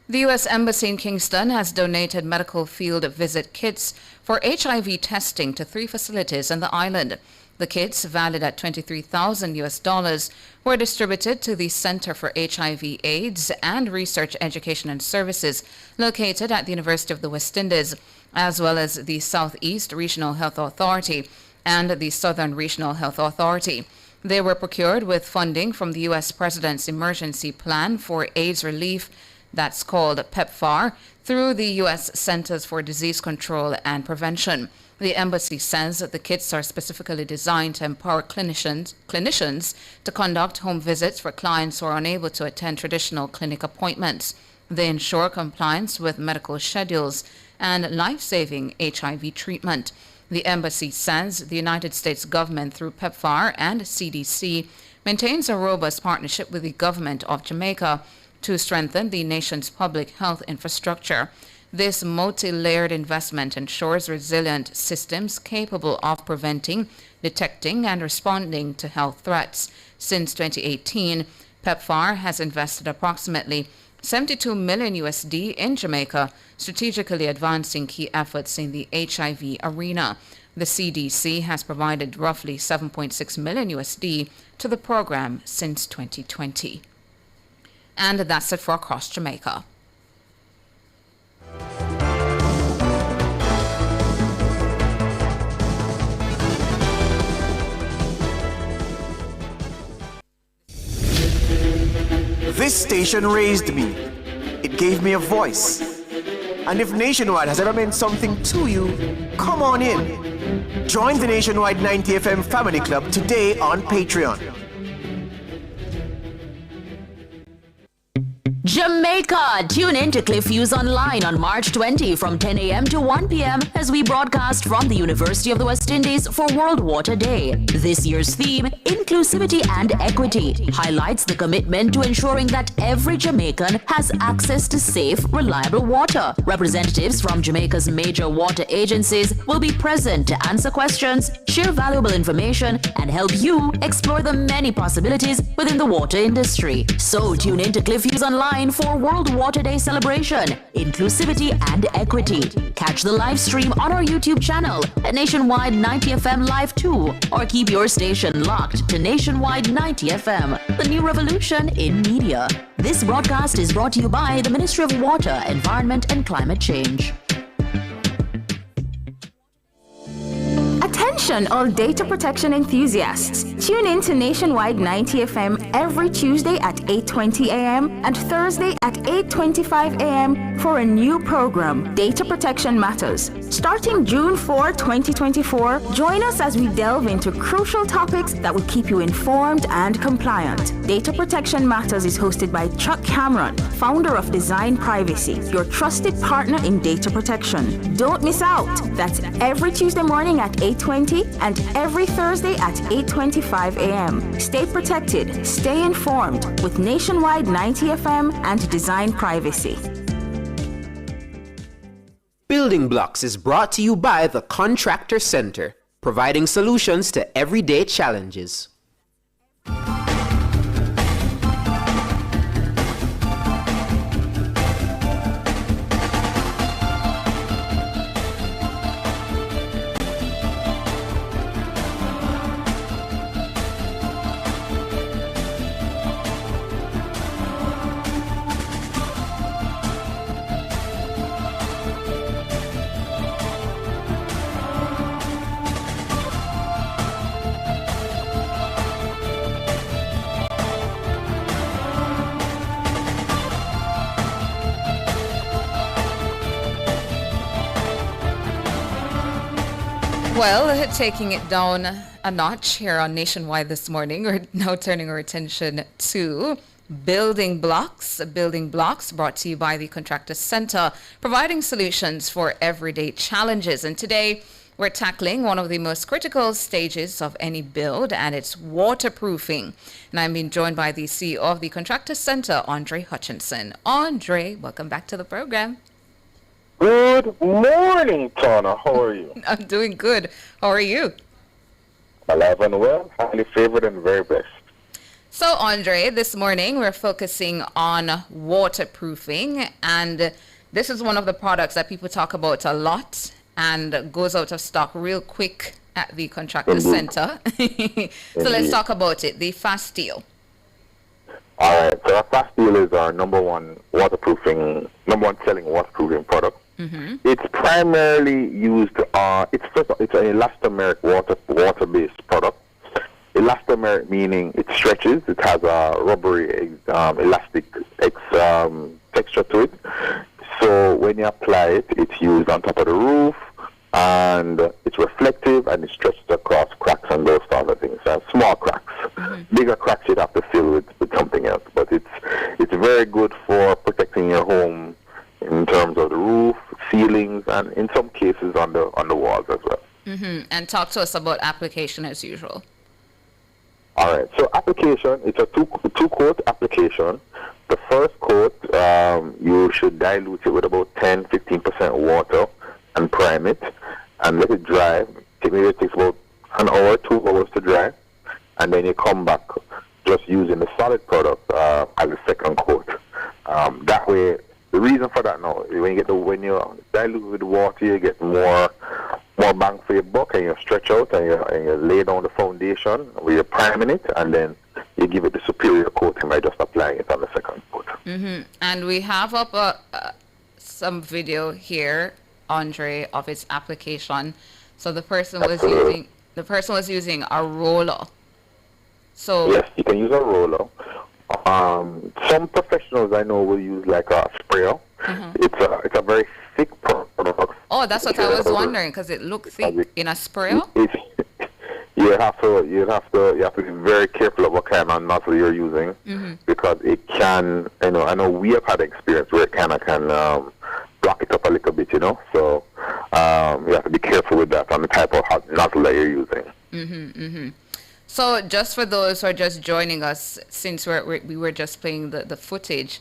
The U.S. Embassy in Kingston has donated medical field visit kits for HIV testing to 3 facilities on the island. The kits, valued at $23,000, were distributed to the Center for HIV/AIDS and Research, Education and Services, located at the University of the West Indies, as well as the Southeast Regional Health Authority and the Southern Regional Health Authority. They were procured with funding from the U.S. President's Emergency Plan for AIDS Relief, that's called PEPFAR, through the U.S. Centers for Disease Control and Prevention. The embassy says that the kits are specifically designed to empower clinicians to conduct home visits for clients who are unable to attend traditional clinic appointments. They ensure compliance with medical schedules and life-saving HIV treatment. The embassy says the United States government, through PEPFAR and CDC, maintains a robust partnership with the government of Jamaica to strengthen the nation's public health infrastructure. This multi-layered investment ensures resilient systems capable of preventing, detecting, and responding to health threats. Since 2018, PEPFAR has invested approximately $72 million in Jamaica, strategically advancing key efforts in the HIV arena. The CDC has provided roughly $7.6 million to the program since 2020. And that's it for Across Jamaica. This station raised me. It gave me a voice. And if Nationwide has ever meant something to you, come on in. Join the Nationwide 90 FM Family Club today on Patreon. Jamaica! Tune in to Cliff Hughes Online on March 20 from 10 a.m. to 1 p.m. as we broadcast from the University of the West Indies for World Water Day. This year's theme, Inclusivity and Equity, highlights the commitment to ensuring that every Jamaican has access to safe, reliable water. Representatives from Jamaica's major water agencies will be present to answer questions, share valuable information, and help you explore the many possibilities within the water industry. So tune in to Cliff Hughes Online for World Water Day celebration, Inclusivity and Equity. Catch the live stream on our YouTube channel at Nationwide 90 FM Live 2, or keep your station locked to Nationwide 90 FM, the new revolution in media. This broadcast is brought to you by the Ministry of Water, Environment and Climate Change. Attention all data protection enthusiasts. Tune in to Nationwide 90 FM every Tuesday at 8:20 a.m. and Thursday at 8:25 a.m. for a new program, Data Protection Matters. Starting June 4, 2024, join us as we delve into crucial topics that will keep you informed and compliant. Data Protection Matters is hosted by Chuck Cameron, founder of Design Privacy, your trusted partner in data protection. Don't miss out. That's every Tuesday morning at 8:20 and every Thursday at 8:25 a.m. Stay protected, stay informed with Nationwide 90 FM and Design Privacy. Building Blocks is brought to you by the Contractor Center, providing solutions to everyday challenges. Well, taking it down a notch here on Nationwide this morning, we're now turning our attention to Building Blocks. Building Blocks brought to you by the Contractor Center, providing solutions for everyday challenges. And today we're tackling one of the most critical stages of any build, and it's waterproofing. And I'm being joined by the CEO of the Contractor Center, Andre Hutchinson. Andre, welcome back to the program. Good morning, Tana. How are you? I'm doing good. How are you? Alive and well, highly favored and very best. So, Andre, this morning we're focusing on waterproofing, and this is one of the products that people talk about a lot and goes out of stock real quick at the contractor center. So let's talk about it, the Fasteel. All right, so our Fasteel is our number one selling waterproofing product. It's primarily used, it's an elastomeric water-based product. Elastomeric meaning it stretches, it has a rubbery elastic texture to it. So when you apply it, it's used on top of the roof, and it's reflective and it stretches across cracks and those sort of things. Small cracks. Bigger cracks you'd have to fill with something else. But it's very good for protecting your home in terms of the roof, ceilings, and in some cases on the walls as well. And talk to us about application as usual. All right. So application, it's a two-coat application. The first coat, you should dilute it with about 10-15% water and prime it and let it dry. Maybe it takes about an hour, 2 hours to dry, and then you come back just using the solid product as a second coat. That way, the reason for that now, when you dilute with water, you get more bang for your buck, and you stretch out and you lay down the foundation where you're priming it, and then you give it the superior coating by just applying it on the second coat. And we have up some video here, Andre, of its application. So the person was using a roller. So yes, you can use a roller. Some professionals I know will use like a sprayer. It's a very thick product. Oh, that's what I was wondering, because it looked thick in a sprayer. You have to be very careful of what kind of nozzle you're using, because it can. I know we have had experience where it can block it up a little bit. So you have to be careful with that on the type of nozzle that you're using. So just for those who are just joining us, since we were just playing the footage,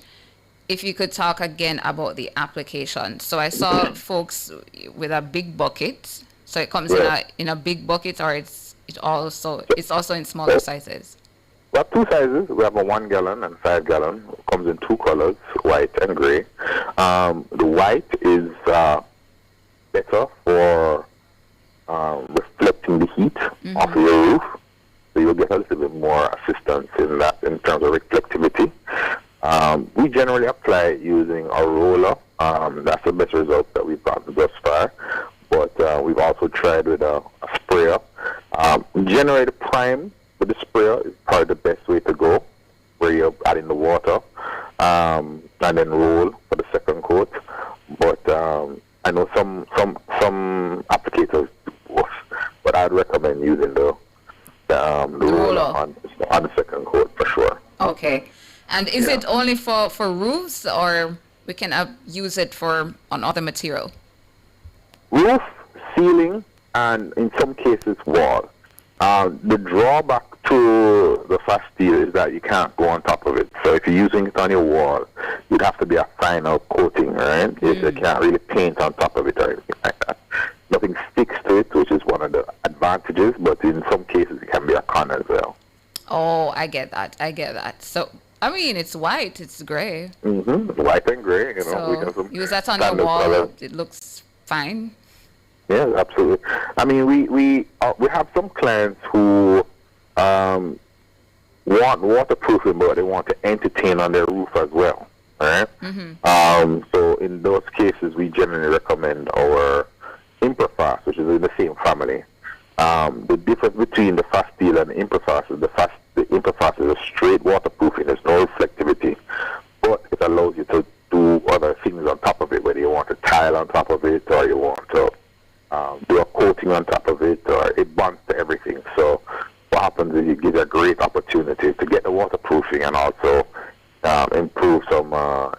if you could talk again about the application. So I saw folks with a big bucket. So it comes in a big bucket, or it's also in smaller sizes. We have two sizes. We have a 1 gallon and 5 gallon. It comes in two colors, white and gray. The white is better for reflecting the heat off your roof. So you'll get a little bit more assistance in that in terms of reflectivity. We generally apply it using a roller. That's the best result that we've gotten thus far. But we've also tried with a sprayer. Generally, the prime with the sprayer is probably the best way to go, where you're adding the water and then roll for the second coat. But I know some applicators do both, but I'd recommend using the roller on the second coat for sure. Okay. And is it only for roofs, or we can use it on other material? Roof, ceiling, and in some cases wall. The drawback to the Fasteel is that you can't go on top of it. So if you're using it on your wall, you'd have to be a final coating, right? You can't really paint on top of it or anything like that. Nothing sticks to it, which is one of the advantages, but in some cases it can be a con as well. Oh, I get that. So, I mean, it's white, it's gray. White and gray, So we have some use that on your wall, color. it looks fine. Yeah, absolutely. I mean, we have some clients who want waterproofing, but they want to entertain on their roof as well. All right. So in those cases, we generally recommend our Imperfast, which is in the same family. The difference between the Fasteel and the Imperfast is the Imperfast is a straight waterproofing. There's no reflectivity, but it allows you to do other things on top of it, whether you want to tile on top of it or you want to do a coating on top of it, or it bonds to everything. So what happens is you get a great opportunity to get the waterproofing and also improve some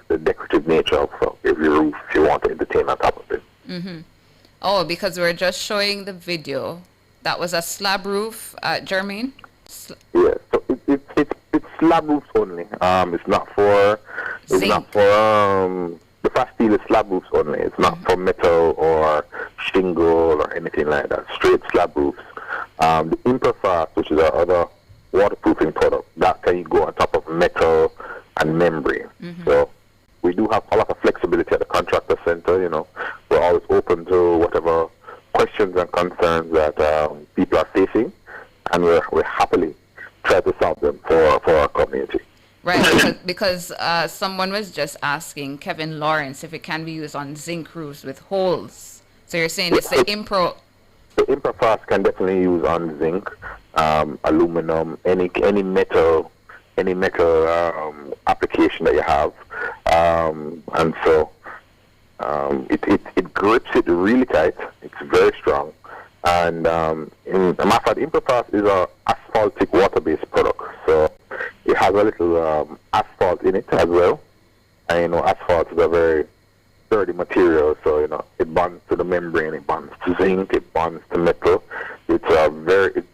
the decorative nature of your roof if you want to entertain on top of it. Oh, because we're just showing the video. That was a slab roof, Jermaine? Yeah, so it's slab roofs only. It's not for the Fasteel is slab roofs only. It's not for metal or shingle or anything like that. Straight slab roofs. The Imperfast, which is our other waterproofing product, that can go on top of metal and membrane. So we do have a lot of flexibility at the contractor center. You know, we're always open to whatever questions and concerns that people are facing, and we're happily try to solve them for our community. Right, because someone was just asking Kevin Lawrence if it can be used on zinc roofs with holes. So you're saying it's the Impro. The ImproFast can definitely use on zinc, aluminum, any metal application that you have, and so it grips it really tight. It's very strong, and in a matter of fact, ImproFast is a asphaltic water-based product, so it has a little asphalt in it as well. And you know, asphalt is a very sturdy material, so you know it bonds to the membrane, it bonds to zinc, it bonds to metal. It's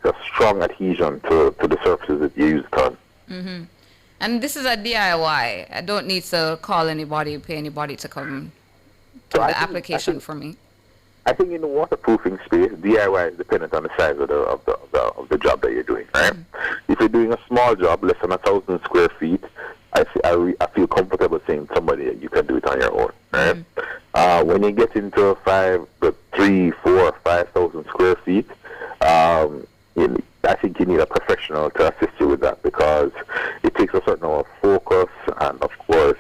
a strong adhesion to the surfaces that you use it on. And this is a DIY. I don't need to call anybody, pay anybody to come to the application for me. I think in the waterproofing space, DIY is dependent on the size of the job that you're doing, right? If you're doing a small job, less than 1,000 square feet, I feel comfortable saying to somebody that you can do it on your own, right? When you get into 3,000, 4,000, 5,000 square feet, I think you need a professional to assist you with that, because it takes a certain amount of focus and, of course,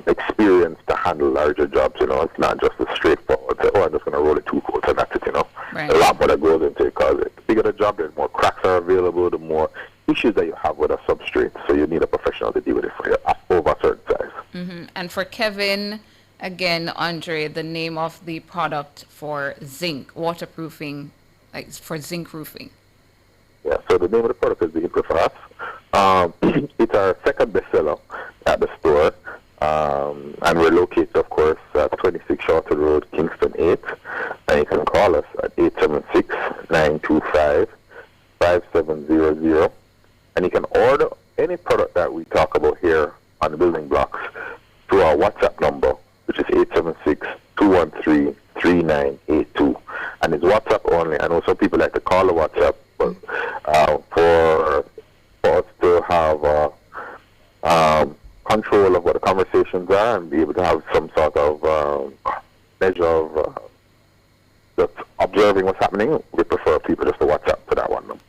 experience to handle larger jobs. You know, it's not just a straightforward say, I'm just going to roll it 2 coats and that's it. You know, a lot more that goes into it, because the bigger the job, the more cracks are available, the more issues that you have with a substrate. So you need a professional to deal with it for you over a certain size. And for Kevin, again, Andre, the name of the product for zinc waterproofing, like for zinc roofing. Yeah, so the name of the product is the ImproFast. It's our second bestseller at the store. And we're located, of course, at 26 Shorter Road, Kingston 8. And you can call us at 876-925-5700. And you can order any product that we talk about here on the building blocks through our WhatsApp number, which is 876-213-3982. And it's WhatsApp only. I know some people like to call the WhatsApp, but for us to have control of what the conversations are and be able to have some sort of measure of just observing what's happening, we prefer people just to WhatsApp to that one.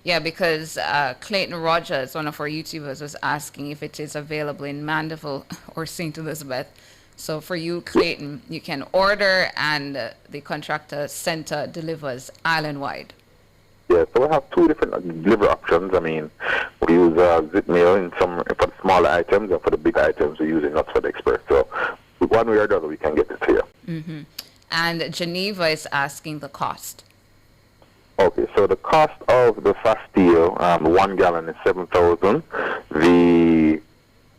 Yeah, because Clayton Rogers, one of our YouTubers, was asking if it is available in Mandeville or St. Elizabeth. So for you, Clayton, you can order, and the contractor center delivers island-wide. Yeah, so we have 2 different delivery options. I mean, we use zip mail for the smaller items, and for the big items, we're using Oxford Express. So one way or the other, we can get it to you. And Geneva is asking the cost. Okay, so the cost of the Fasteel, 1 gallon is 7,000. The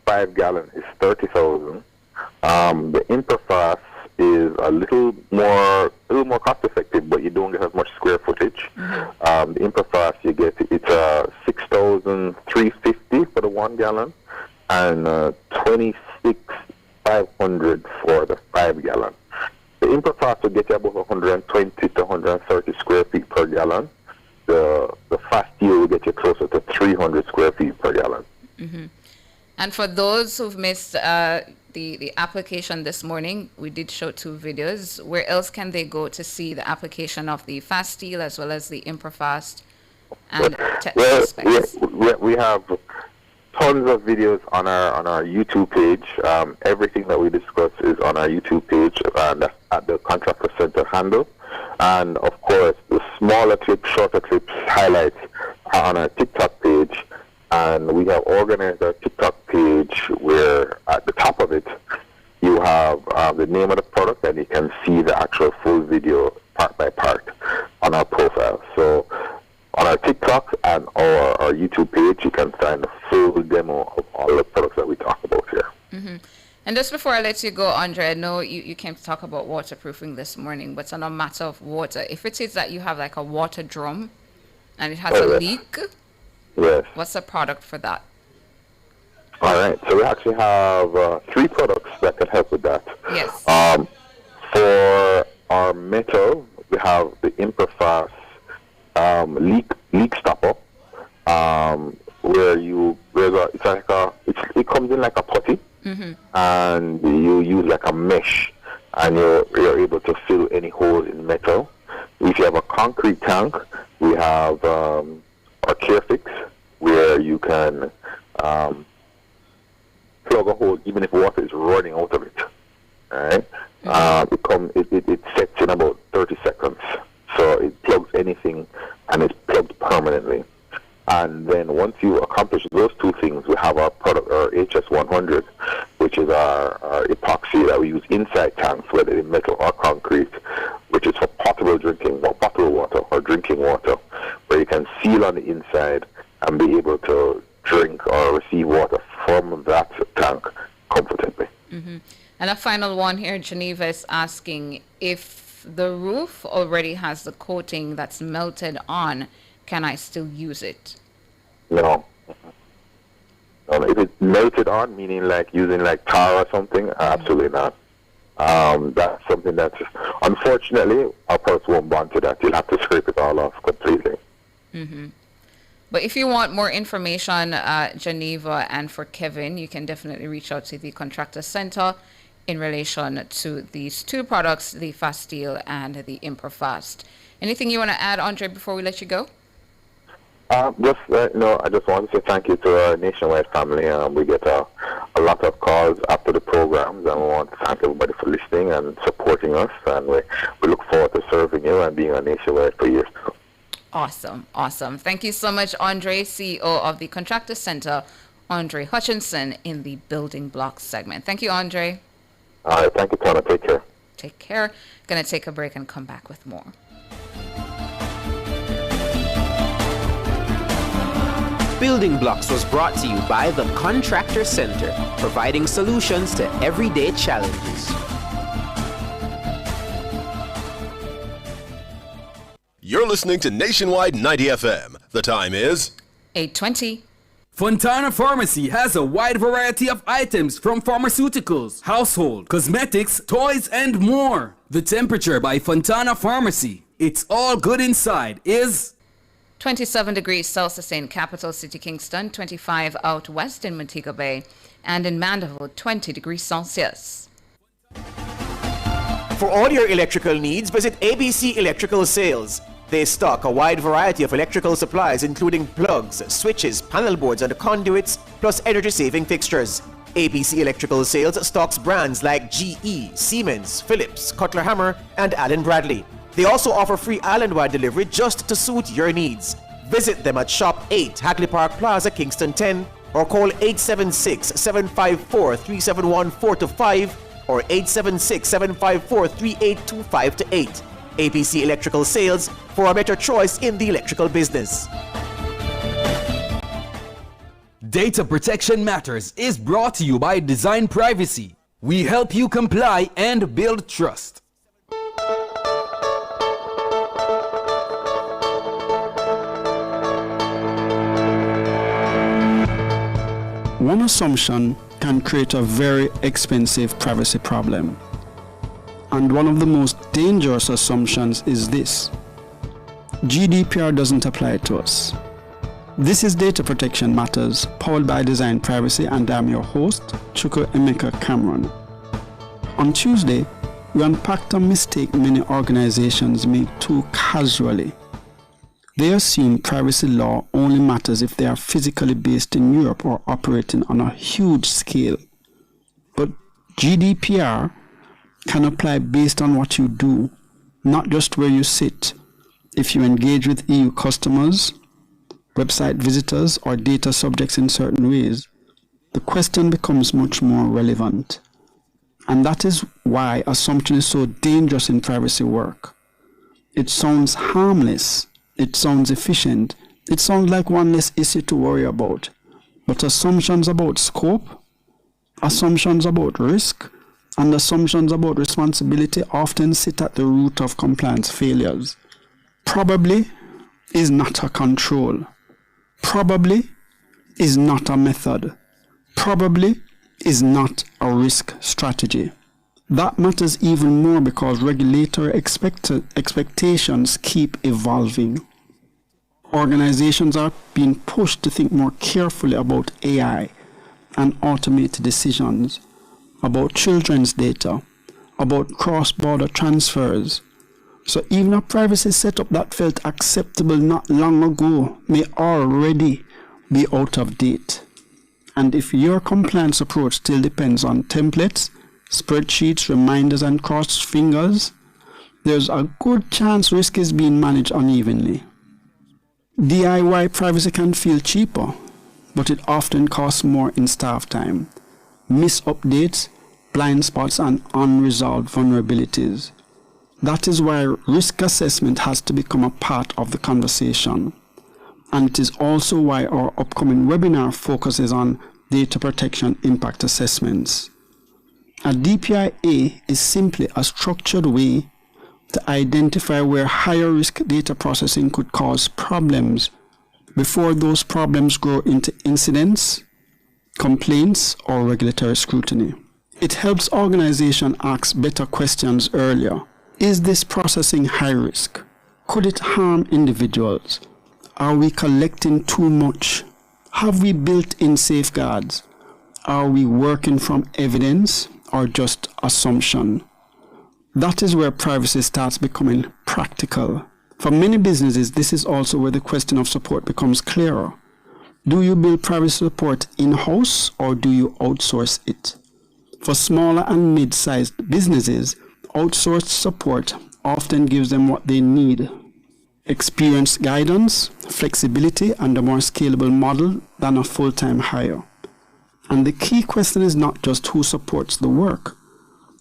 5 gallon is 30,000. The ImproFast is a little more cost effective, but you don't get as much square footage. The ImproFast, you get it's 6,350 for the 1 gallon, and 26,500 for the 5 gallon. The ImproFast will get you about 120 to 130 square feet per gallon. The Fasteel will get you closer to 300 square feet per gallon. And for those who've missed the application this morning, we did show 2 videos. Where else can they go to see the application of the Fasteel as well as the ImproFast and specs? We have tons of videos on our YouTube page. Everything that we discuss is on our YouTube page, and that's at the Contractor Center handle. And of course, the smaller clips, shorter clips, highlights are on our TikTok page. And we have organized our TikTok page where at the top of it you have the name of the product, and you can see the actual full video part by part on our profile. So on our TikTok and our YouTube page, you can find a full demo of all the products that we talk about here. And just before I let you go, Andre, I know you came to talk about waterproofing this morning, but on a matter of water, if it is that you have like a water drum and it has a leak, yes, what's the product for that? All right, so we actually have 3 products that can help with that. Yes. For our metal, we have the ImproFast leak stopper. where it comes in like a putty, and you use like a mesh, and you're able to fill any hole in metal. If you have a concrete tank, we have our CareFix, where you can plug a hole even if water is running out of it. All right? It sets in about 30 seconds. So it plugs anything, and it's plugged permanently. And then once you accomplish those two things, we have our product, our HS100, which is our epoxy that we use inside tanks, whether in metal or concrete, which is for potable water or drinking water, where you can seal on the inside and be able to drink or receive water from that tank comfortably. And a final one here, Geneva is asking, if the roof already has the coating that's melted on, can I still use it? No. If it's melted on, meaning like using like tar or something, absolutely not. That's something that, unfortunately, our products won't bond to that. You'll have to scrape it all off completely. But if you want more information, Geneva, and for Kevin, you can definitely reach out to the Contractor Center in relation to these two products, the Fast Steel and the Improfast. Anything you want to add, Andre, before we let you go? I just want to say thank you to our Nationwide family. We get a lot of calls after the programs, and we want to thank everybody for listening and supporting us. And we look forward to serving you and being on Nationwide for years to come. Awesome. Thank you so much, Andre, CEO of the Contractor Center, Andre Hutchinson, in the Building Blocks segment. Thank you, Andre. All right, thank you, Tana. Take care. Take care. Going to take a break and come back with more. Building Blocks was brought to you by the Contractor Center, providing solutions to everyday challenges. You're listening to Nationwide 90 FM. The time is 8:20. Fontana Pharmacy has a wide variety of items from pharmaceuticals, household, cosmetics, toys, and more. The temperature by Fontana Pharmacy, it's all good inside, is 27 degrees Celsius in capital city Kingston, 25 out west in Montego Bay, and in Mandeville, 20 degrees Celsius. For all your electrical needs, visit ABC Electrical Sales. They stock a wide variety of electrical supplies, including plugs, switches, panel boards, and conduits, plus energy-saving fixtures. ABC Electrical Sales stocks brands like GE, Siemens, Philips, Cutler Hammer, and Allen Bradley. They also offer free island-wide delivery just to suit your needs. Visit them at Shop 8, Hagley Park Plaza, Kingston 10, or call 876-754-3714-5 or 876-754-3825-8. ABC Electrical Sales, for a better choice in the electrical business. Data Protection Matters is brought to you by Design Privacy. We help you comply and build trust. One assumption can create a very expensive privacy problem. And one of the most dangerous assumptions is this: GDPR doesn't apply to us. This is Data Protection Matters, powered by Design Privacy, and I'm your host, Chuku Emeka Cameron. On Tuesday, we unpacked a mistake many organizations make too casually. They assume privacy law only matters if they are physically based in Europe or operating on a huge scale. But GDPR can apply based on what you do, not just where you sit. If you engage with EU customers, website visitors, or data subjects in certain ways, the question becomes much more relevant. And that is why assumption is so dangerous in privacy work. It sounds harmless, it sounds efficient, it sounds like one less issue to worry about. But assumptions about scope, assumptions about risk, and assumptions about responsibility often sit at the root of compliance failures. Probably is not a control. Probably is not a method. Probably is not a risk strategy. That matters even more because regulatory expectations keep evolving. Organizations are being pushed to think more carefully about AI and automated decisions, about children's data, about cross-border transfers. So even a privacy setup that felt acceptable not long ago may already be out of date. And if your compliance approach still depends on templates, spreadsheets, reminders, and crossed fingers, there's a good chance risk is being managed unevenly. DIY privacy can feel cheaper, but it often costs more in staff time, missed updates, blind spots, and unresolved vulnerabilities. That is why risk assessment has to become a part of the conversation. And it is also why our upcoming webinar focuses on data protection impact assessments. A DPIA is simply a structured way to identify where higher risk data processing could cause problems before those problems grow into incidents, complaints, or regulatory scrutiny. It helps organizations ask better questions earlier. Is this processing high risk? Could it harm individuals? Are we collecting too much? Have we built in safeguards? Are we working from evidence or just assumption? That is where privacy starts becoming practical. For many businesses, this is also where the question of support becomes clearer. Do you build privacy support in-house or do you outsource it? For smaller and mid-sized businesses, outsourced support often gives them what they need: experienced guidance, flexibility, and a more scalable model than a full-time hire. And the key question is not just who supports the work.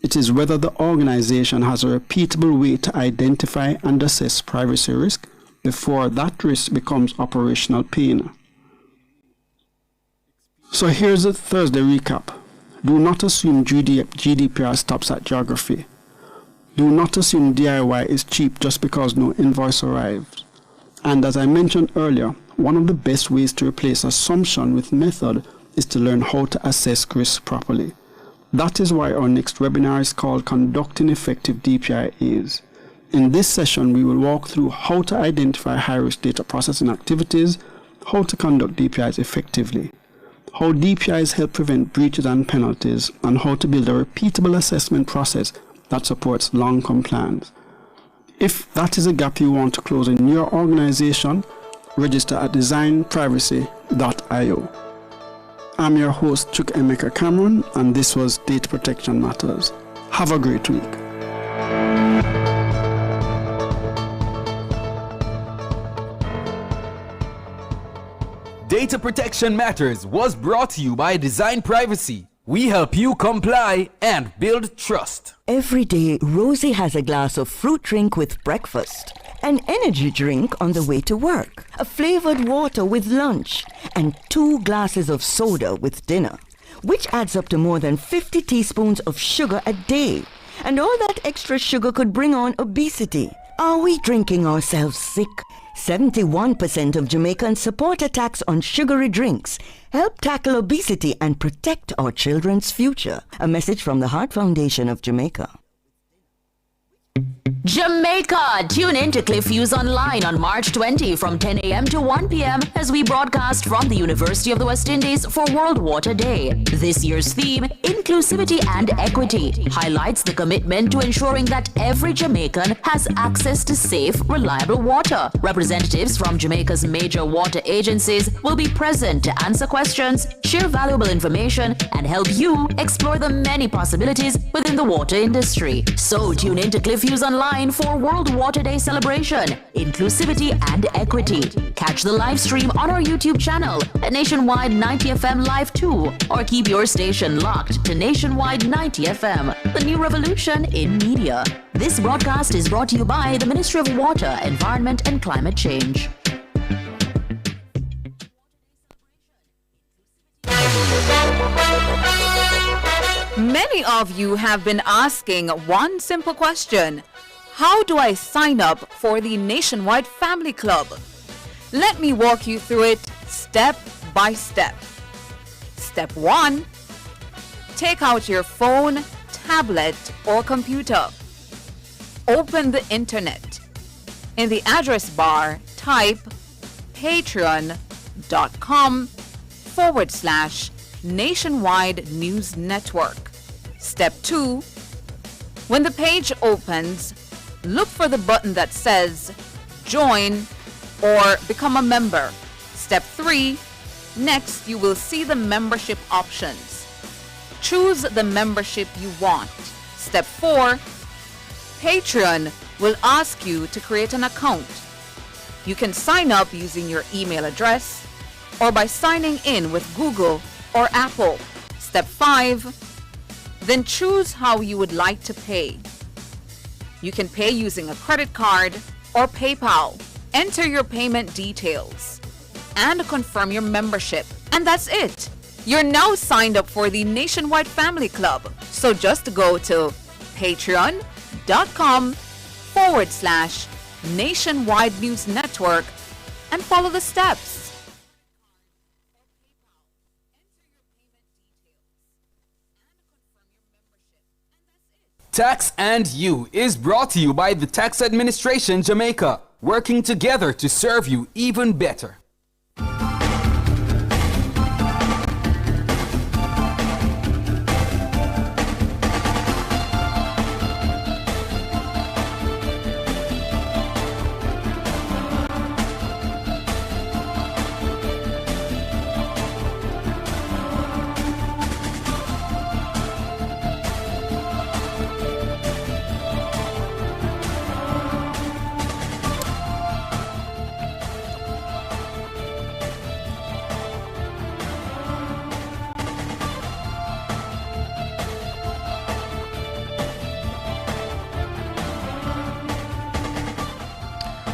It is whether the organization has a repeatable way to identify and assess privacy risk before that risk becomes operational pain. So here's a Thursday recap. Do not assume GDPR stops at geography. Do not assume DIY is cheap just because no invoice arrives. And as I mentioned earlier, one of the best ways to replace assumption with method is to learn how to assess risk properly. That is why our next webinar is called Conducting Effective DPIAs. In this session, we will walk through how to identify high-risk data processing activities, how to conduct DPIs effectively, how DPIs help prevent breaches and penalties, and how to build a repeatable assessment process that supports long compliance. If that is a gap you want to close in your organization, register at designprivacy.io. I'm your host, Chukwuemeka Cameron, and this was Data Protection Matters. Have a great week. Data Protection Matters was brought to you by Design Privacy. We help you comply and build trust. Every day, Rosie has a glass of fruit drink with breakfast, an energy drink on the way to work, a flavored water with lunch, and 2 glasses of soda with dinner, which adds up to more than 50 teaspoons of sugar a day. And all that extra sugar could bring on obesity. Are we drinking ourselves sick? 71% of Jamaicans support a tax on sugary drinks. Help tackle obesity and protect our children's future. A message from the Heart Foundation of Jamaica. Jamaica! Tune in to Cliff Views Online on March 20 from 10 a.m. to 1 p.m. as we broadcast from the University of the West Indies for World Water Day. This year's theme, Inclusivity and Equity, highlights the commitment to ensuring that every Jamaican has access to safe, reliable water. Representatives from Jamaica's major water agencies will be present to answer questions, share valuable information, and help you explore the many possibilities within the water industry. So tune in to Cliff Views Online for World Water Day celebration, Inclusivity and Equity. Catch the live stream on our YouTube channel at Nationwide 90 FM Live 2, or keep your station locked to Nationwide 90 FM, the new revolution in media. This broadcast is brought to you by the Ministry of Water, Environment and Climate Change. Many of you have been asking one simple question: how do I sign up for the Nationwide Family Club? Let me walk you through it step by step. Step 1. Take out your phone, tablet, or computer. Open the internet. In the address bar, type patreon.com/Nationwide News Network. Step 2, when the page opens, look for the button that says join or become a member. Step 3, next you will see the membership options. Choose the membership you want. Step 4, Patreon will ask you to create an account. You can sign up using your email address or by signing in with Google or Apple. Step 5, then choose how you would like to pay. You can pay using a credit card or PayPal. Enter your payment details and confirm your membership. And that's it. You're now signed up for the Nationwide Family Club. So just go to patreon.com/Nationwide News Network and follow the steps. Tax and You is brought to you by the Tax Administration Jamaica, working together to serve you even better.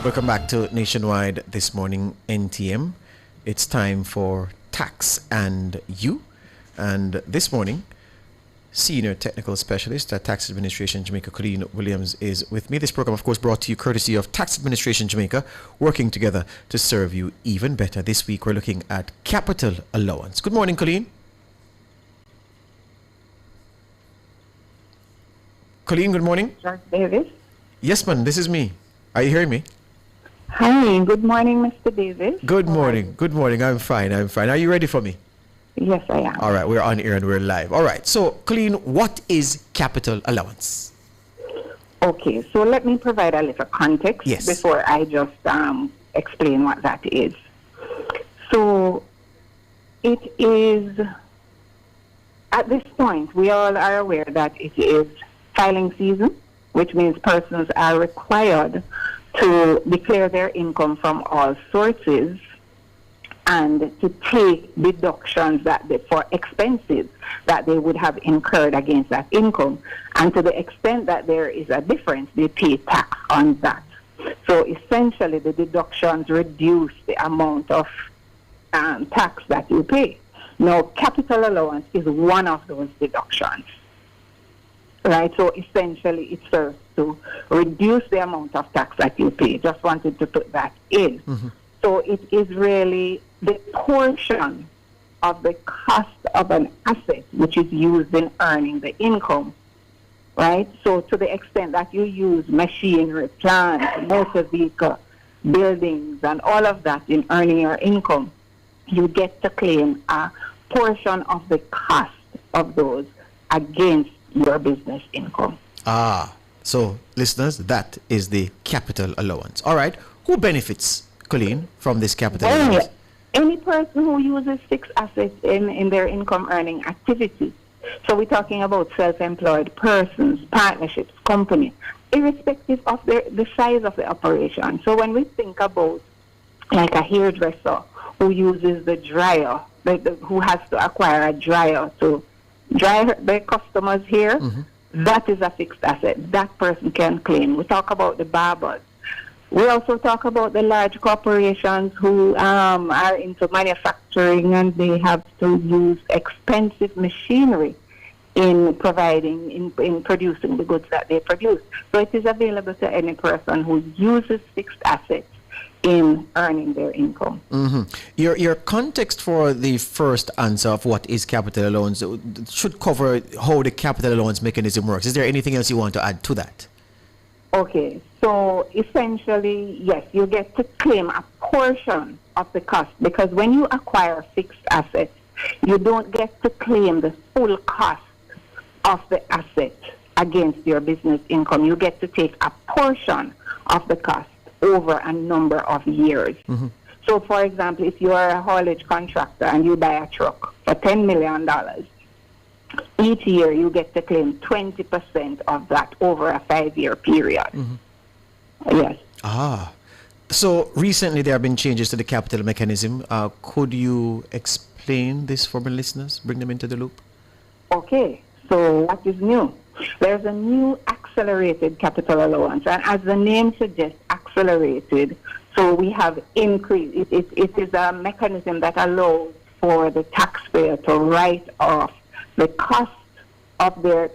Welcome back to Nationwide this morning, NTM. It's time for Tax and You. And this morning, Senior Technical Specialist at Tax Administration Jamaica, Colleen Williams, is with me. This program, of course, brought to you courtesy of Tax Administration Jamaica, working together to serve you even better. This week, we're looking at capital allowance. Good morning, Colleen. Colleen, good morning. George Davis. Yes, ma'am, this is me. Are you hearing me? Hi, good morning, Mr. Davis. Good morning. Good morning. I'm fine. Are you ready for me? Yes, I am. All right, we're on air and we're live. All right, so Colleen, what is capital allowance? Okay, so let me provide a little context before I just explain what that is. So it is, at this point, we all are aware that it is filing season, which means persons are required to declare their income from all sources and to take deductions for expenses that they would have incurred against that income. And to the extent that there is a difference, they pay tax on that. So essentially, the deductions reduce the amount of tax that you pay. Now, capital allowance is one of those deductions. Right, so essentially it serves to reduce the amount of tax that you pay. Just wanted to put that in. Mm-hmm. So it is really the portion of the cost of an asset which is used in earning the income, right? So to the extent that you use machinery, plant, motor vehicle, buildings, and all of that in earning your income, you get to claim a portion of the cost of those against your business income. So listeners, that is the capital allowance. All right, who benefits, Colleen, from this capital allowance? Any person who uses fixed assets in their income earning activities. So we're talking about self-employed persons, partnerships, companies, irrespective of the size of the operation. So when we think about like a hairdresser who uses the dryer, who has to acquire a dryer to dry their customers' hair, that is a fixed asset. That person can claim. We talk about the barbers. We also talk about the large corporations who are into manufacturing and they have to use expensive machinery in providing, in producing the goods that they produce. So it is available to any person who uses fixed assets in earning their income. Mm-hmm. Your context for the first answer of what is capital allowance should cover how the capital allowance mechanism works. Is there anything else you want to add to that? Okay, so essentially, yes, you get to claim a portion of the cost, because when you acquire fixed assets, you don't get to claim the full cost of the asset against your business income. You get to take a portion of the cost over a number of years. Mm-hmm. So, for example, if you are a haulage contractor and you buy a truck for $10 million, each year you get to claim 20% of that over a 5-year period. Mm-hmm. Yes. So recently there have been changes to the capital mechanism. Could you explain this for my listeners? Bring them into the loop. Okay. So what is new? There's a new accelerated capital allowance. And as the name suggests, accelerated. So we have increased. It is a mechanism that allows for the taxpayer to write off the cost of their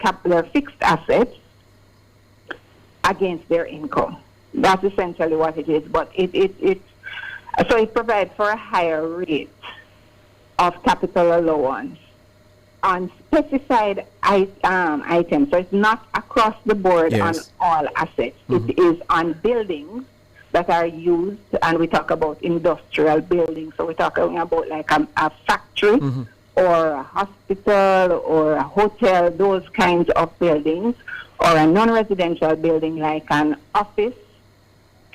fixed assets against their income. That's essentially what it is. But so it provides for a higher rate of capital allowance on specified items. So it's not across the board on all assets. Mm-hmm. It is on buildings that are used, and we talk about industrial buildings. So we're talking about like a factory or a hospital or a hotel, those kinds of buildings, or a non-residential building like an office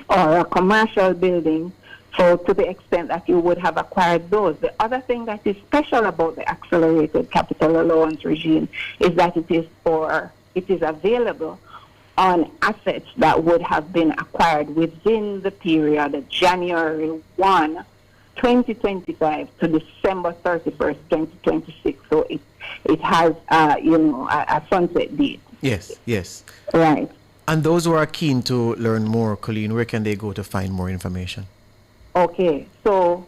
or a commercial building. So to the extent that you would have acquired those. The other thing that is special about the accelerated capital allowance regime is that it is available on assets that would have been acquired within the period January 1, 2025 to December 31st, 2026. So it has, a sunset date. Yes. Right. And those who are keen to learn more, Colleen, where can they go to find more information? Okay, so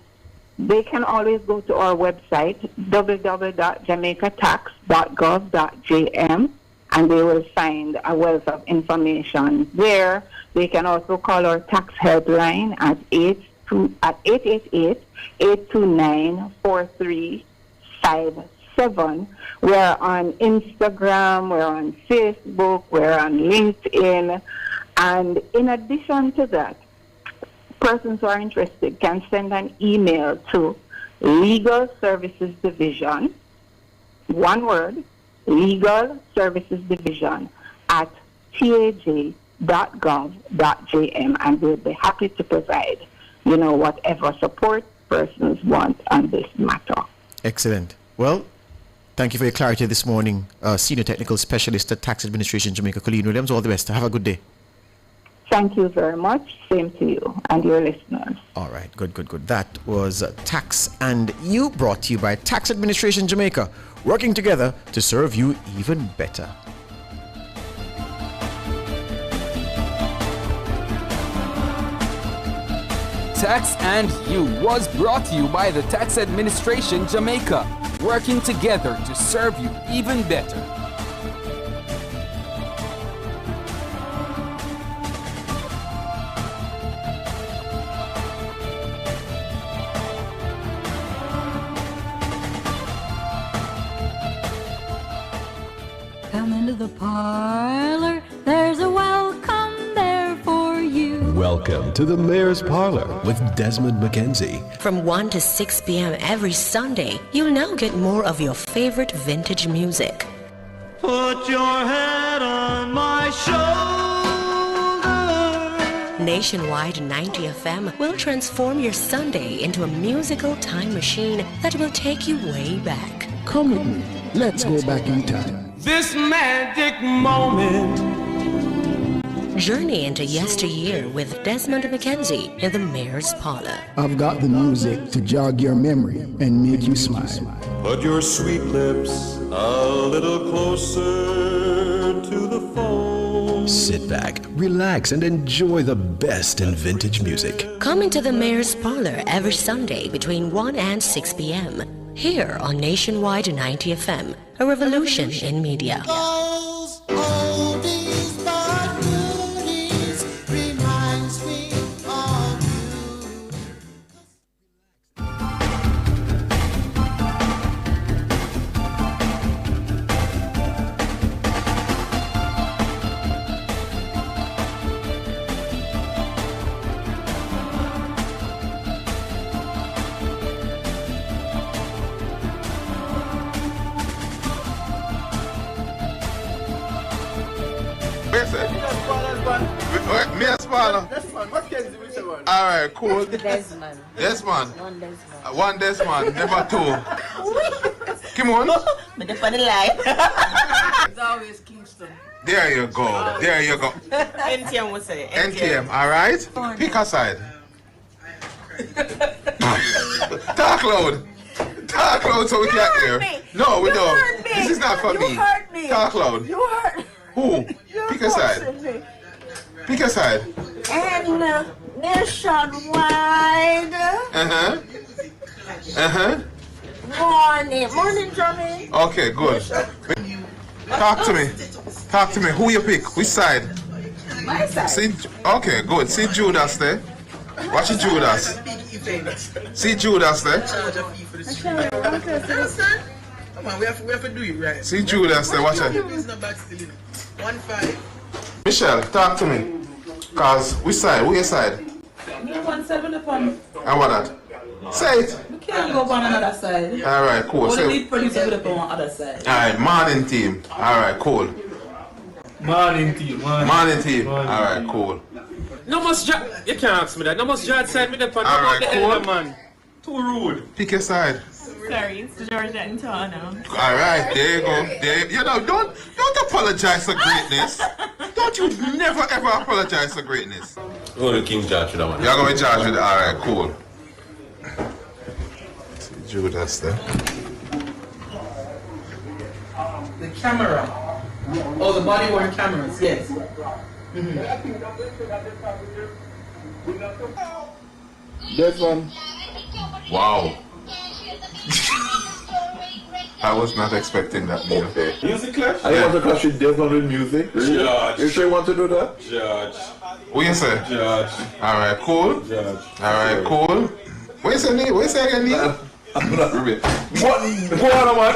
they can always go to our website, www.jamaicatax.gov.jm, and they will find a wealth of information there. They can also call our tax helpline at 888-829-4357. We're on Instagram, we're on Facebook, we're on LinkedIn, and in addition to that, persons who are interested can send an email to Legal Services Division, one word, Legal Services Division at taj.gov.jm, and we'll be happy to provide, whatever support persons want on this matter. Excellent. Well, thank you for your clarity this morning, Senior Technical Specialist at Tax Administration Jamaica, Colleen Williams. All the best. Have a good day. Thank you very much. Same to you and your listeners. All right. Good. That was Tax and You, brought to you by Tax Administration Jamaica, working together to serve you even better. Tax and You was brought to you by the Tax Administration Jamaica, working together to serve you even better. Come into the parlor, there's a welcome there for you. Welcome to the Mayor's Parlor with Desmond McKenzie. From 1 to 6 p.m. every Sunday, you'll now get more of your favorite vintage music. Put your head on my shoulder. Nationwide 90 FM will transform your Sunday into a musical time machine that will take you way back. Come with me. Let's go back in time. This magic moment. Journey into yesteryear with Desmond McKenzie in the Mayor's Parlor. I've got the music to jog your memory and make you smile. Put your sweet lips a little closer to the phone. Sit back, relax, and enjoy the best in vintage music. Come into the Mayor's Parlor every Sunday between 1 and 6 p.m. here on Nationwide 90 FM, a revolution in media. you say? Me and Spana. All right, cool. Desmond. Desmond. One Desmond. One Desmond, never two. Come on. But the funny line. It's always Kingston. There you go. There you go. NTM would say. NTM, all right? Pick a side. Talk loud. Talk loud so we can hear. No, we don't. This is not for me. Talk loud. You hurt me. Who? Pick a side. Pick a side. And nationwide. Morning, Johnny. Okay, good. Talk to me. Talk to me. Who you pick? Which side? My side. See, okay, good. See Judas there. Watch it, Judas. See Judas there. Come on, we have to do it right. See Judas there. Watch it. 1-5. Michelle, talk to me. Cause which side? Who your side? You want 7 upon. And what that? Say it. We can't go on another side. All right, cool. What Say do we produce it up on other side? all right, morning team. All right, cool. Morning team. Morning team. All right, cool. No must you can't ask me that. No must you side me the pan. All right, the cool. elder man. Too rude. Pick your side. Sorry, it's Georgia and Tana. All right, there you go. There, you know, don't apologize for greatness. Don't you never ever apologize for greatness. You're going to King George with that one. You're going to charge with it. All right, cool. See Judas there. The camera. Oh, the body worn cameras, yes. This one. Wow. I was not expecting that, Neil. Music clash? I want to clash with Desmond with music. Judge. You sure you want to do that? Judge. What you say? Judge. All right, cool. Judge. All right, cool. What you say, Neil? What you say again, Neil? I'm not ready. What? Go on, man.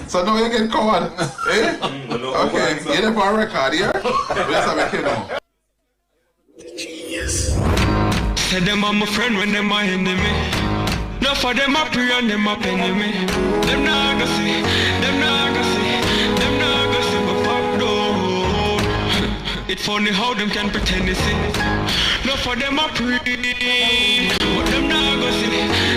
So now you get covered. Eh? Okay, you never on record here? Let's have a kid now. Said them are my friend when them are enemy. No for them I pray and them a penny me. Them nah go see, them nah go see, them nah go see but fuck no. It funny how them can pretend to see. No for them I pray, but them nah go see,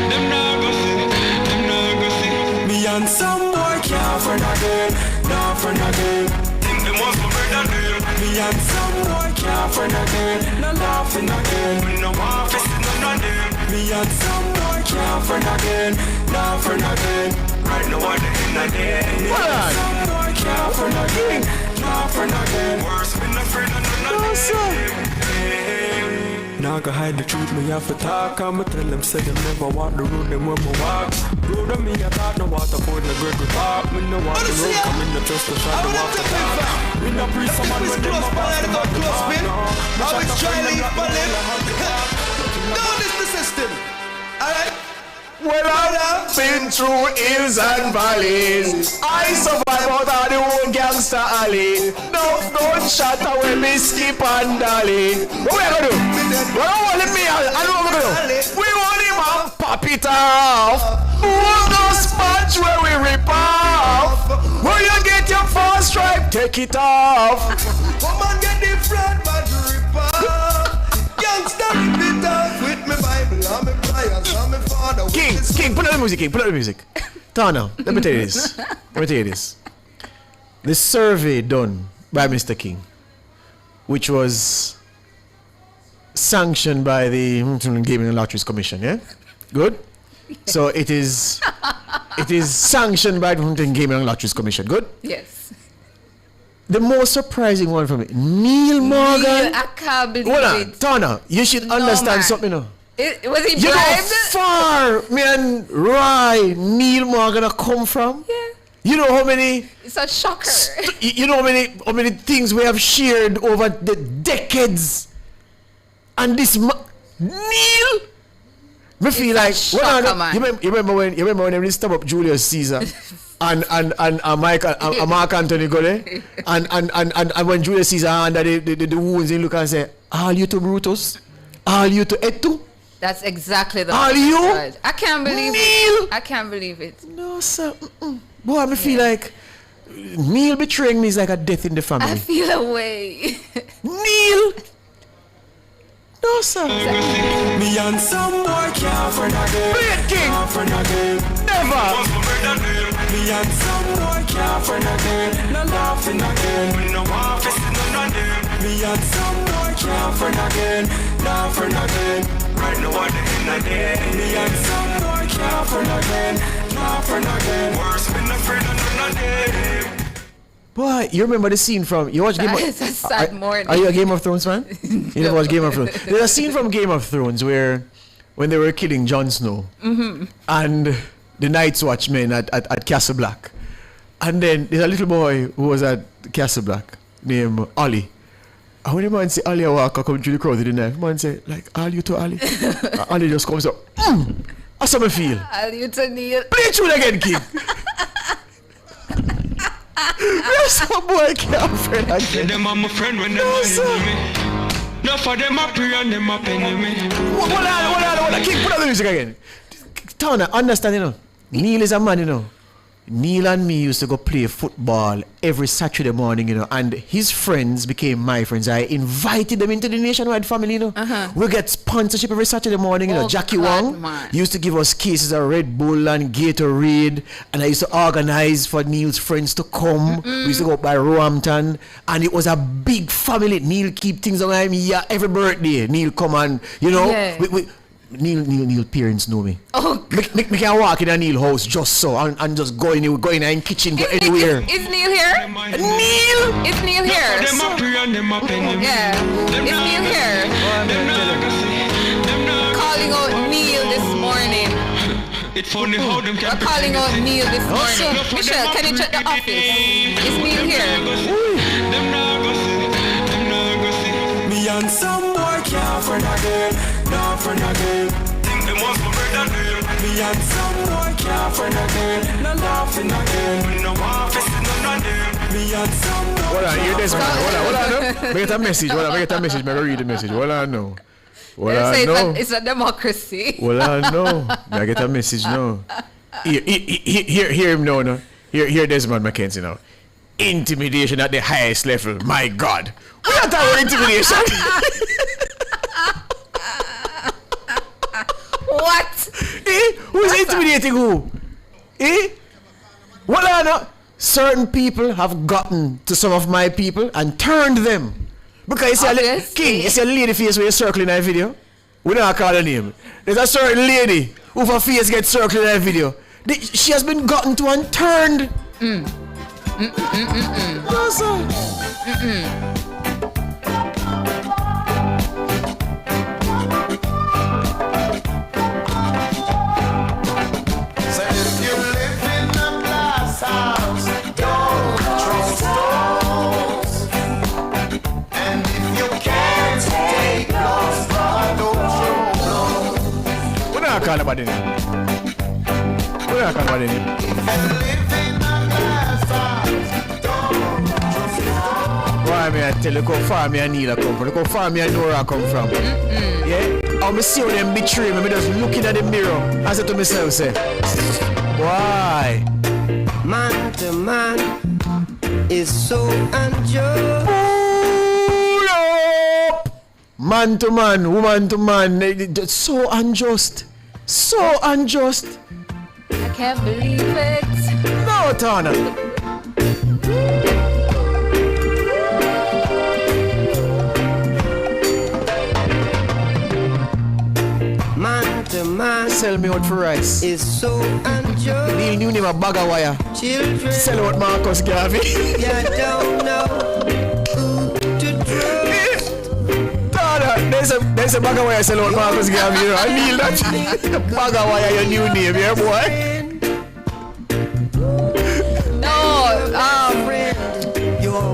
them nah go see, them nah go see. Me and some boy can't friend again, not friend again. Think them want to murder them. Me and some boy can't friend again, not laughing again. Me no want to see none of them. Me and some boy can't friend again, not friend again. Right now I'm in again. Me and some boy can't friend again, not friend again. Worse me no friend and none of them. Now go hide the truth, me have to talk. I'ma tell them say them never walk the road, them when me walk. Road on me I thought no water for the great park. Me no walk the road, come in the trust to try to walk the talk. Me no pre someone when them a pass them out the park. How it's try leave my lip. Down is the system. Alright. Well, I've been through hills and valleys. I survived out of the old gangster alley. No gunshot away me skip and dolly. What we gonna do? Well, I want me out. I know what we're gonna do. We want him and pop it off. Move those sponge where we rip off. Where you get your first stripe, take it off. Come and get the front badge rip off. Youngster rip it off with me Bible and me prayers and me father. King, put out the music, King, put out the music. Tana, let me tell you this. The survey done by Mr. King, which was sanctioned by the Gaming and Lotteries Commission, yeah? Good? So it is sanctioned by the Gaming and Lotteries Commission, good? Yes. The most surprising one for me, Neil Morgan. I can't believe Hold on, it. Tana, you should understand something now. Was he You know bribed? how far me and Roy, Neil Morgan come from? Yeah. You know how many... It's a shocker. You know how many things we have shared over the decades. And this... Neil? Me feel like... shocker, man. You remember when they stop up Julius Caesar? and Mark Anthony Gole? And when Julius Caesar under the wounds, he look and say, all you to Brutus? All you to Etu? That's exactly the Are one you? I can't believe Neil? it. I can't believe it. No, sir. Boy, I feel like Neil betraying me is like a death in the family. I feel away. Neil! No, sir. Me and some boy can't friend again. Play it, King. Can't friend again. Never. Me and some boy can't friend again. No laughing again. Me no want to see none of them. Me and some boy can't friend again. Not friend again. Right now at the end of the day. Me and some boy can't friend again. Not friend again. Worse, me no friend of none of them. Boy, you remember the scene from you watch Game of It's a sad morning. Are you a Game of Thrones fan? You never watch Game of Thrones. There's a scene from Game of Thrones where when they were killing Jon Snow and the Night's Watchmen at Castle Black. And then there's a little boy who was at Castle Black named Ollie. And when the man say Ollie walk come through the crowd with the knife, man say, like, all you to Ollie? Ollie just comes up, that's how I feel. All you to Neil. Play it through again, kid. Some boy can't friend again. Them are my friend when them are enemy. No for them a pray and them a enemy. Hold on. King, put on the music again. Tana, understand, you know. Neil is a man, you know. Neil and me used to go play football every Saturday morning, you know, and his friends became my friends. I invited them into the Nationwide family, you know. We get sponsorship every Saturday morning, you know. Jackie Wong used to give us cases of Red Bull and Gatorade, and I used to organize for Neil's friends to come. We used to go up by Roehampton, and it was a big family. Neil keep things on him, yeah, every birthday. Neil come and, you know, Neil parents know me. Oh, me can walk in a Neil house just so and just go in the kitchen, go anywhere. Is Neil here? Neil! Is Neil here? Yeah. Is Neil here? Calling out Neil this morning. It's funny how them We're calling out Neil this morning. Michelle, can you check the office? Is Neil here? Me and some boy can't friend again. Not friend again. Think them want to murder them. Me and some boy can't friend again. No laughing again. Me no want to see none of them. Me and some boy. Hold on, hear this man. Hold on, no. Make it a message. Hold on, make it a message. Make me read the message. Hold on, no. Hold on, no. It's a democracy. Hold on, no. I get a message now. Hear him now, no. Hear Desmond McKenzie now. Intimidation at the highest level. My God. We are talking about intimidation. What? Who is intimidating who? What are no? Certain people have gotten to some of my people and turned them. Because you see King, you see a lady face where you circle in that video? We don't call her name. There's a certain lady who her face gets circled in that video. She has been gotten to and turned. No, sir. Call about it. What are you calling about it? Why me I tell you how far me and Neil come from? Look how far me and Nora come from. Yeah? How me see how them betray me, just looking at the mirror. I said to myself, say, why? Man to man is so unjust. Pull up! Man to man, woman to man, it's so unjust. So unjust. I can't believe it. No, Tana. Man to man. Sell me out for rice. Is so unjust. Neil knew him a bag of wire. Children. Sell out Marcus Garvey. You don't know who to trust. There's a bag of wire sell out Marcus Garvey, you know. I Neil that bag of wire your new name, yeah, boy. No,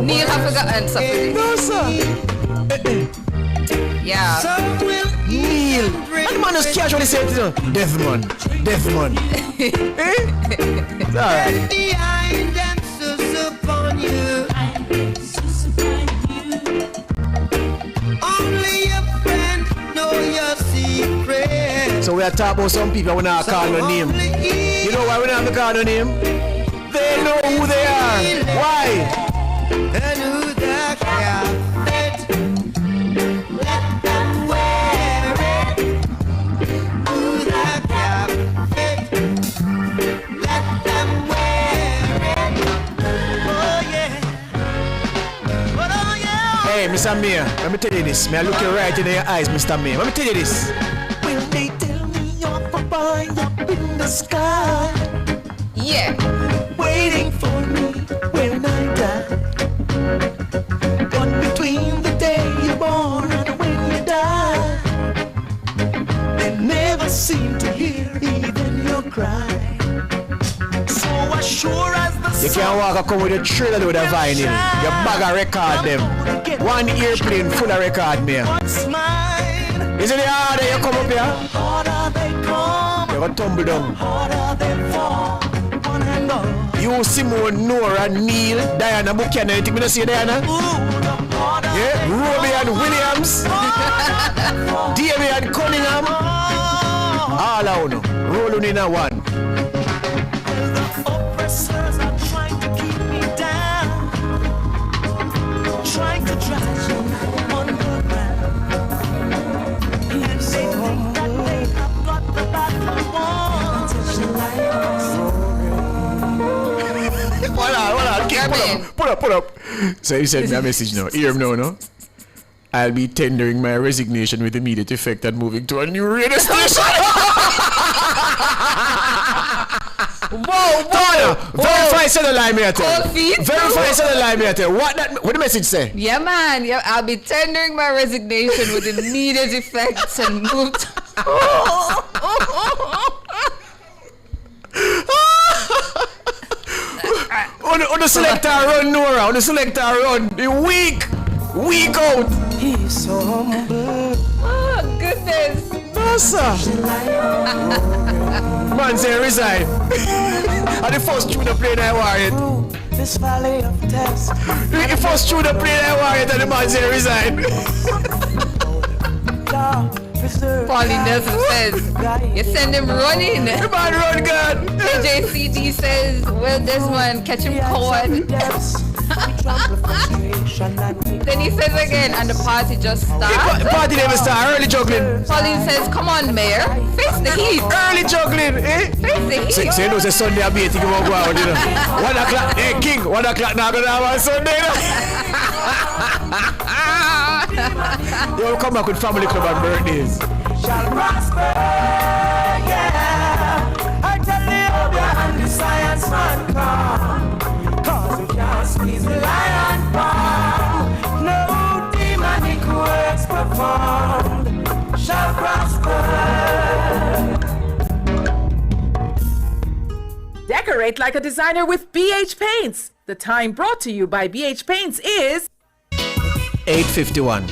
Neil have forgotten something. No, sir. Yeah. Neil. And the man just casually said, you know, Death man. It's alright. Behind them sus upon you. Only your friend know your secret. So we are talking about some people we not call no name. You know why we not call no name? They They know who they are. Why? And who the cap fit. Let them wear it. Who the cap fit. Let them wear it. Oh yeah. But oh yeah. Hey, Mr. Mayor, let me tell you this. May I look you right in your eyes, Mr. Mayor. Let me tell you this. When they tell me you're for boy up in the sky. Yeah. Waiting for me when I die. But between the day you're born and when you die, they never seem to hear even your cry. So as sure as the You can't walk and come with a trailer with a vine in it. You bag a record them. One airplane full of record, Mayor. what's mine, Is it the harder you come up here? harder they come, You gonna tumble down. harder they fall. One and all. You, Simone, Nora, Neil, Diana Buchanan. You think me not see Diana? Yeah, Robbie and Williams. Davey and Cunningham. All out now. Rolling in a one. Oppressors are trying to keep me down, trying to drive me underground. And they think that they have got the battle won. Hold on. Pull up. So he sent me a message now. Hear him now, no? I'll be tendering my resignation with immediate effect and moving to a new radio station. Whoa. Verify said the lie, me Cold feet. Verify said the lie, me What the message say? Yeah, man. Yeah, I'll be tendering my resignation with immediate effect and move to... On the selector run, Nora. On the selector run. The week out. He's so humble. Oh, goodness. No, sir. Man say resign. And the first tune to play that warrior. This valley of tests. The first tune to play that warrior and the man say resign. Pauline Nelson says, you send him running. The man run God. JCD says, well, this one, catch him coward. Then he says again, and the party just starts. The party never start. Early juggling. Pauline says, come on, Mayor, face the heat. Early juggling, eh? Face the heat. Say no, it's Sunday, I'll be eating about go out, you know. 1 o'clock, hey, King, 1 o'clock now, gonna have on Sunday, you know. You'll come back with family club and birthdays. Shall prosper, yeah. I tell you, and the science man come. Cause we can't squeeze the lion bomb. No demonic works performed shall prosper. Decorate like a designer with BH Paints. The time brought to you by BH Paints is 8:51.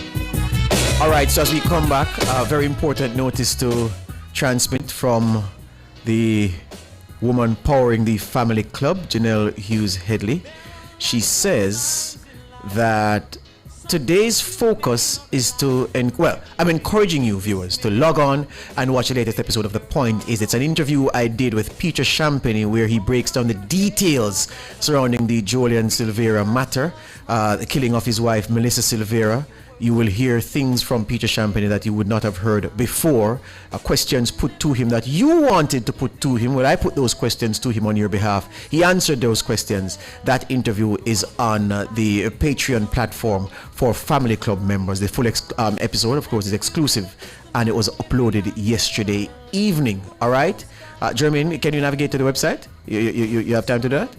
All right, so as we come back, a very important notice to transmit from the woman powering the family club, Janelle Hughes Headley. She says that today's focus is to, I'm encouraging you viewers to log on and watch the latest episode of The Point Is. It's an interview I did with Peter Champagny where he breaks down the details surrounding the Julian Silvera matter, the killing of his wife, Melissa Silvera. You will hear things from Peter Champagny that you would not have heard before, questions put to him that you wanted to put to him. Well, I put those questions to him on your behalf. He answered those questions. That interview is on the Patreon platform for Family Club members. The full episode, of course, is exclusive, and it was uploaded yesterday evening. All right? Jermaine, can you navigate to the website? You have time to do that?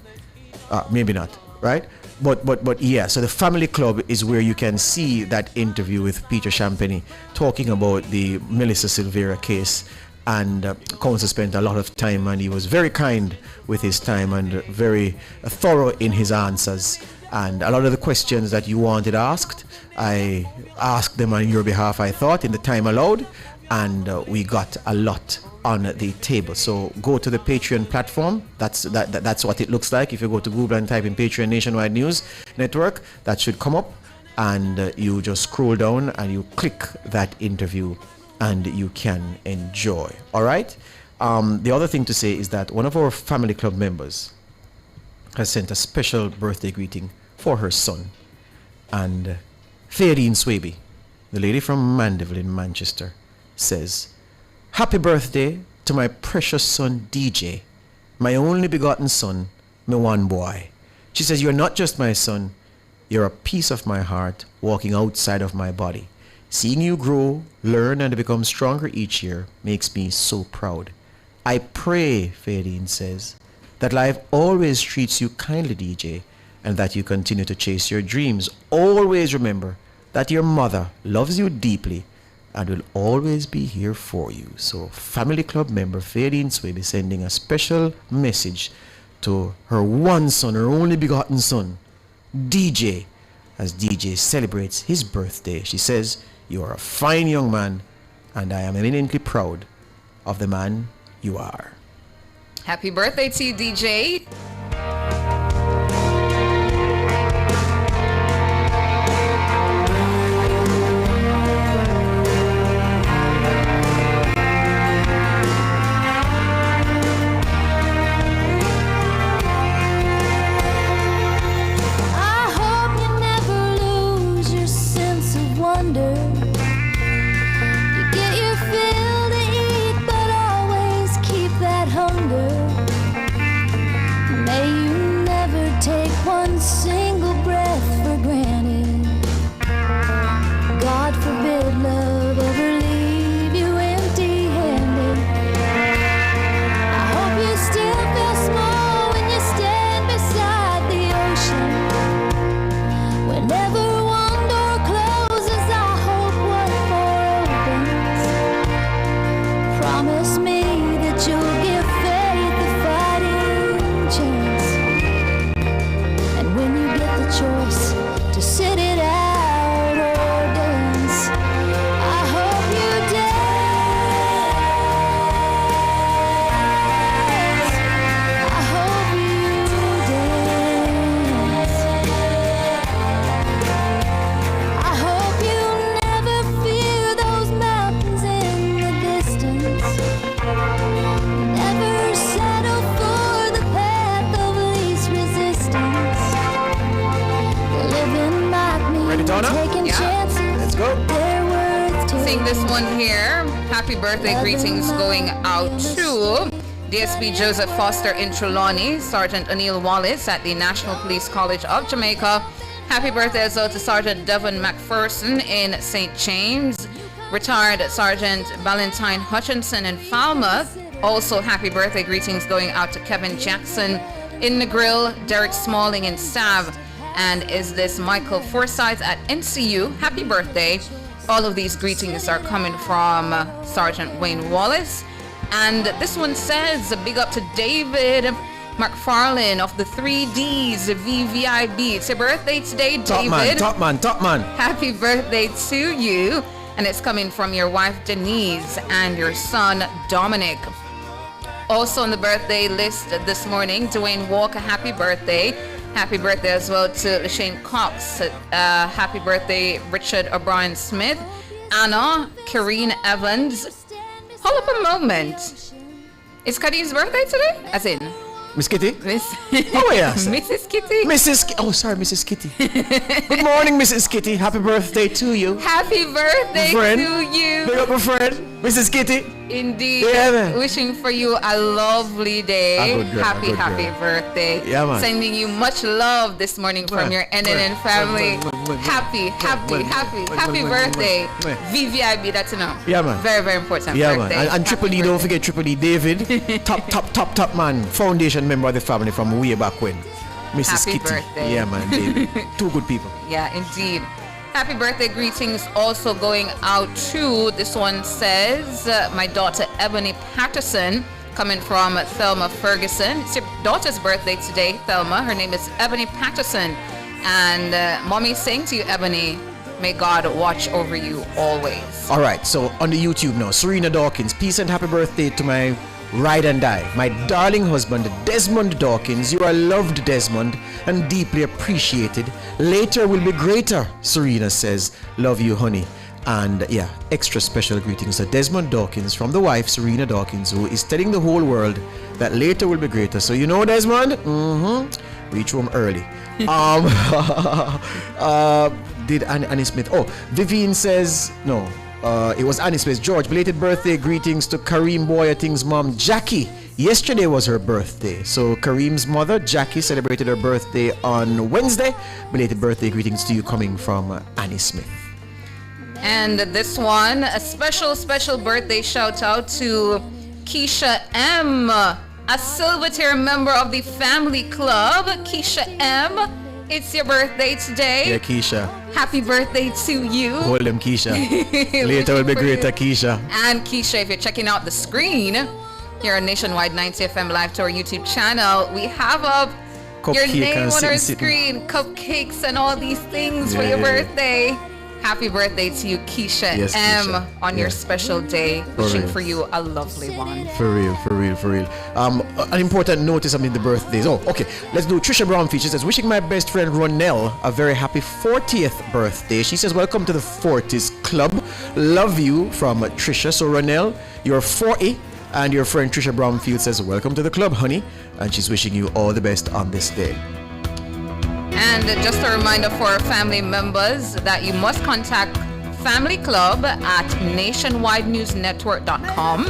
Maybe not, right? But yeah, so the Family Club is where you can see that interview with Peter Champagny talking about the Melissa Silvera case. And Counsel spent a lot of time, and he was very kind with his time and very thorough in his answers. And a lot of the questions that you wanted asked, I asked them on your behalf, I thought, in the time allowed. And we got a lot on the table. So go to the Patreon platform. That's what it looks like. If you go to Google and type in Patreon Nationwide News Network, that should come up, and you just scroll down and you click that interview and you can enjoy. All right. The other thing to say is that one of our Family Club members has sent a special birthday greeting for her son. And Theodine Swaby, the lady from Mandeville in Manchester, says, "Happy birthday to my precious son DJ, my only begotten son, my one boy." She says, "You're not just my son, you're a piece of my heart walking outside of my body. Seeing you grow, learn, and become stronger each year makes me so proud. I pray," Theodine says, "that life always treats you kindly, DJ, and that you continue to chase your dreams. Always remember that your mother loves you deeply and will always be here for you." So Family Club member Theodine Swaby sending a special message to her one son, her only begotten son, DJ, as DJ celebrates his birthday. She says, "You are a fine young man, and I am eminently proud of the man you are." Happy birthday to you, DJ. Single breath for granted. God forbid love ever leave you empty-handed. I hope you still feel small when you stand beside the ocean. Whenever one door closes, I hope one more opens. Promise me that you'll give faith a fighting chance. When you get the choice to sit it out or dance, I hope you dance. I hope you dance. I hope you never fear those mountains in the distance. Never settle for the path of least resistance. Ready, Donna? Yeah. Let's go. Sing this one here. Happy birthday greetings going out to DSP Joseph Foster in Trelawney, Sergeant O'Neill Wallace at the National Police College of Jamaica. Happy birthday as well to Sergeant Devon McPherson in St. James, retired Sergeant Valentine Hutchinson in Falmouth. Also happy birthday greetings going out to Kevin Jackson in Negril, Derek Smalling in Sav, and is this Michael Forsyth at NCU. Happy birthday. All of these greetings are coming from Sergeant Wayne Wallace. And this one says, big up to David McFarlane of the 3Ds VVIB. It's your birthday today, David. Top man. Happy birthday to you. And it's coming from your wife, Denise, and your son, Dominic. Also on the birthday list this morning, Dwayne Walker, happy birthday. Happy birthday as well to Lashane Cox. Happy birthday, Richard O'Brien Smith. Anna, Karine Evans. Hold up a moment. Is Kadi's birthday today? As in? Miss Kitty? Oh, yes. Mrs. Kitty. Mrs. Kitty. Good morning, Mrs. Kitty. Happy birthday to you. Happy birthday to you. Big up my friend, Mrs. Kitty. Indeed. Yeah, man. Wishing for you a lovely day. A good girl, Happy birthday. Yeah, man. Sending you much love this morning from your NNN family. Happy birthday. VVIB, that's enough. Yeah, man. Very, very important Yeah, birthday. man. And Triple D, don't forget Triple D David. top man. Foundation member of the family from way back when. Mrs. Happy Kitty. birthday. Yeah, man, David. Two good people. Yeah, indeed. Happy birthday greetings also going out to, this one says, my daughter Ebony Patterson, coming from Thelma Ferguson. It's your daughter's birthday today, Thelma. Her name is Ebony Patterson. And mommy saying to you, Ebony, may God watch over you always. All right, so on the YouTube now, Serena Dawkins, peace and happy birthday to my ride and die, my darling husband, Desmond Dawkins. You are loved, Desmond, and deeply appreciated. Later will be greater, Serena says. Love you, honey. And yeah, extra special greetings to Desmond Dawkins from the wife, Serena Dawkins, who is telling the whole world that later will be greater. So you know, Desmond, Reach home early. Did Annie Smith? Oh, Vivian says no. It was Annie Smith. George, belated birthday greetings to Kareem Boyating's mom, Jackie. Yesterday was her birthday. So Kareem's mother, Jackie, celebrated her birthday on Wednesday. Belated birthday greetings to you coming from Annie Smith. And this one, a special birthday shout out to Keisha M, a Silvertier member of the family club. Keisha M, it's your birthday today. Yeah, Keisha. Happy birthday to you. Hold them, Keisha. Later will be greater, Keisha. And Keisha, if you're checking out the screen here on Nationwide 90 FM live to our YouTube channel, we have up your name on our screen, cupcakes and all these things for your birthday. Happy birthday to you, Keisha M, Keisha. on your special day. Wishing for you a lovely one. For real. An important notice amid the birthdays. Oh, okay. Let's do Trisha Brown features. Says, wishing my best friend Ronelle a very happy 40th birthday. She says, welcome to the 40s Club. Love you from Trisha. So Ronelle, you're 40. And your friend Trisha Brownfield says, welcome to the club, honey. And she's wishing you all the best on this day. And just a reminder for our family members that you must contact Family Club at nationwidenewsnetwork.com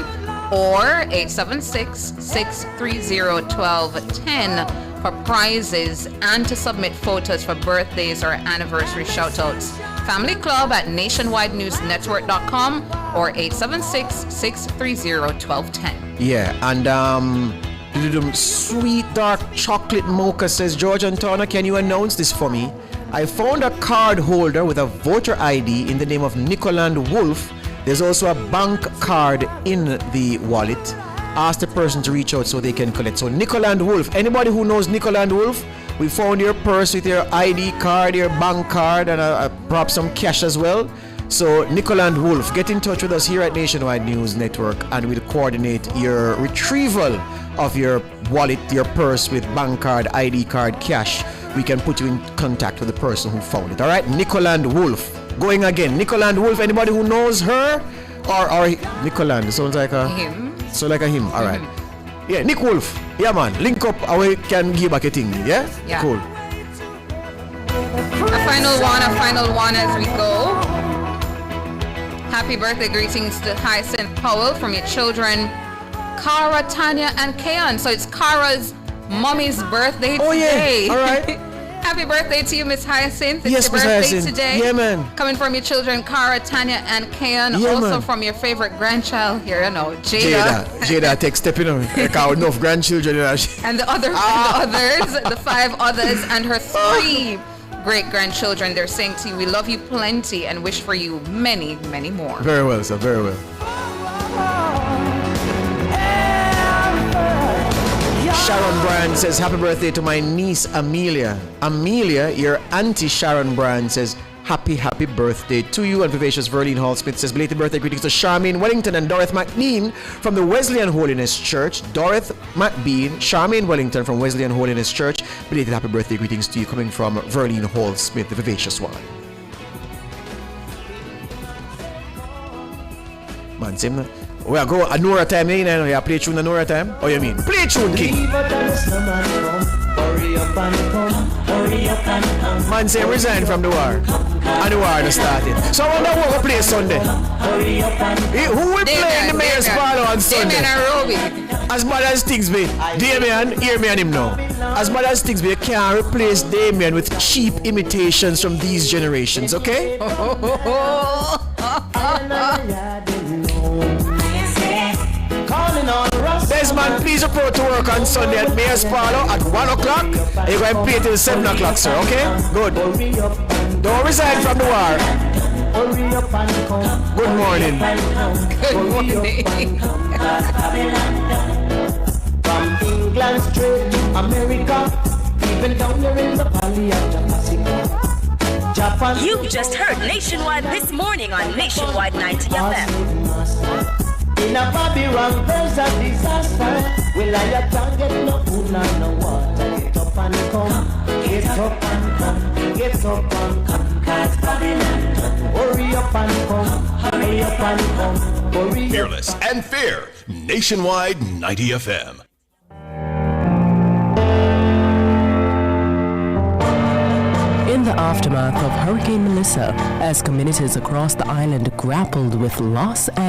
or 876-630-1210 for prizes and to submit photos for birthdays or anniversary shoutouts. Family Club at nationwidenewsnetwork.com or 876-630-1210. Yeah, and sweet dark chocolate mocha says, George and Tana, can you announce this for me? I found a card holder with a voter ID in the name of Nicoland Wolf. There's also a bank card in the wallet. Ask the person to reach out so they can collect. So Nicoland Wolf, anybody who knows Nicoland Wolf, we found your purse with your ID card, your bank card, and perhaps some cash as well. So Nicoland Wolf, get in touch with us here at Nationwide News Network and we'll coordinate your retrieval of your wallet, your purse with bank card, ID card, cash. We can put you in contact with the person who found it. All right, Nicoland Wolf. Going again, Nicoland Wolf. Anybody who knows her or Nicoland? Sounds like a him. So like a him. All right. Yeah, Nick Wolf. Yeah, man. Link up. We can give back a thing. Yeah. Cool. A final one as we go. Happy birthday greetings to Hyacinth Powell from your children, Cara, Tanya, and Kayan. So it's Cara's mommy's birthday today. Yeah. All right. Happy birthday to you, Miss Hyacinth. It's Yes, your Miss birthday Hyacinth. today. Yeah, man. Coming from your children, Cara, Tanya, and Kayan. Yeah, also man. from your favorite grandchild here, Jada. Jada, take stepping on. Got enough grandchildren. And the others, the 5 others, and her 3 great-grandchildren. They're saying to you, we love you plenty and wish for you many, many more. Very well, sir. Very well. Sharon Brand says, happy birthday to my niece Amelia. Amelia, your auntie Sharon Brand says, happy birthday to you. And Vivacious Verlene Hall Smith says, belated birthday greetings to Charmaine Wellington and Dorothy McBean from the Wesleyan Holiness Church. Dorothy McBean, Charmaine Wellington from Wesleyan Holiness Church. Belated happy birthday greetings to you coming from Verlene Hall Smith, the Vivacious one. Man, same. We are go Nora time, you know, you play tune at Nora time? Oh, you mean? Play tune, King. Man say resign from the war. And the war has started. So I wonder what we play Sunday. Who will play in the Mayor's Parlor on Sunday? As bad as things be, Damien, hear me and him now. As bad as things be, you can't replace Damien with cheap imitations from these generations, okay? Desmond, please report to work on Sunday at Mayor's Parlor at 1 o'clock. You're going to play till 7 o'clock, sir, okay? Good. Don't resign from the war. Good morning. Good morning. From England straight to America, even down there in the valley of Japan. You've just heard Nationwide this morning on Nationwide 90 FM. In a Babylon there's a disaster. Will I can't get no food and no water. Get up and come, get up and come, get up and come. Cause Babylon, hurry up and come, hurry up and come, hurry up. Fearless and fair. Nationwide 90 FM. the aftermath of Hurricane Melissa as communities across the island grappled with loss and